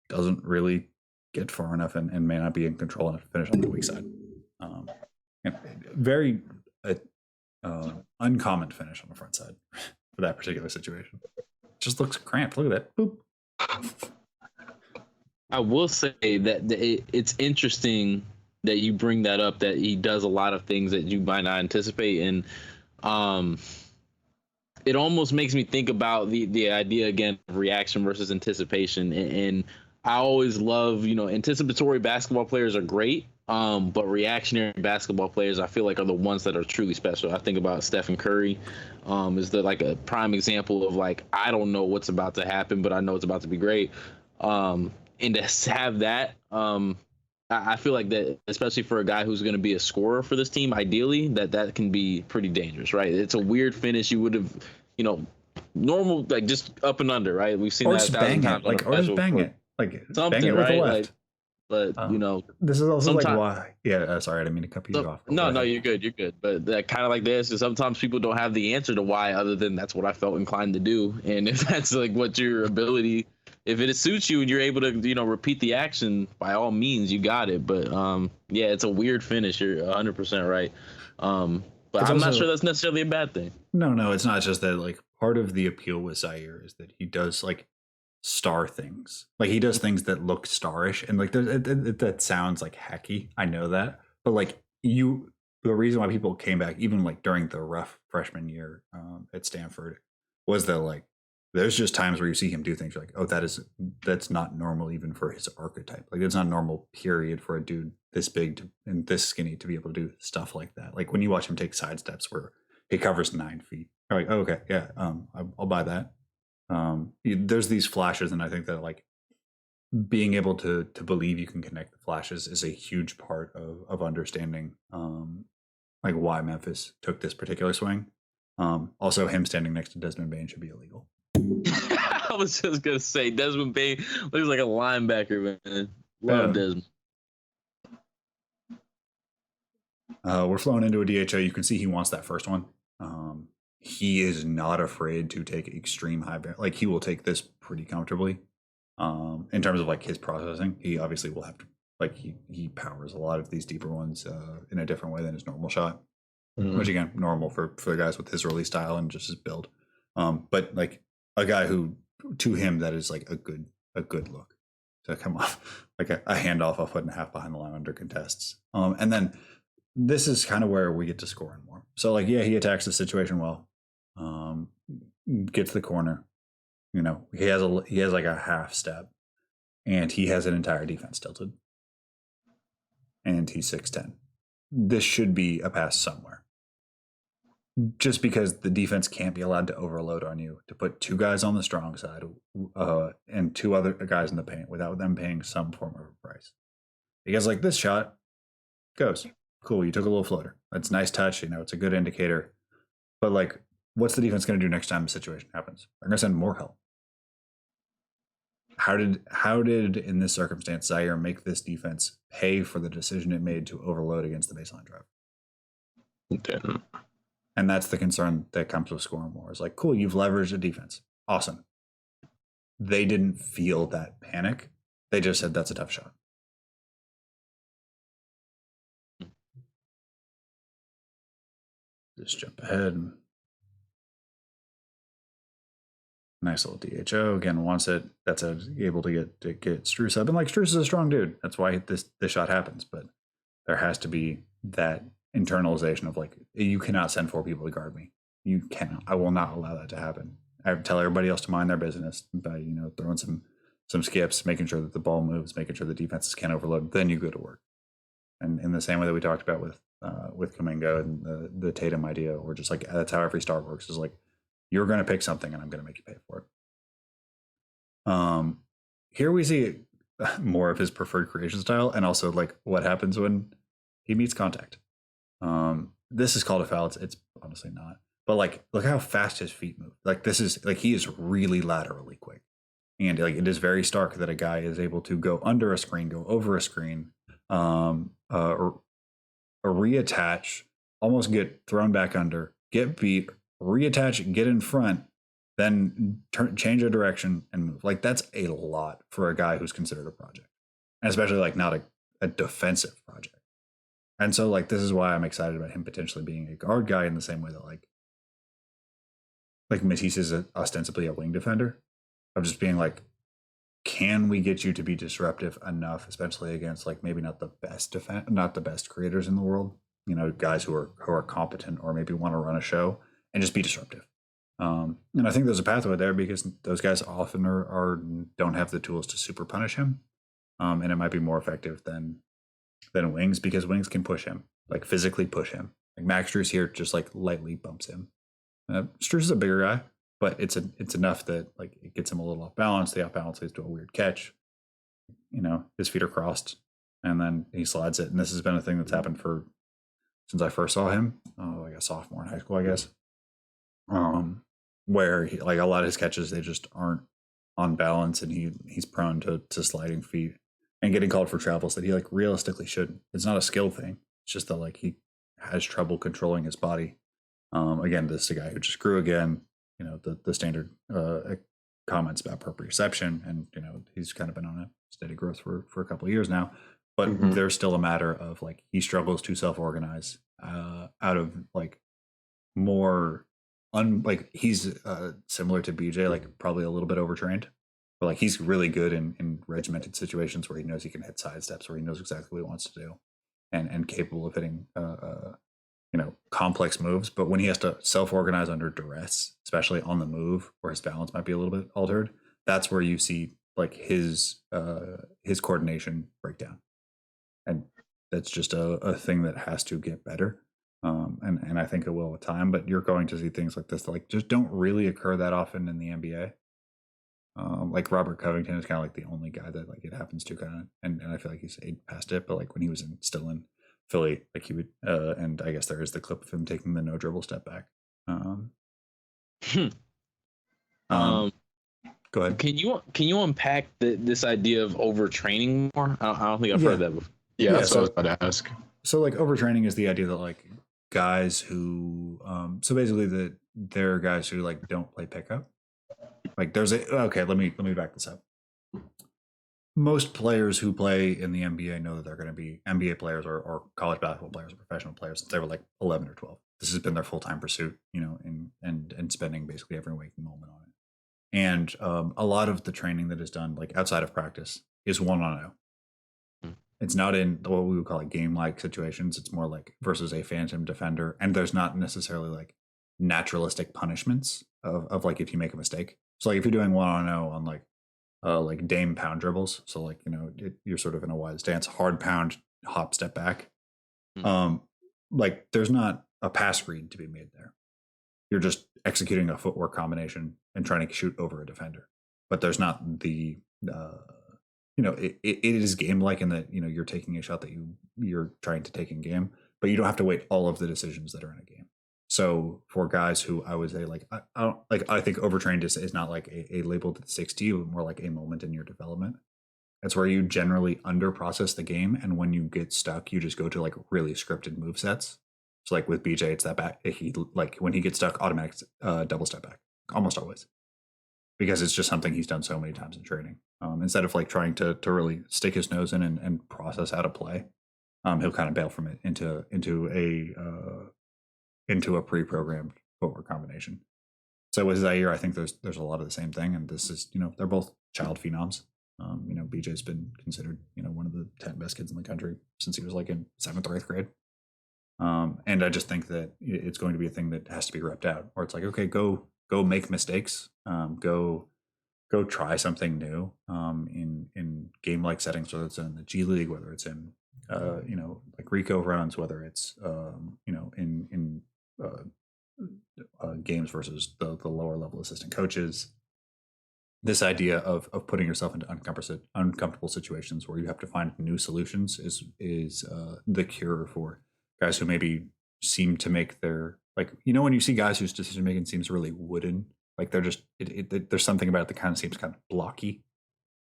doesn't really get far enough and may not be in control enough to finish on the weak side. Very uncommon finish on the front side for that particular situation. Just looks cramped. Look at that. Boop. I will say that it's interesting that you bring that up, that he does a lot of things that you might not anticipate. And it almost makes me think about the idea again of reaction versus anticipation. And I always love, you know, anticipatory basketball players are great. But reactionary basketball players, I feel like, are the ones that are truly special. I think about Stephen Curry, is the like a prime example of like, I don't know what's about to happen, but I know it's about to be great. And to have that, I feel like that, especially for a guy who's going to be a scorer for this team, ideally that can be pretty dangerous, right? It's a weird finish. You would have, you know, normal, like just up and under, right? We've seen or that just bang it, like, or just bang it, like something, bang it with right? the left. But you know, this is also like why. Yeah, sorry, I didn't mean to cut you off. No, you're good. You're good. But that kind of like this is sometimes people don't have the answer to why, other than that's what I felt inclined to do. And if that's like what your ability, if it suits you and you're able to, you know, repeat the action, by all means, you got it. But yeah, it's a weird finish. You're 100% right. But I'm not sure that's necessarily a bad thing. No, it's not just that. Like part of the appeal with Ziaire is that he does like star things. Like he does things that look starish, and like that sounds like hacky. I know that, but like the reason why people came back even like during the rough freshman year at Stanford was that like there's just times where you see him do things you're like, oh, that's not normal even for his archetype. Like it's not normal period for a dude this big and this skinny to be able to do stuff like that. Like when you watch him take side steps where he covers 9 feet, you're like, oh, okay, yeah, I'll buy that. There's these flashes, and I think that like being able to believe you can connect the flashes is a huge part of understanding like why Memphis took this particular swing. Also, him standing next to Desmond Bane should be illegal. I was just gonna say Desmond Bane looks like a linebacker, man. Love Desmond. We're flowing into a DHO. You can see he wants that first one. He is not afraid to take extreme high bear. Like he will take this pretty comfortably. In terms of like his processing, he obviously will have to like he powers a lot of these deeper ones in a different way than his normal shot, which again normal for the guys with his release style and just his build. But like a guy who to him, that is like a good look to come off like a handoff a foot and a half behind the line under contests. And then this is kind of where we get to scoring more. So like, yeah, he attacks the situation well, gets the corner. You know, he has like a half step, and he has an entire defense tilted, and he's 6'10". This should be a pass somewhere. Just because the defense can't be allowed to overload on you, to put two guys on the strong side and two other guys in the paint without them paying some form of a price. Because like this shot goes, cool, you took a little floater. That's a nice touch, you know, it's a good indicator. But like, what's the defense going to do next time the situation happens? They're going to send more help. How did in this circumstance Ziaire make this defense pay for the decision it made to overload against the baseline drive? It didn't. And that's the concern that comes with scoring more. It's like, cool, you've leveraged a defense. Awesome. They didn't feel that panic. They just said, that's a tough shot. Just jump ahead. Nice little DHO. Again, wants it. That's able to get Strus up. And like, Strus is a strong dude. That's why this shot happens. But there has to be that internalization of like, you cannot send four people to guard me. You cannot. I will not allow that to happen. I tell everybody else to mind their business by, you know, throwing some skips, making sure that the ball moves, making sure the defenses can't overload. Then you go to work. And in the same way that we talked about with Kuminga and the Tatum idea, or just like, that's how every star works, is like, you're going to pick something and I'm going to make you pay for it. Here we see more of his preferred creation style, and also like what happens when he meets contact. This is called a foul. It's honestly not. But like, look how fast his feet move. Like, this is like, he is really laterally quick. And like, it is very stark that a guy is able to go under a screen, go over a screen, or reattach, almost get thrown back under, get beat, reattach, get in front, then change a direction and move. Like, that's a lot for a guy who's considered a project, and especially like not a defensive project. And so like, this is why I'm excited about him potentially being a guard guy, in the same way that like Matisse is ostensibly a wing defender, of just being like, can we get you to be disruptive enough, especially against like maybe not the best creators in the world, you know, guys who are competent or maybe want to run a show, and just be disruptive. And I think there's a pathway there, because those guys often are don't have the tools to super punish him, and it might be more effective than wings, because wings can push him, like physically push him. Like Max Strus here just like lightly bumps him. Strus is a bigger guy, but it's enough that like it gets him a little off balance. The off balance leads to a weird catch. You know, his feet are crossed, and then he slides it. And this has been a thing that's happened since I first saw him, like a sophomore in high school, I guess. Where he, like a lot of his catches, they just aren't on balance, and he's prone to sliding feet and getting called for travels that he like realistically shouldn't. It's not a skill thing. It's just that like he has trouble controlling his body. Again, this is a guy who just grew again. You know, the standard comments about proprioception, and you know, he's kind of been on a steady growth for a couple of years now. But there's still a matter of like, he struggles to self-organize out of like more like he's similar to BJ, like probably a little bit overtrained, but like he's really good in regimented situations where he knows he can hit side steps, where he knows exactly what he wants to do, and capable of hitting you know, complex moves. But when he has to self-organize under duress, especially on the move where his balance might be a little bit altered, that's where you see like his coordination break down. And that's just a thing that has to get better. And I think it will with time, but you're going to see things like this that like just don't really occur that often in the NBA. Like Robert Covington is kind of like the only guy that like it happens to kind of, and I feel like he's past it, but like when he was still in Philly, like he would, and I guess there is the clip of him taking the no dribble step back. Go ahead. Can you unpack this idea of overtraining more? I don't think I've heard that before. Yeah, that's what I was about to ask. So like overtraining is the idea that like guys who so basically there are guys who like don't play pickup. Like there's okay, let me back this up. Most players who play in the NBA know that they're going to be NBA players or college basketball players or professional players since they were like 11 or 12. This has been their full-time pursuit, you know, and spending basically every waking moment on it. And a lot of the training that is done like outside of practice is 1-on-0. It's not in what we would call like game-like situations. It's more like versus a phantom defender, and there's not necessarily like naturalistic punishments of like if you make a mistake. So like if you're doing 1-on-0 on like dame pound dribbles, so like you're sort of in a wide stance, hard pound, hop, step back. Like there's not a pass read to be made there. You're just executing a footwork combination and trying to shoot over a defender, but there's not the it is game like in that you're taking a shot that you're trying to take in game, but you don't have to wait all of the decisions that are in a game. So for guys who I would say like I think overtrained is not like a label that sticks to you, but more like a moment in your development. That's where you generally under process the game, and when you get stuck, you just go to like really scripted move sets. So like with BJ, it's that back. He like when he gets stuck, automatic double step back, almost always, because it's just something he's done so many times in training. Instead of like trying to really stick his nose in and process how to play, he'll kind of bail from it into a pre-programmed footwork combination. So with Ziaire, I think there's a lot of the same thing, and this is they're both child phenoms. BJ's been considered one of the 10 best kids in the country since he was like in 7th or 8th grade. And I just think that it's going to be a thing that has to be repped out, where it's like, okay, go make mistakes, go try something new in game like settings, whether it's in the G League, whether it's in like Rico runs, whether it's in games versus the lower level assistant coaches. This idea of putting yourself into uncomfortable situations where you have to find new solutions is the cure for guys who maybe seem to make their when you see guys whose decision making seems really wooden, like they're just there's something about it that kind of seems kind of blocky.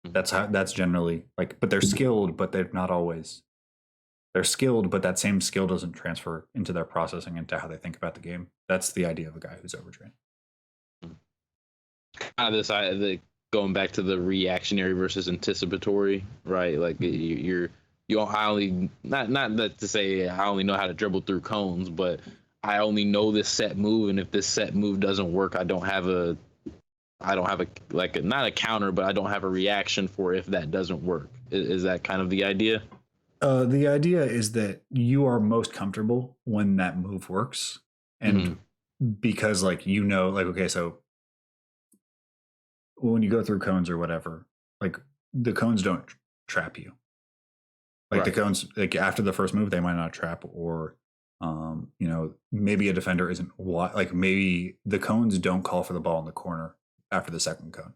That's generally like, but they're skilled, but they're not always. They're skilled, but that same skill doesn't transfer into their processing, into how they think about the game. That's the idea of a guy who's overtrained. Going back to the reactionary versus anticipatory, right? Like I only not that to say I only know how to dribble through cones, but I only know this set move, and if this set move doesn't work, I don't have a like not a counter, but I don't have a reaction for if that doesn't work. Is that kind of the idea? The idea is that you are most comfortable when that move works, and because like okay, so when you go through cones or whatever, like the cones don't trap you. Like the cones, like after the first move, they might not trap, or maybe a defender isn't like maybe the cones don't call for the ball in the corner after the second cone.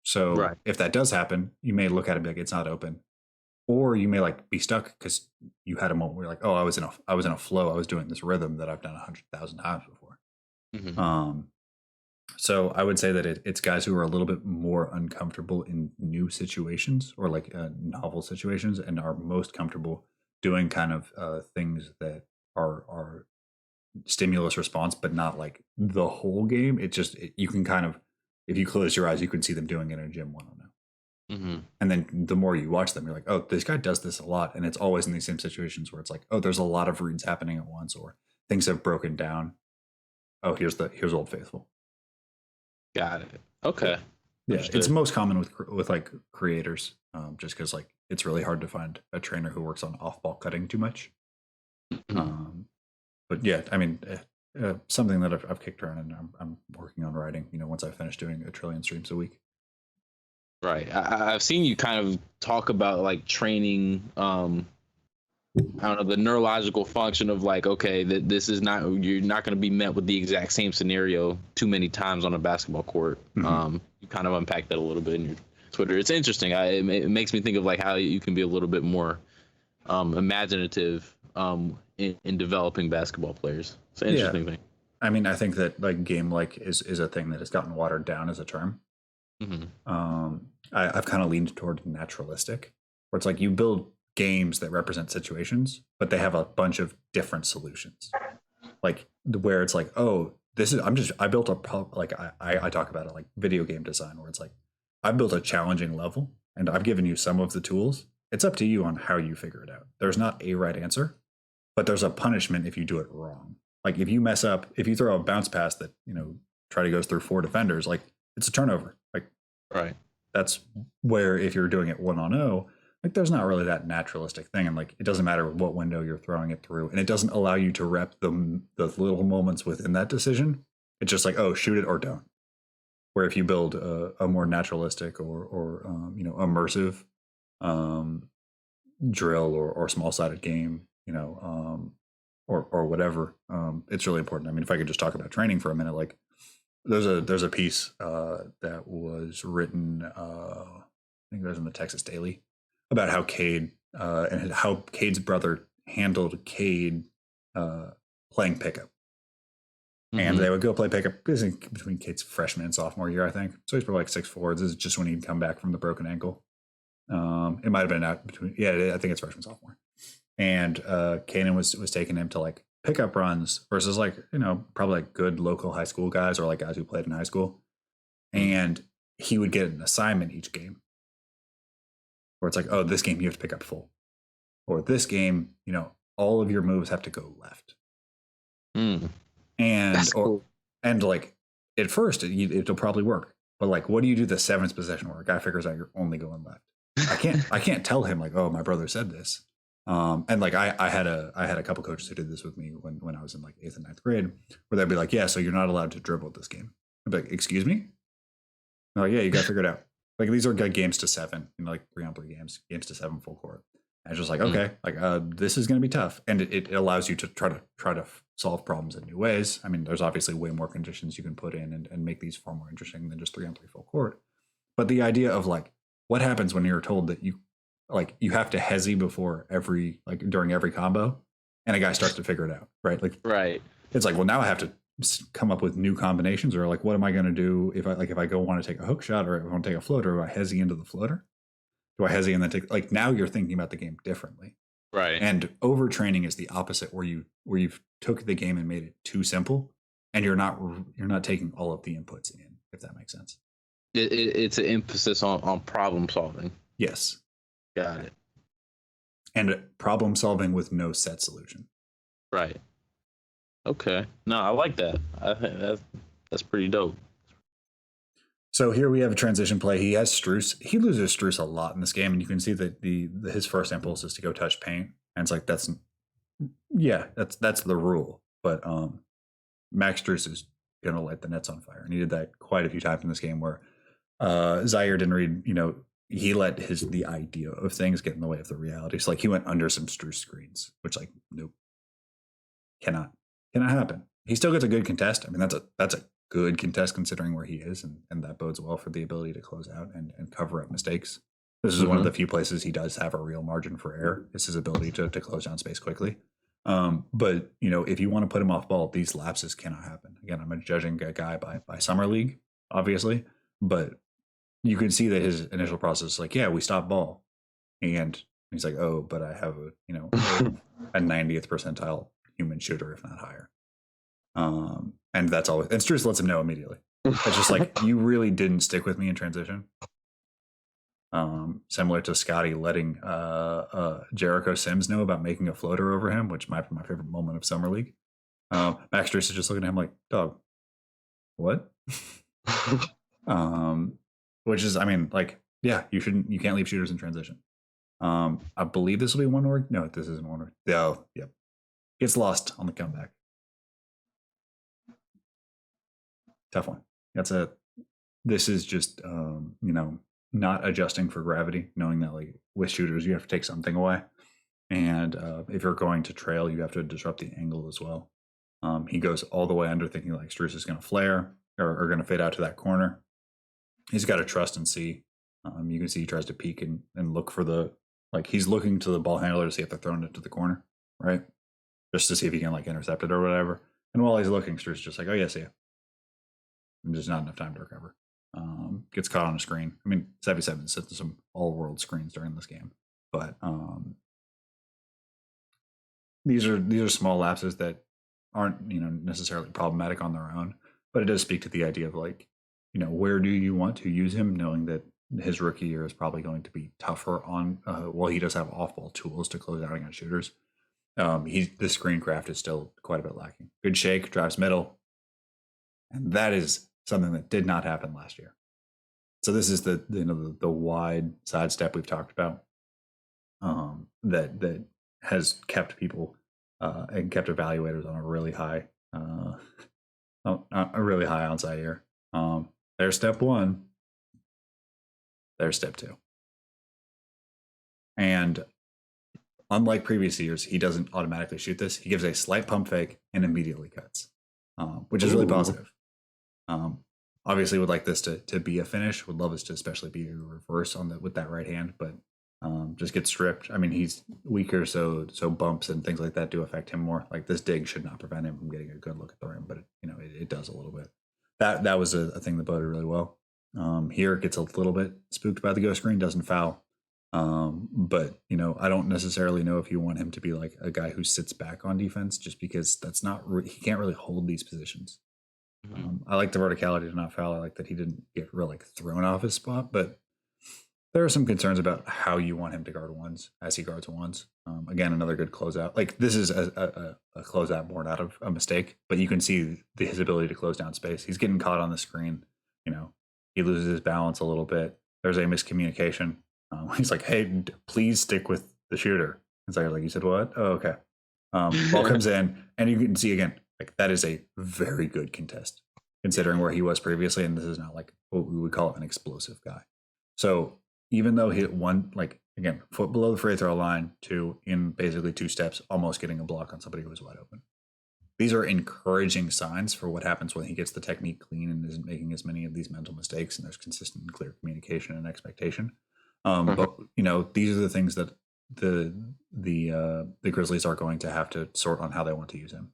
So if that does happen, you may look at it and be like, it's not open. Or you may like be stuck because you had a moment where you're like, oh, I was in a flow. I was doing this rhythm that I've done 100,000 times before. So I would say that it's guys who are a little bit more uncomfortable in new situations or like novel situations, and are most comfortable doing kind of things that are stimulus response, but not like the whole game. You can kind of, if you close your eyes, you can see them doing it in a gym 1-on-1. And then the more you watch them, you're like, oh, this guy does this a lot. And it's always in these same situations where it's like, oh, there's a lot of reads happening at once, or things have broken down. Oh, here's Old Faithful. Got it. Okay. Yeah, understood. It's most common with like creators, just because like it's really hard to find a trainer who works on off-ball cutting too much. But yeah, I mean, something that I've kicked around, and I'm working on writing. Once I finish doing 1 trillion streams a week. Right. I've seen you kind of talk about like training. I don't know, the neurological function of like, okay, that this is you're not going to be met with the exact same scenario too many times on a basketball court. You kind of unpack that a little bit in your Twitter. It's interesting. It makes me think of like how you can be a little bit more imaginative in developing basketball players. It's an interesting thing. I mean, I think that like game like is a thing that has gotten watered down as a term. I've kind of leaned toward naturalistic, where it's like you build games that represent situations, but they have a bunch of different solutions. Like where it's like, oh, I built I talk about it like video game design, where it's like, I built a challenging level and I've given you some of the tools. It's up to you on how you figure it out. There's not a right answer, but there's a punishment if you do it wrong. Like if you mess up, if you throw a bounce pass that, try to go through 4 defenders, like it's a turnover. Like Right. that's where if you're doing it 1-on-0, like there's not really that naturalistic thing, and like it doesn't matter what window you're throwing it through, and it doesn't allow you to rep the little moments within that decision. It's just like, oh, shoot it or don't. Where if you build a more naturalistic or immersive drill or small sided game, or whatever, it's really important. I mean, if I could just talk about training for a minute, like there's a piece that was written, I think it was in the Texas Daily, about how Cade and how Cade's brother handled Cade playing pickup. And they would go play pickup between Cade's freshman and sophomore year, I think. So he's probably like 6'4". This is just when he'd come back from the broken ankle. It might have been out between, I think it's freshman, sophomore. And Kanan was taking him to like pickup runs versus like, probably like good local high school guys or like guys who played in high school. And he would get an assignment each game where it's like, oh, this game you have to pick up full. Or this game, all of your moves have to go left. And That's cool. And like at first it'll probably work, but like what do you do the 7th possession where a guy figures out you're only going left? I can't tell him like, oh, my brother said this. And like I had a couple coaches who did this with me when I was in like 8th and 9th grade, where they'd be like, yeah, so you're not allowed to dribble this game. I'd be like, excuse me? They're like, yeah, you got to figure it out. Like these are like games to 7, like 3-on-3 games to 7 full court. And it's just like, okay, like this is going to be tough, and it allows you to try to solve problems in new ways. I mean, there's obviously way more conditions you can put in and make these far more interesting than just 3-on-3 full court. But the idea of like, what happens when you're told that you have to hezzy before during every combo, and a guy starts to figure it out, right? Like, right. It's like, well, now I have to come up with new combinations, or like, what am I going to do if I go want to take a hook shot, or if I want to take a floater, do I hezzy into the floater? Do I hesitate and then take, like, now you're thinking about the game differently. Right. And overtraining is the opposite, where you've took the game and made it too simple, and you're not taking all of the inputs in, if that makes sense. It's an emphasis on problem solving. Yes. Got it. And problem solving with no set solution. Right. Okay. No, I like that. I think that's pretty dope. So here we have a transition play. He has Strus. He loses Strus a lot in this game, and you can see that his first impulse is to go touch paint, and it's like that's the rule. But Max Strus is gonna light the nets on fire, and he did that quite a few times in this game where Ziaire didn't read. He let the idea of things get in the way of the reality. So like he went under some Strus screens, which like nope, cannot happen. He still gets a good contest. I mean that's a good contest considering where he is, and that bodes well for the ability to close out and cover up mistakes. This is one of the few places he does have a real margin for error. It's his ability to close down space quickly. But if you want to put him off ball, these lapses cannot happen. Again, I'm judging a guy by summer league, obviously, but you can see that his initial process is like, yeah, we stop ball, and he's like, oh, but I have a 90th percentile human shooter, if not higher. And that's always, and Strus lets him know immediately. It's just like, you really didn't stick with me in transition. Similar to Scotty letting Jericho Sims know about making a floater over him, which might be my favorite moment of summer league. Max Strus is just looking at him like, dog, what? Which is, I mean, like, yeah, you can't leave shooters in transition. I believe this will be one word. No, this isn't one word. Oh, yep. Gets lost on the comeback. Tough one. This is just, not adjusting for gravity, knowing that like with shooters, you have to take something away. And if you're going to trail, you have to disrupt the angle as well. He goes all the way under thinking like Strus is going to flare or going to fade out to that corner. He's got to trust and see. You can see he tries to peek and look for he's looking to the ball handler to see if they're throwing it to the corner, right? Just to see if he can like intercept it or whatever. And while he's looking, Strus is just like, oh, yeah, see ya. And there's not enough time to recover. Gets caught on a screen. I mean, 77 sent some all-world screens during this game, but these are small lapses that aren't necessarily problematic on their own, but it does speak to the idea of like, where do you want to use him, knowing that his rookie year is probably going to be tougher on. He does have off-ball tools to close out against shooters. The screen craft is still quite a bit lacking. Good shake, drives middle. And that is something that did not happen last year. So this is the wide sidestep we've talked about, that has kept people and kept evaluators on a really high on Ziaire. There's step one. There's step two. And unlike previous years, he doesn't automatically shoot this. He gives a slight pump fake and immediately cuts, which is really positive. Obviously, would like this to be a finish. Would love this to especially be a reverse with that right hand, but just get stripped. I mean, he's weaker, so bumps and things like that do affect him more. Like this dig should not prevent him from getting a good look at the rim, but it does a little bit. That was a thing that boded really well. Here it gets a little bit spooked by the ghost screen, doesn't foul. But I don't necessarily know if you want him to be like a guy who sits back on defense, just because that's not he can't really hold these positions. I like the verticality to not foul. I like that he didn't get really thrown off his spot, but there are some concerns about how you want him to guard ones as he guards ones. Again, another good closeout. Like this is a closeout born out of a mistake, but you can see his ability to close down space. He's getting caught on the screen. He loses his balance a little bit. There's a miscommunication. He's like, "Hey, please stick with the shooter." It's like you said, what? Oh, okay. Ball comes in, and you can see again, like that is a very good contest, considering where he was previously, and this is not like what we would call an explosive guy. So even though he hit one, again, foot below the free throw line, in basically 2 steps, almost getting a block on somebody who was wide open. These are encouraging signs for what happens when he gets the technique clean and isn't making as many of these mental mistakes, and there's consistent and clear communication and expectation. But these are the things that the Grizzlies are going to have to sort on how they want to use him.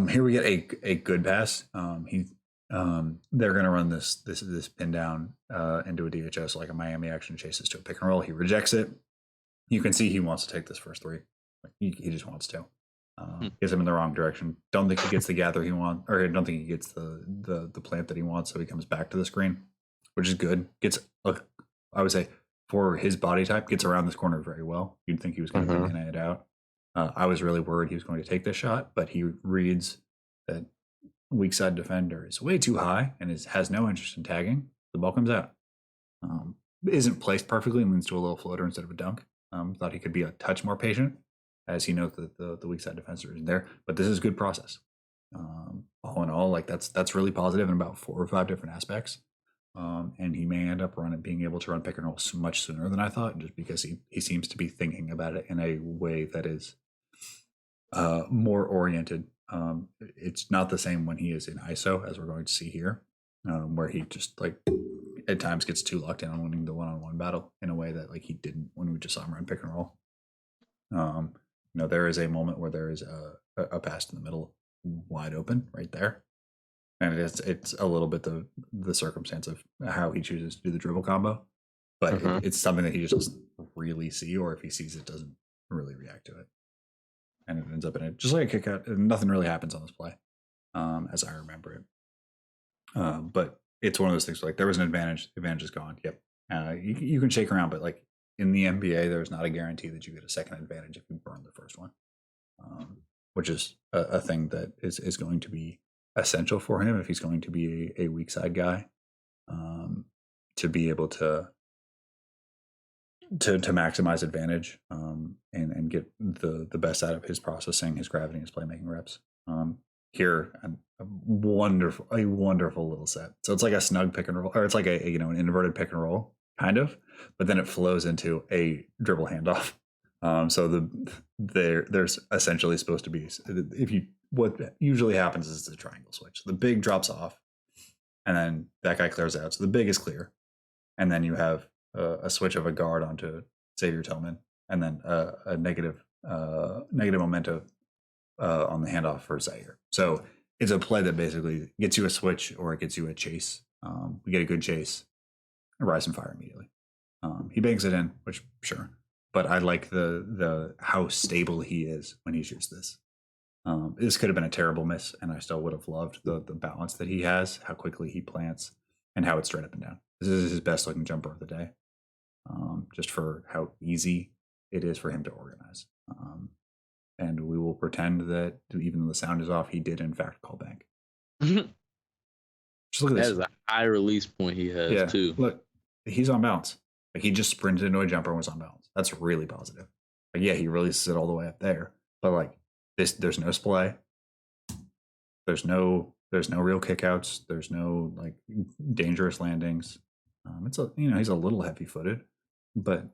Here we get a good pass. They're going to run this pin down into a DHS, like a Miami action chases to a pick and roll. He rejects it. You can see he wants to take this first three. He just wants to. Gets him in the wrong direction. Don't think he gets the gather he wants, or I don't think he gets the plant that he wants. So he comes back to the screen, which is good. I would say for his body type, gets around this corner very well. You'd think he was going to bring it out. I was really worried he was going to take this shot, but he reads that weak side defender is way too high and has no interest in tagging. The ball comes out. Isn't placed perfectly and leads to a little floater instead of a dunk. Thought he could be a touch more patient, as he knows that the weak side defender isn't there. But this is good process. All in all, that's really positive in about 4 or 5 different aspects. And he may end up being able to run pick and roll much sooner than I thought, just because he seems to be thinking about it in a way that is more oriented. It's not the same when he is in ISO, as we're going to see here, where he just at times gets too locked in on winning the one-on-one battle in a way that he didn't when we just saw him run pick and roll. There is a moment where there is a pass in the middle wide open right there. And it's a little bit the circumstance of how he chooses to do the dribble combo, but it's something that he just doesn't really see, or if he sees it, doesn't really react to it, and it ends up in it just like a kick out. And nothing really happens on this play, as I remember it. But it's one of those things where, there was an advantage. The advantage is gone. Yep, you can shake around, but in the NBA, there's not a guarantee that you get a second advantage if you burn the first one, which is a thing that is going to be essential for him if he's going to be a weak side guy, to be able to maximize advantage, and get the best out of his processing, his gravity, his playmaking reps. Here, a wonderful little set. So it's like a snug pick and roll, or it's like an inverted pick and roll kind of, but then it flows into a dribble handoff. So there's essentially supposed to be, what usually happens is it's a triangle switch. The big drops off, and then that guy clears out. So the big is clear, and then you have a switch of a guard onto Xavier Tillman, and then a negative memento on the handoff for Ziaire. So it's a play that basically gets you a switch or it gets you a chase. We get a good chase, a rise and fire immediately. He bangs it in, which sure, but I like the how stable he is when he shoots this. This could have been a terrible miss, and I still would have loved the balance that he has, how quickly he plants, and how it's straight up and down. This is his best looking jumper of the day, just for how easy it is for him to organize. And we will pretend that even though the sound is off, he did in fact call bank. Just look at That this. is a high release point he has too. Look, he's on balance. Like he just sprinted into a jumper and was on balance. That's really positive. Like, yeah, he releases it all the way up there, but like this, there's no splay. There's no real kickouts. There's no like dangerous landings. It's he's a little heavy footed, but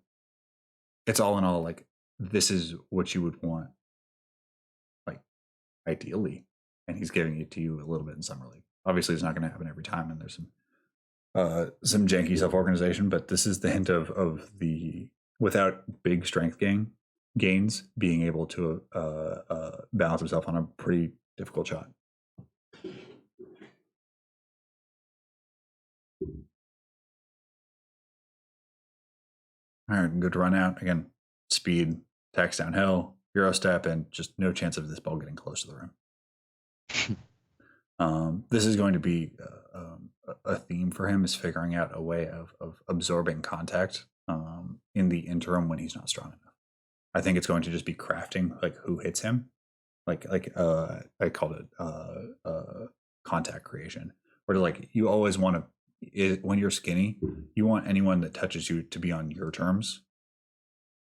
it's all in all like this is what you would want, like ideally, and he's giving it to you a little bit in summer league. Obviously, it's not going to happen every time, and there's some janky self organization, but this is the hint of the without big strength gains being able to balance himself on a pretty difficult shot. All right, good to run out again. Speed, tax downhill, Euro step, and just no chance of this ball getting close to the rim. This is going to be a theme for him, is figuring out a way of absorbing contact in the interim when he's not strong enough. I think it's going to just be crafting like who hits him, like I called it contact creation, where like you always want to. When you're skinny, you want anyone that touches you to be on your terms,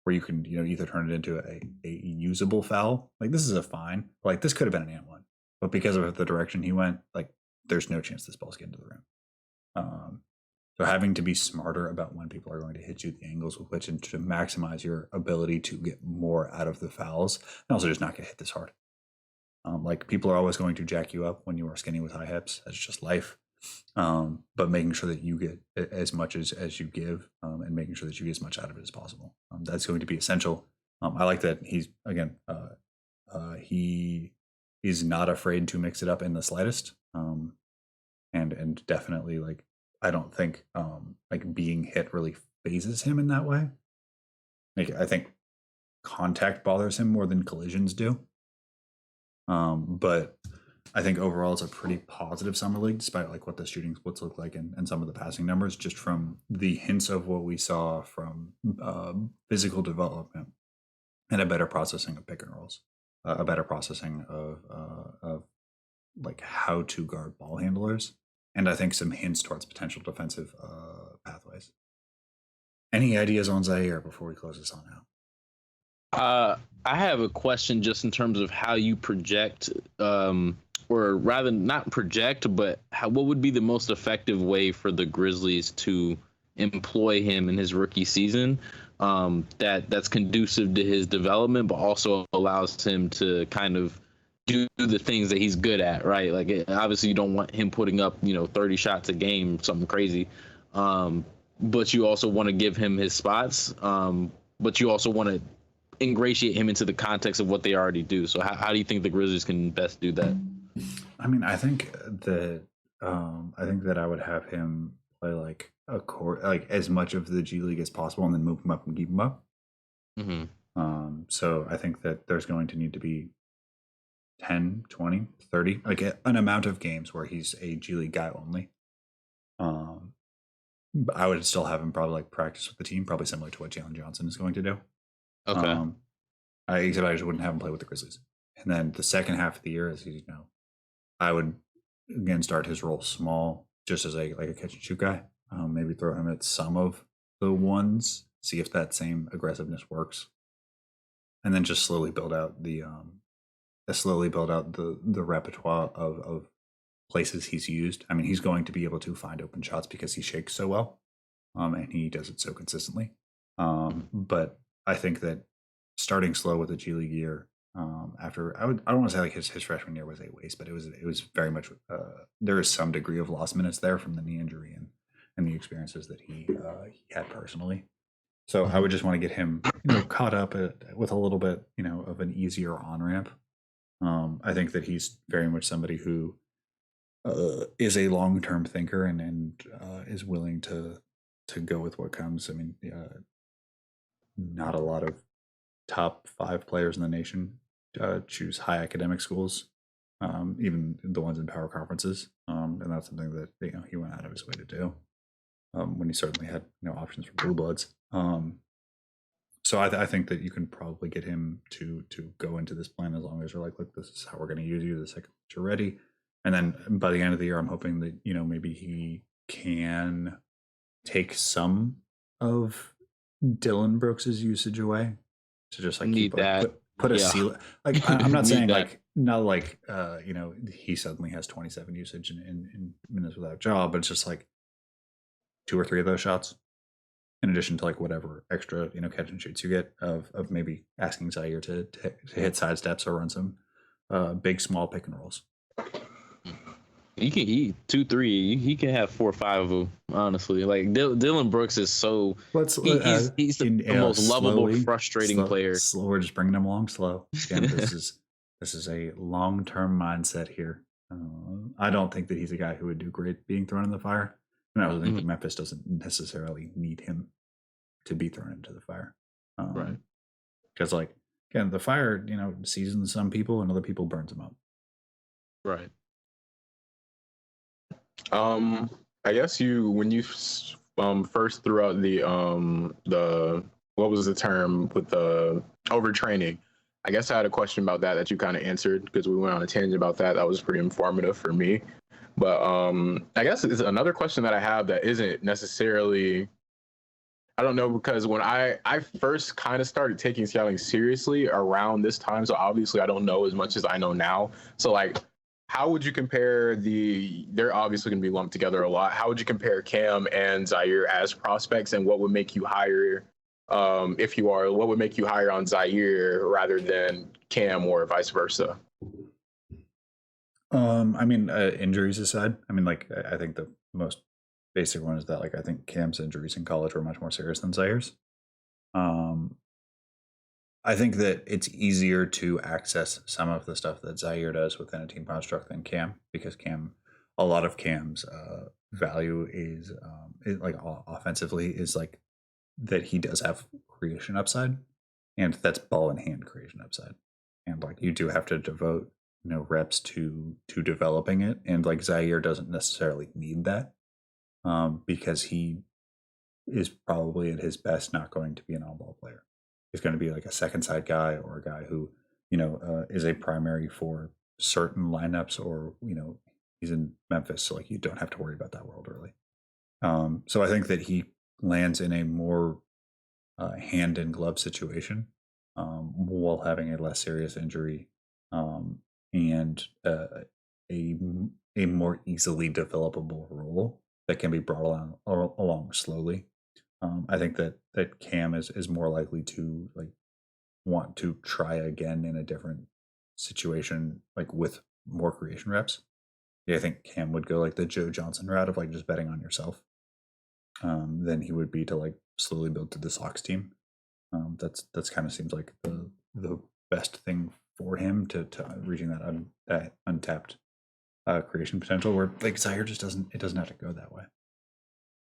where you can either turn it into a usable foul. Like this is a fine. Like this could have been an and one, but because of the direction he went, like there's no chance this ball's getting to the rim. So having to be smarter about when people are going to hit you, the angles with which, and to maximize your ability to get more out of the fouls, and also just not get hit this hard. Like people are always going to jack you up when you are skinny with high hips. That's just life. But making sure that you get as much as you give, and making sure that you get as much out of it as possible. That's going to be essential. I like that he's again he is not afraid to mix it up in the slightest, and definitely like I don't think like being hit really phases him in that way. Like I think contact bothers him more than collisions do. But I think overall it's a pretty positive summer league, despite like what the shooting splits look like and some of the passing numbers, just from the hints of what we saw from physical development and a better processing of pick and rolls, a better processing of like how to guard ball handlers, and I think some hints towards potential defensive pathways. Any ideas on Ziaire before we close this on out? I have a question just in terms of how you project, or rather not project, but what would be the most effective way for the Grizzlies to employ him in his rookie season, that's conducive to his development, but also allows him to kind of do the things that he's good at, right? Like obviously you don't want him putting up 30 shots a game, something crazy, but you also want to give him his spots, but you also want to ingratiate him into the context of what they already do. So how do you think the Grizzlies can best do that? I mean, I think that I would have him play like a core, like as much of the G League as possible, and then move him up and keep him up. Mm-hmm. So I think that there's going to need to be 10, 20, 30, like an amount of games where he's a G League guy only. But I would still have him probably like practice with the team, probably similar to what Jalen Johnson is going to do. Okay. I just wouldn't have him play with the Grizzlies. And then the second half of the year, as I would again start his role small, just as a catch and shoot guy. Maybe throw him at some of the ones, see if that same aggressiveness works, and then just slowly build out the repertoire of places he's used. I mean, he's going to be able to find open shots because he shakes so well, and he does it so consistently. But I think that starting slow with the G League year, after I don't want to say like his freshman year was a waste, but it was very much there is some degree of lost minutes there from the knee injury and the experiences that he had personally. So I would just want to get him caught up with a little bit of an easier on ramp. I think that he's very much somebody who is a long term thinker and is willing to go with what comes. I mean, not a lot of top 5 players in the nation choose high academic schools, even the ones in power conferences, and that's something that he went out of his way to do when he certainly had options for blue bloods. So I think that you can probably get him to go into this plan as long as you're like, look, this is how we're going to use you the second you're ready. And then by the end of the year, I'm hoping that, maybe he can take some of Dylan Brooks's usage away to just like Need keep like that. put a Yeah. ceiling. Like I'm not Need saying that. like not like he suddenly has 27 usage in minutes without a job, but it's just like 2 or 3 of those shots in addition to like whatever extra catch and shoots you get of maybe asking Ziaire to hit side steps or run some big small pick and rolls. He can 2-3. He can have 4 or 5 of them. Honestly, like Dylan Brooks is so. He's the most lovable, frustrating player. We're just bringing him along slow. Again, this is a long-term mindset here. I don't think that he's a guy who would do great being thrown in the fire, and I also think that Memphis doesn't necessarily need him to be thrown into the fire, right? Because like again, the fire seasons some people and other people burns them up. Right. I guess when you first threw out the what was the term with the overtraining, I guess I had a question about that you kind of answered because we went on a tangent about that. That was pretty informative for me. But I guess it's another question that I have that isn't necessarily, I don't know, because when I first kind of started taking scouting seriously around this time, so obviously I don't know as much as I know now. So like, how would you compare they're obviously going to be lumped together a lot. How would you compare Cam and Ziaire as prospects, and what would make you higher, what would make you higher on Ziaire rather than Cam or vice versa? I mean, injuries aside, I mean, like, I think the most basic one is that, like, I think Cam's injuries in college were much more serious than Zaire's. I think that it's easier to access some of the stuff that Ziaire does within a team construct than Cam, because a lot of Cam's value is like offensively is like that he does have creation upside, and that's ball in hand creation upside, and like you do have to devote reps to developing it, and like Ziaire doesn't necessarily need that because he is probably at his best not going to be an on-ball player. He's going to be like a second side guy or a guy who is a primary for certain lineups, or he's in Memphis, so like you don't have to worry about that world really. So I think that he lands in a more hand in glove situation while having a less serious injury and a more easily developable role that can be brought along slowly. I think that Cam is more likely to like want to try again in a different situation, like with more creation reps. Yeah, I think Cam would go like the Joe Johnson route of like just betting on yourself. Than he would be to like slowly build to the Sox team. That's kind of seems like the best thing for him to reaching that untapped creation potential, where like Ziaire just doesn't have to go that way.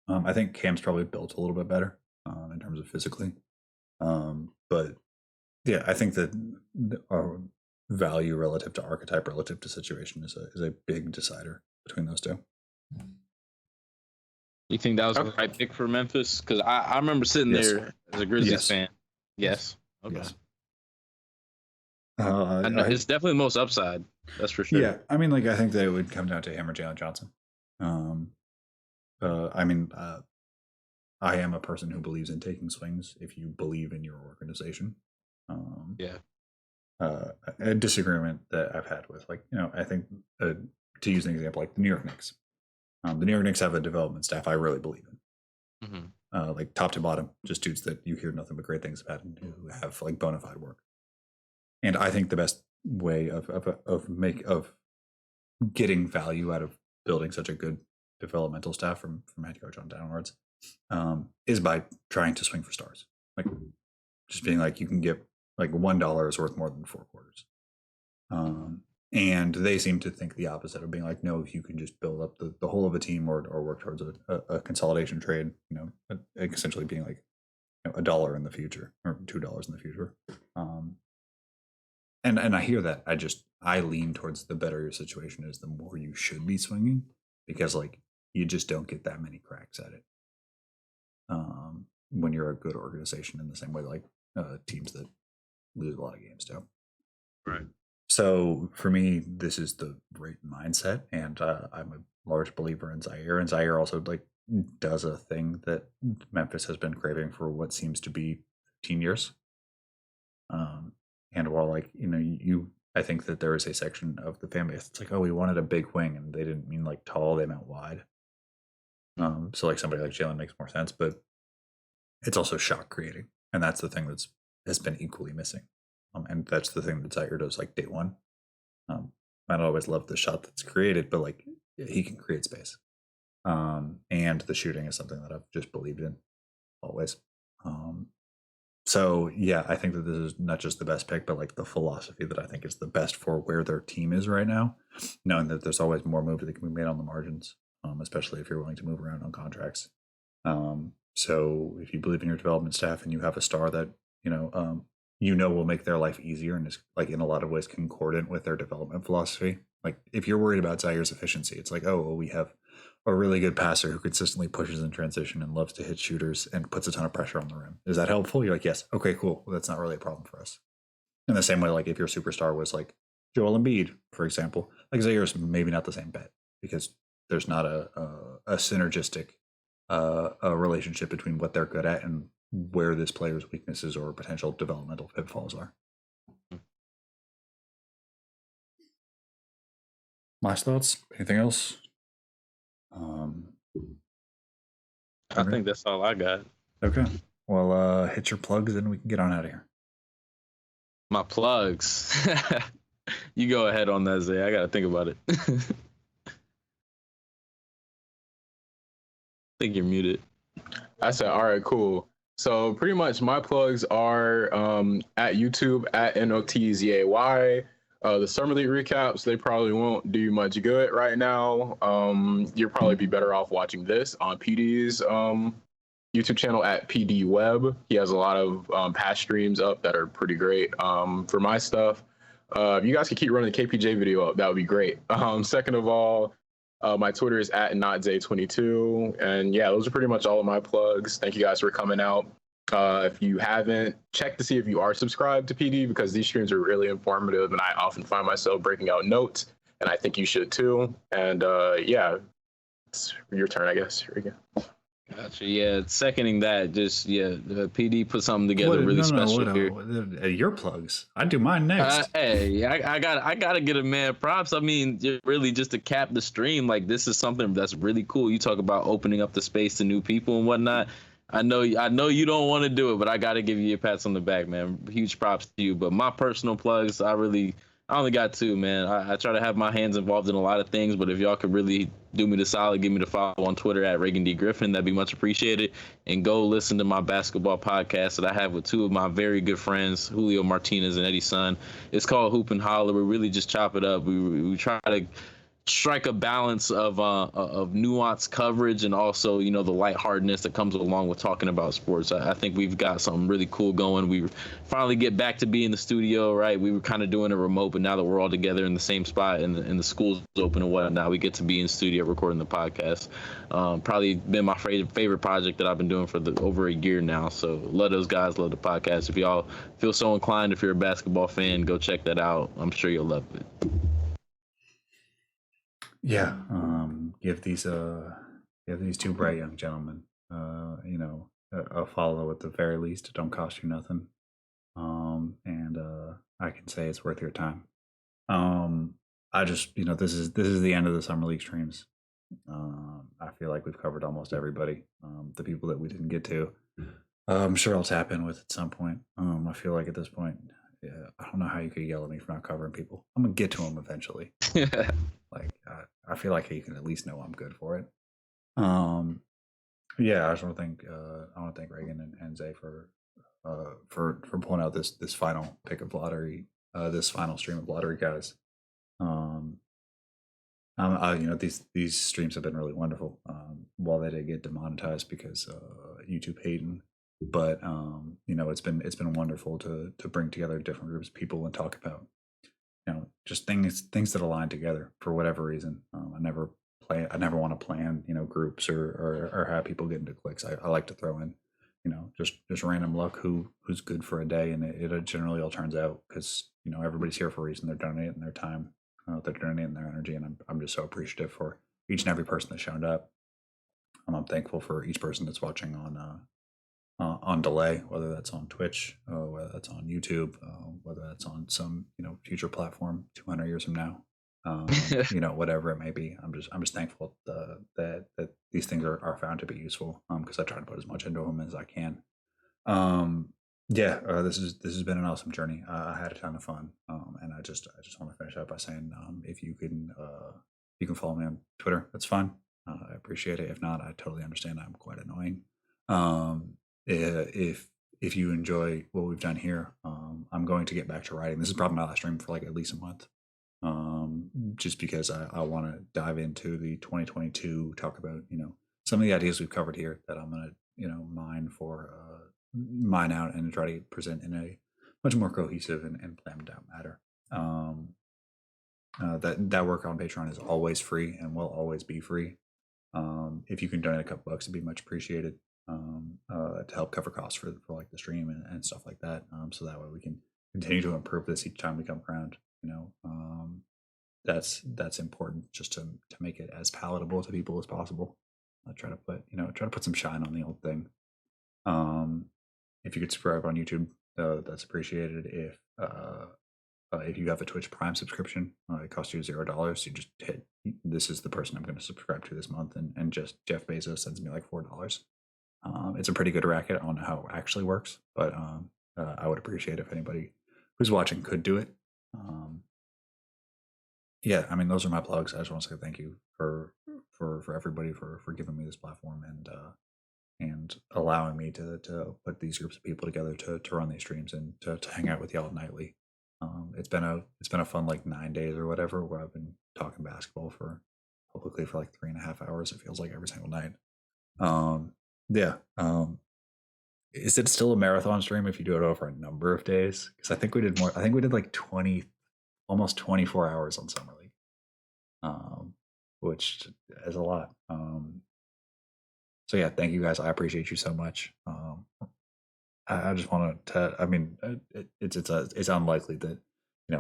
I think Cam's probably built a little bit better in terms of physically, but yeah, I think that our value relative to archetype, relative to situation, is a big decider between those two. You think that was the right pick for Memphis? Because I remember sitting there as a Grizzlies fan. Yes. Okay. Yes. It's definitely the most upside. That's for sure. Yeah, I mean, like I think that it would come down to him or Jalen Johnson. I mean, I am a person who believes in taking swings if you believe in your organization. A disagreement that I've had with, like, I think to use an example, like the New York Knicks. The New York Knicks have a development staff I really believe in. Mm-hmm. Like top to bottom, just dudes that you hear nothing but great things about and who have like bona fide work. And I think the best way of getting value out of building such a good developmental staff from head coach on downwards is by trying to swing for stars. Like just being like, you can get like $1 is worth more than 4 quarters. And they seem to think the opposite of being like, no, if you can just build up the whole of a team or work towards a consolidation trade, essentially being like $1 in the future or $2 in the future. And I hear that. I lean towards the better your situation is, the more you should be swinging, because like you just don't get that many cracks at it when you're a good organization, in the same way like teams that lose a lot of games do. Right. So for me, this is the right mindset, and I'm a large believer in Zaire. And Zaire also like does a thing that Memphis has been craving for what seems to be 15 years. Um, and while like I think that there is a section of the fan base that's like, oh, we wanted a big wing, and they didn't mean like tall; they meant wide. So like somebody like Jalen makes more sense, but it's also shot creating, and that's the thing has been equally missing. And that's the thing that Zaire does like day one. I don't always love the shot that's created, but like he can create space. And the shooting is something that I've just believed in always. So yeah, I think that this is not just the best pick, but like the philosophy that I think is the best for where their team is right now, knowing that there's always more moves that can be made on the margins, especially if you're willing to move around on contracts. So if you believe in your development staff and you have a star that will make their life easier and is like in a lot of ways concordant with their development philosophy. Like if you're worried about Zaire's efficiency, it's like, oh, well, we have a really good passer who consistently pushes in transition and loves to hit shooters and puts a ton of pressure on the rim. Is that helpful? You're like, yes. Okay, cool. Well, that's not really a problem for us. In the same way, like if your superstar was like Joel Embiid, for example, like Zaire's maybe not the same bet because there's not a synergistic a relationship between what they're good at and where this player's weaknesses or potential developmental pitfalls are. Last thoughts? Anything else? I think that's all I got. Okay. Well, hit your plugs and we can get on out of here. My plugs. You go ahead on that, Zay. I got to think about it. I think you're muted. I said, all right, cool. So pretty much my plugs are at YouTube at NOTZAY. The Summer League recaps, they probably won't do much good right now. You'll probably be better off watching this on PD's YouTube channel at PD Web. He has a lot of past streams up that are pretty great. For my stuff, if you guys could keep running the KPJ video up, that would be great. Second of all, my Twitter is at NotZay22. And yeah, those are pretty much all of my plugs. Thank you guys for coming out. If you haven't, check to see if you are subscribed to PD because these streams are really informative and I often find myself breaking out notes and I think you should too. And yeah, it's your turn, I guess. Here we go. Gotcha. Yeah, seconding that. Just the PD put something together special here. Your plugs. I do mine next. Hey, I gotta get a man props. I mean, really, just to cap the stream, like this is something that's really cool. You talk about opening up the space to new people and whatnot. I know you don't want to do it, but I gotta give you a pats on the back, man. Huge props to you. But my personal plugs, I only got two, man. I try to have my hands involved in a lot of things, but if y'all could really do me the solid, give me the follow on Twitter at Reagan D. Griffin, that'd be much appreciated. And go listen to my basketball podcast that I have with two of my very good friends, Julio Martinez and Eddie Sun. It's called Hoop and Holler. We really just chop it up. We try to strike a balance of nuanced coverage and also the lightheartedness that comes along with talking about sports. I think we've got something really cool going. We finally get back to be in the studio, right? We were kind of doing it remote, but now that we're all together in the same spot and the school's open and whatnot, we get to be in studio recording the podcast. Probably been my favorite project that I've been doing for over a year now. So love those guys, love the podcast. If y'all feel so inclined, if you're a basketball fan, go check that out. I'm sure you'll love it. Yeah, give these two bright young gentlemen, a follow at the very least. It don't cost you nothing, and I can say it's worth your time. I just, this is the end of the summer league streams. I feel like we've covered almost everybody. The people that we didn't get to, I'm sure I'll tap in with at some point. I feel like at this point, yeah, I don't know how you could yell at me for not covering people. I'm gonna get to them eventually. Like I feel like you can at least know I'm good for it. Yeah, I just want to thank Reagan and Zay for pulling out this final pick of lottery, this final stream of lottery guys. These streams have been really wonderful. While they did get demonetized because YouTube hating, but it's been wonderful to bring together different groups of people and talk about just things that align together for whatever reason. I never want to plan groups or have people get into cliques. I like to throw in just random luck who's good for a day, and it generally all turns out because everybody's here for a reason. They're donating their time, they're donating their energy, and I'm just so appreciative for each and every person that showed up. I'm thankful for each person that's watching on delay, whether that's on Twitch, whether that's on YouTube, whether that's on some future platform 200 years from now, whatever it may be. I'm just thankful that these things are found to be useful, because I try to put as much into them as I can. This has been an awesome journey. I had a ton of fun, and I just want to finish up by saying, if you can follow me on Twitter, that's fine. I appreciate it. If not, I totally understand. I'm quite annoying. If you enjoy what we've done here, I'm going to get back to writing. This is probably my last stream for like at least a month, just because I want to dive into the 2022, talk about some of the ideas we've covered here that I'm going to mine out and try to present in a much more cohesive and planned out manner. That work on Patreon is always free and will always be free. If you can donate a couple bucks, it'd be much appreciated, to help cover costs for like the stream and stuff like that. So that way we can continue to improve this each time we come around. That's important, just to make it as palatable to people as possible. I try to put some shine on the old thing. If you could subscribe on YouTube, that's appreciated. If you have a Twitch Prime subscription, it costs you $0. You just hit, this is the person I'm going to subscribe to this month, and just Jeff Bezos sends me like $4. It's a pretty good racket. I don't know how it actually works, but I would appreciate if anybody who's watching could do it. Those are my plugs. I just want to say thank you for everybody for giving me this platform and allowing me to put these groups of people together to run these streams and to hang out with y'all nightly. It's been a fun like 9 days or whatever, where I've been talking basketball publicly for like 3.5 hours. It feels like every single night. Is it still a marathon stream if you do it over a number of days? Because I think we did more. I think we did like 20, almost 24 hours on Summer League, which is a lot. Thank you guys. I appreciate you so much. I just want to. I mean, it's unlikely that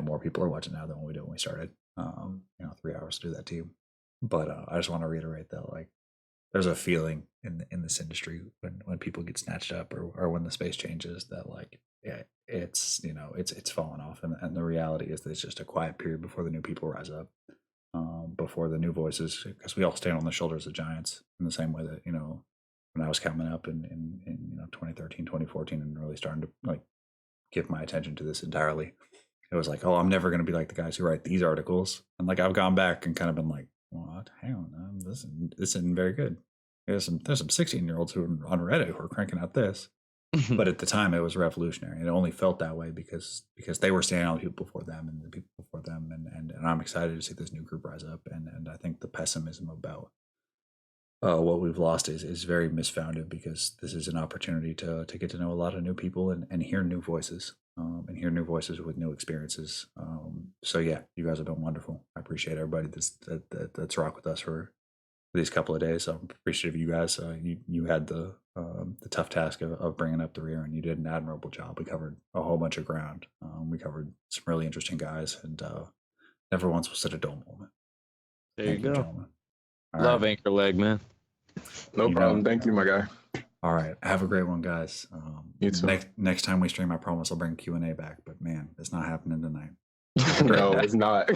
more people are watching now than when we did when we started. 3 hours to do that to you, but I just want to reiterate that like there's a feeling in this industry when people get snatched up or when the space changes that like it's falling off, and the reality is that it's just a quiet period before the new people rise up, before the new voices, because we all stand on the shoulders of giants in the same way that when I was coming up in 2013, 2014, and really starting to like give my attention to this entirely, it was like, oh, I'm never going to be like the guys who write these articles. And like I've gone back and kind of been like, what? Hang on, this isn't very good. There's some 16-year-olds who are on Reddit who are cranking out this. But at the time, it was revolutionary. It only felt that way because they were standing on the people before them and the people before them, and I'm excited to see this new group rise up. And I think the pessimism about what we've lost is very misfounded, because this is an opportunity to get to know a lot of new people and hear new voices, and hear new voices with new experiences. You guys have been wonderful. I appreciate everybody that's rocked with us for these couple of days. I'm appreciative of you guys. You had the tough task of bringing up the rear, and you did an admirable job. We covered a whole bunch of ground. We covered some really interesting guys, and never once was it a dull moment. There you go. Gentlemen. Love Anchor Leg, man. No problem. Thank you, my guy. All right. Have a great one, guys. You too. Next time we stream, I promise I'll bring Q&A back. But man, it's not happening tonight. No, it's not.